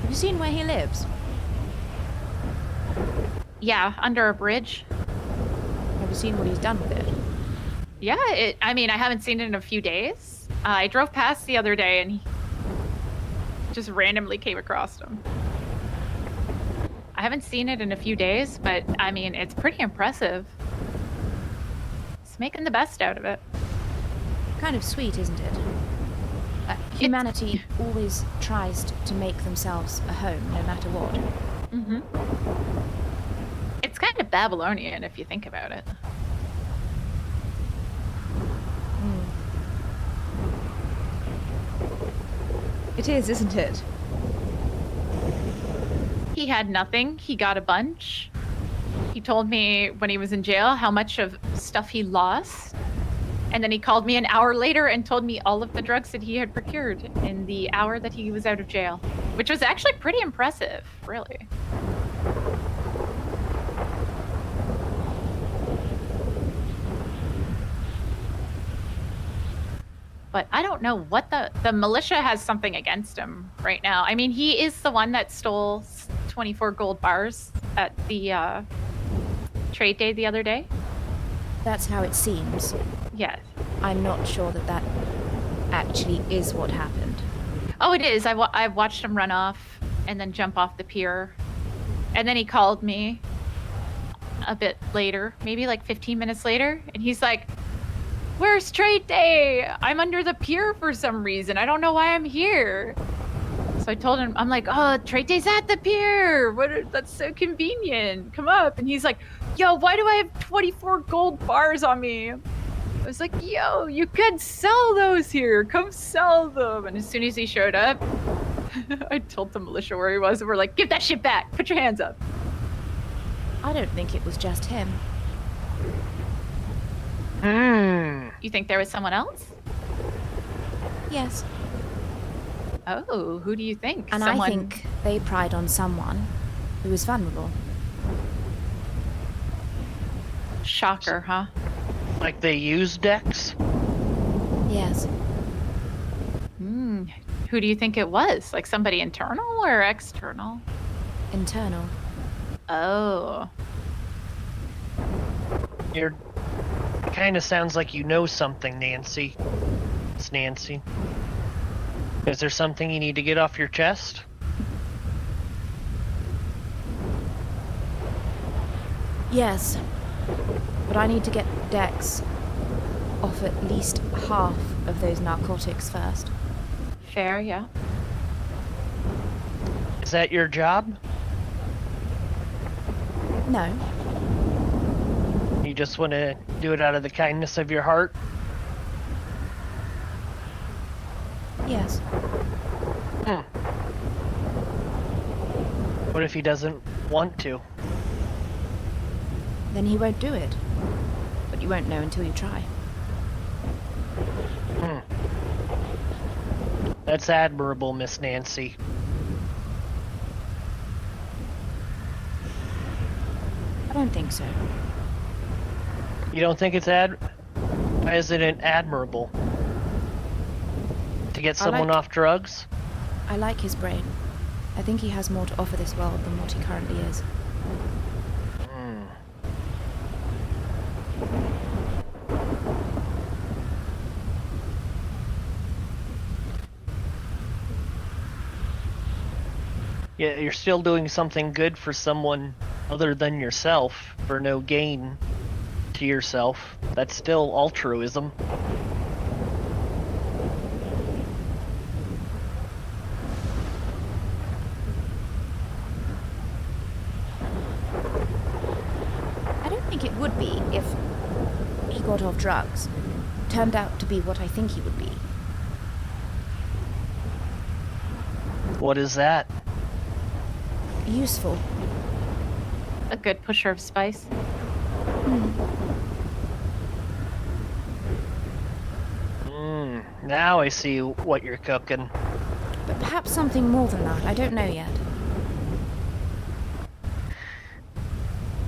Have you seen where he lives? Yeah, under a bridge. Have you seen what he's done with it? Yeah, I mean, I haven't seen it in a few days. I drove past the other day and he just randomly came across him. I haven't seen it in a few days, but I mean, it's pretty impressive. He's making the best out of it. Kind of sweet, isn't it? Humanity always tries to make themselves a home, no matter what. Mm-hmm. It's kind of Babylonian if you think about it. It is, isn't it? He had nothing. He got a bunch. He told me when he was in jail how much of stuff he lost. And then he called me an hour later and told me all of the drugs that he had procured in the hour that he was out of jail, which was actually pretty impressive, really. But I don't know what the militia has something against him right now. I mean, he is the one that stole 24 gold bars at the trade day the other day. That's how it seems. Yes. I'm not sure that actually is what happened. Oh, it is. I watched him run off and then jump off the pier. And then he called me a bit later, maybe like 15 minutes later. And he's like, "Where's trade day? I'm under the pier for some reason. I don't know why I'm here." So I told him, I'm like, "Oh, trade day's at the pier. That's so convenient. Come up." And he's like, "Yo, why do I have 24 gold bars on me?" I was like, "Yo, you could sell those here. Come sell them." And as soon as he showed up, I told the militia where he was, and we're like, "Give that shit back. Put your hands up." I don't think it was just him. You think there was someone else? Yes. Oh, who do you think? And I think they pried on someone, who is vulnerable. Shocker, huh? Like they use Dex? Yes. Who do you think it was? Like somebody internal or external? Internal. Oh. It kind of sounds like you know something, Nancy. It's Nancy. Is there something you need to get off your chest? Yes. But I need to get Dex off at least half of those narcotics first. Fair, yeah. Is that your job? No. You just want to do it out of the kindness of your heart? Yes. What if he doesn't want to? Then he won't do it. But you won't know until you try. That's admirable, Miss Nancy. I don't think so. You don't think it's Why isn't it admirable? To get someone off drugs? I like his brain. I think he has more to offer this world than what he currently is. Yeah, you're still doing something good for someone other than yourself for no gain to yourself. That's still altruism. I don't think it would be if he got off drugs. Turned out to be what I think he would be. What is that? Useful. A good pusher of spice. Now I see what you're cooking. But perhaps something more than that. I don't know yet.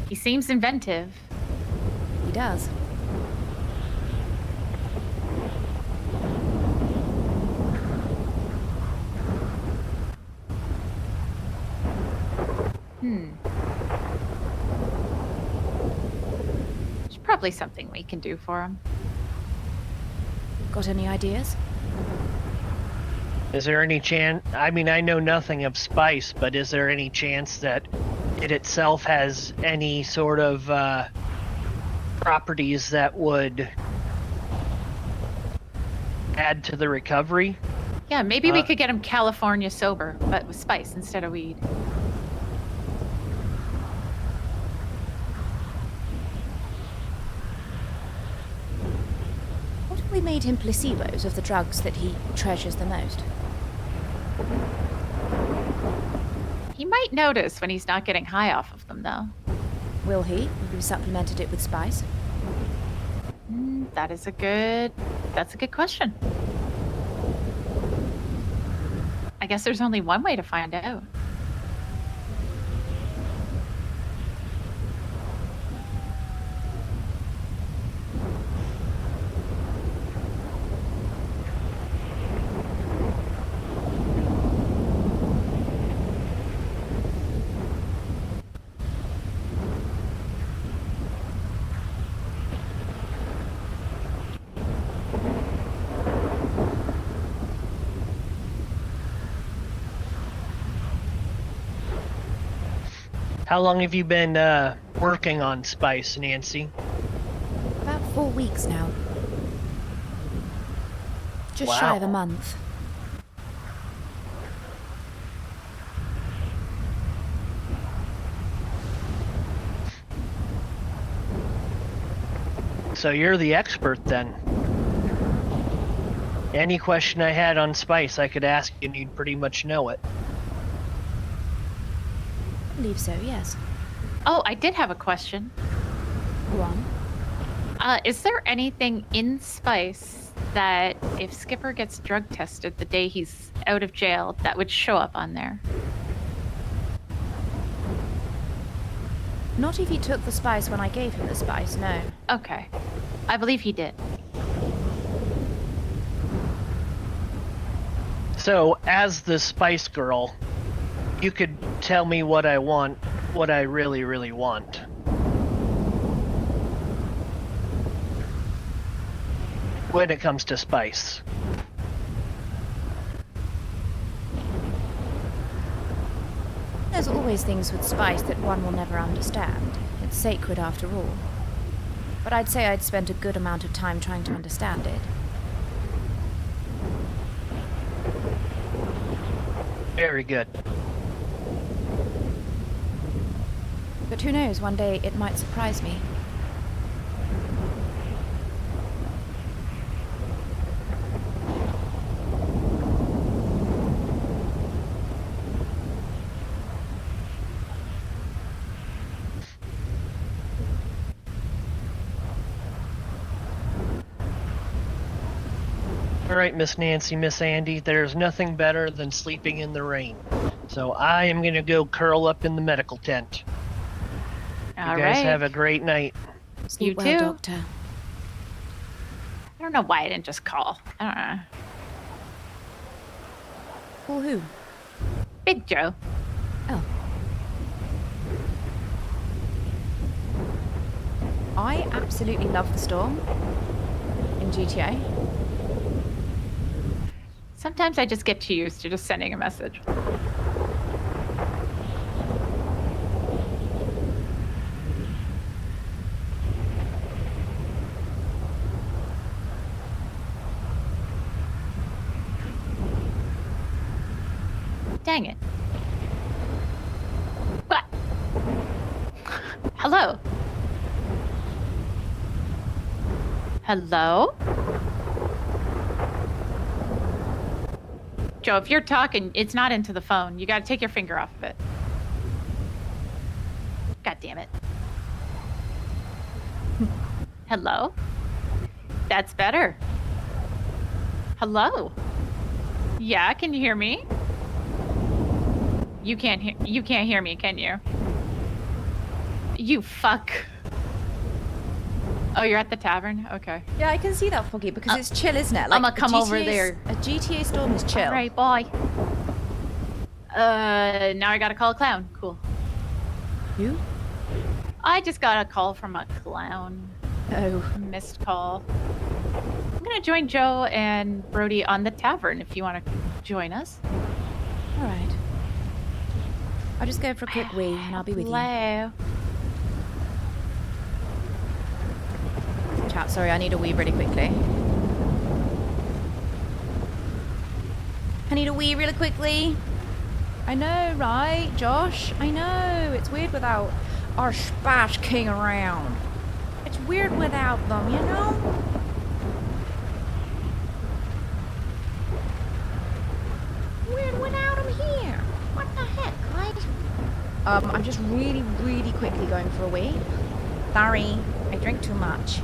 He seems inventive. He does. There's probably something we can do for him. Got any ideas? Is there any chance? I mean, I know nothing of spice, but is there any chance that it itself has any sort of properties that would add to the recovery? Yeah, maybe we could get him California sober, but with spice instead of weed. What if we made him placebos of the drugs that he treasures the most? He might notice when he's not getting high off of them, though. Will he? If we supplemented it with spice? That's a good question. I guess there's only one way to find out. How long have you been working on spice, Nancy? About 4 weeks now. Just shy of a month. So you're the expert then. Any question I had on spice, I could ask you and you'd pretty much know it. I believe so, yes. Oh, I did have a question. Go on. Is there anything in spice that if Skipper gets drug tested the day he's out of jail, that would show up on there? Not if he took the spice when I gave him the spice, no. Okay. I believe he did. So, as the Spice Girl, you could tell me what I want, what I really, really want. When it comes to spice. There's always things with spice that one will never understand. It's sacred after all. But I'd say I'd spent a good amount of time trying to understand it. Very good. But who knows, one day it might surprise me. All right, Miss Nancy, Miss Andy, there's nothing better than sleeping in the rain. So I am going to go curl up in the medical tent. You guys have a great night. You well, too. Doctor. I don't know why I didn't just call. I don't know. Call who? Big Joe. Oh. I absolutely love the storm in GTA. Sometimes I just get too used to just sending a message. Dang it. What? Hello? Hello? Joe, if you're talking, it's not into the phone. You gotta take your finger off of it. God damn it. Hello? That's better. Hello? Yeah, can you hear me? You can't hear me, can you? You fuck. Oh, you're at the tavern? Okay. Yeah, I can see that, Foggy, because it's chill, isn't it? Like, I'ma come over there. A GTA storm is chill. All right, bye. Now I gotta call a clown. Cool. Who? I just got a call from a clown. Oh. Missed call. I'm gonna join Joe and Brody on the tavern if you want to join us. All right. I'll just go for a quick wee and I'll be with Hello. you. Chat, sorry, I need a wee really quickly. I need a wee really quickly. I know, right, Josh? I know. It's weird without our Spash King around. It's weird without them, you know? Weird without him here. What the heck, guys? I'm just really, really quickly going for a wee. Sorry, I drink too much.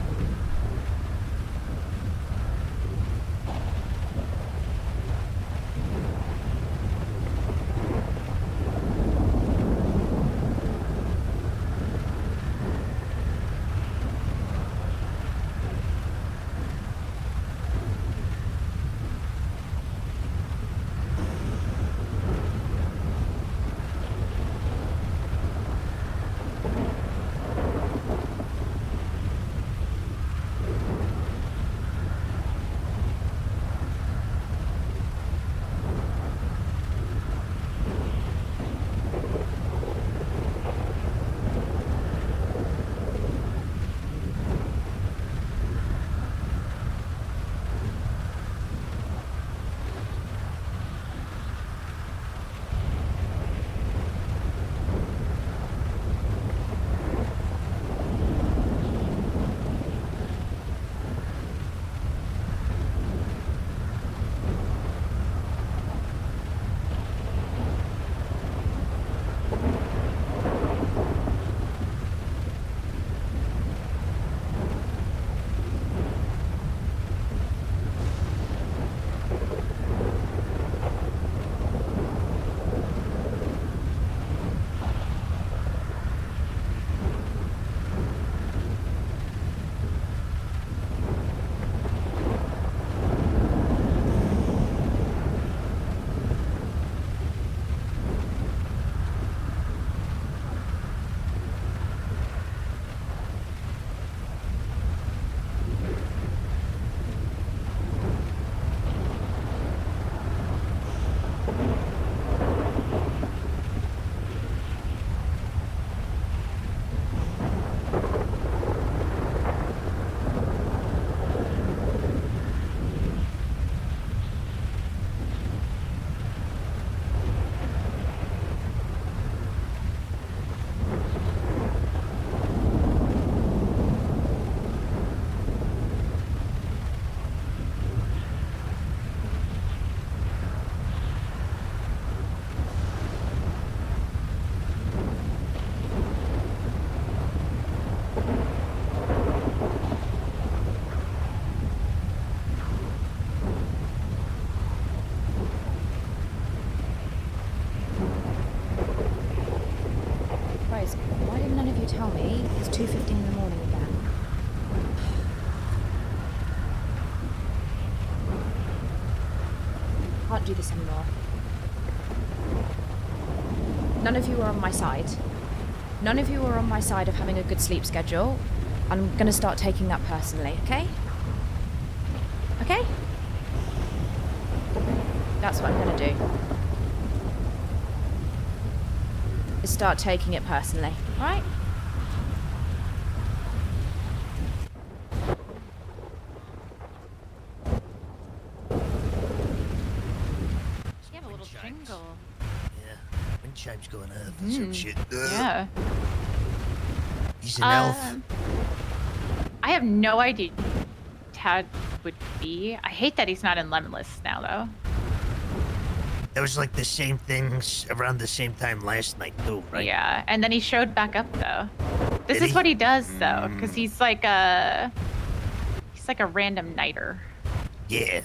tell me it's 2:15 in the morning again? Can't do this anymore. None of you are on my side. None of you are on my side of having a good sleep schedule. I'm gonna start taking that personally, okay? Okay? That's what I'm gonna do. Is start taking it personally, alright? You have a little jingle. Yeah, wind chimes going up and some shit. Yeah. He's an elf. I have no idea Tad would be. I hate that he's not in Limitless now, though. That was like the same things around the same time last night, too, right? Yeah, and then he showed back up, though. This Did is he? what he does, though, because he's like a random nighter. Yeah.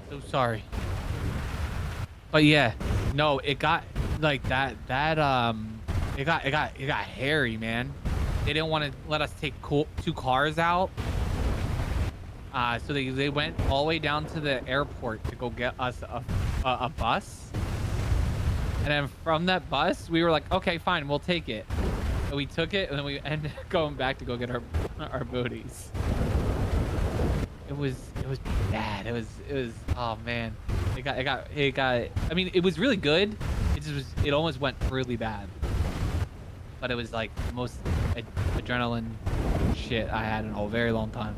So sorry. But yeah, no, it got like that. It got hairy, man. They didn't want to let us take two cars out. So they went all the way down to the airport to go get us a bus. And then from that bus, we were like, okay, fine, we'll take it. So we took it, and then we ended up going back to go get our booties. It was bad. It was oh man. It got I mean, it was really good. It almost went really bad. But it was like the most adrenaline shit I had in a very long time.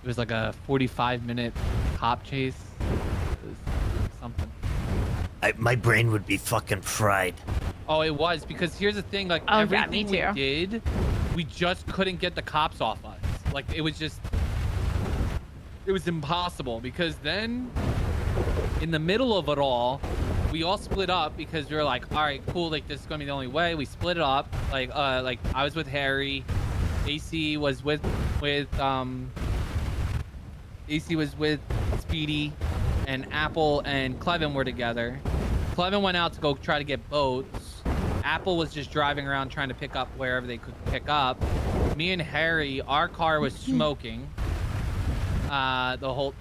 It was like a 45-minute cop chase. It was something. My brain would be fucking fried. Oh, it was, because here's the thing, like everything we did, we just couldn't get the cops off us. Like it was impossible, because then in the middle of it all, we all split up because we were like, all right, cool, like this is gonna be the only way. We split it up. Like I was with Harry, AC was with Speedy, and Apple and Clevin were together. Clevin went out to go try to get boats. Apple was just driving around trying to pick up wherever they could pick up. Me and Harry, our car was smoking the whole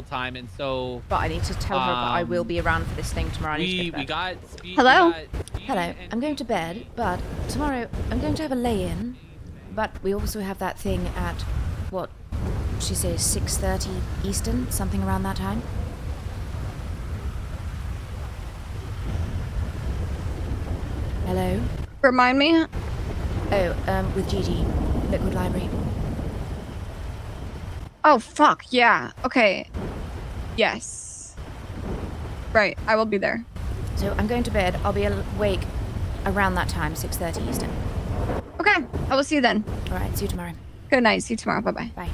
time, and so. But I need to tell her that I will be around for this thing tomorrow. I need to we go to bed. got Speed. Hello? We got Speed. Hello. I'm going to bed, but tomorrow I'm going to have a lay-in. But we also have that thing at what she says 6:30 Eastern, something around that time. Hello. Remind me. Oh, with Gigi, Liquid Library. Oh, fuck, yeah. Okay. Yes. Right, I will be there. So I'm going to bed. I'll be awake around that time, 6:30 Eastern. Okay, I will see you then. All right, see you tomorrow. Good night, see you tomorrow. Bye-bye. Bye.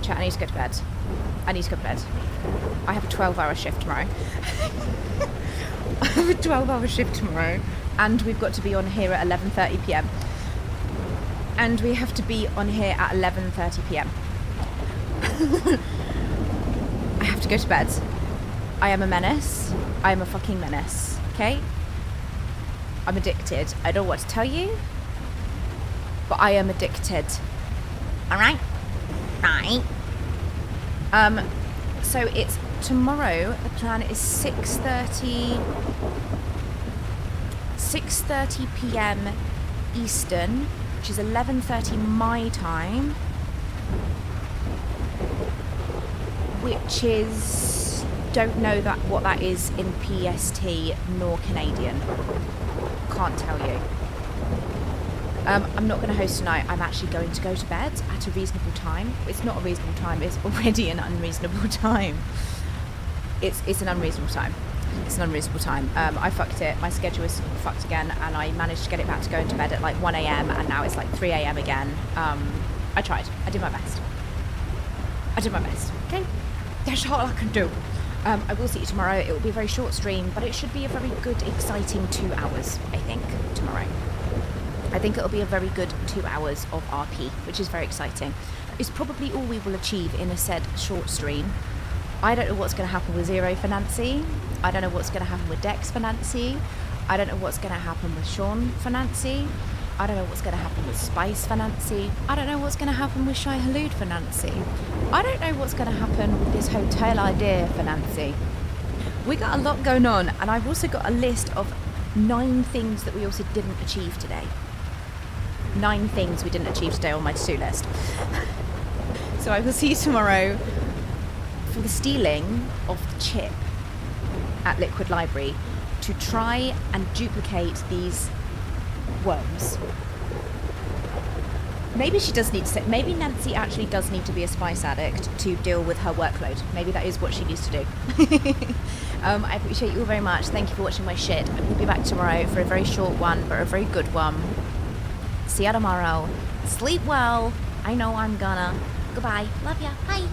Chat, I need to go to bed. I need to go to bed. I have a 12-hour shift tomorrow. I have a 12-hour shift tomorrow. And we've got to be on here at 11:30 p.m. And we have to be on here at 11:30 p.m. I have to go to bed. I am a menace. I am a fucking menace. Okay? I'm addicted. I don't know what to tell you. But I am addicted. Alright? Right. So it's tomorrow. The plan is 6:30 p.m. Eastern, which is 11:30 my time, which is, don't know what that is in PST nor Canadian. Can't tell you. I'm not going to host tonight. I'm actually going to go to bed at a reasonable time. It's not a reasonable time. It's already an unreasonable time. It's an unreasonable time. It's an unreasonable time. I fucked it. My schedule is fucked again, and I managed to get it back to going to bed at like 1 a.m. and now it's like 3 a.m. again. I tried. I did my best. I did my best. Okay? That's all I can do. I will see you tomorrow. It will be a very short stream, but it should be a very good, exciting 2 hours, I think, tomorrow. I think it'll be a very good 2 hours of RP, which is very exciting. It's probably all we will achieve in a said short stream. I don't know what's going to happen with Zero for Nancy. I don't know what's going to happen with Dex for Nancy. I don't know what's going to happen with Sean for Nancy. I don't know what's going to happen with Spice for Nancy. I don't know what's going to happen with Shai Halud for Nancy. I don't know what's going to happen with this hotel idea for Nancy. We got a lot going on, and I've also got a list of 9 things that we also didn't achieve today. 9 things we didn't achieve today on my to-do list. So I will see you tomorrow for the stealing of the chip at Liquid Library to try and duplicate these worms. Maybe she does need to. Maybe Nancy actually does need to be a spice addict to deal with her workload. Maybe that is what she needs to do. I appreciate you all very much. Thank you for watching my shit. I will be back tomorrow for a very short one, but a very good one. See you tomorrow. Sleep well. I know I'm gonna. Goodbye. Love ya. Bye.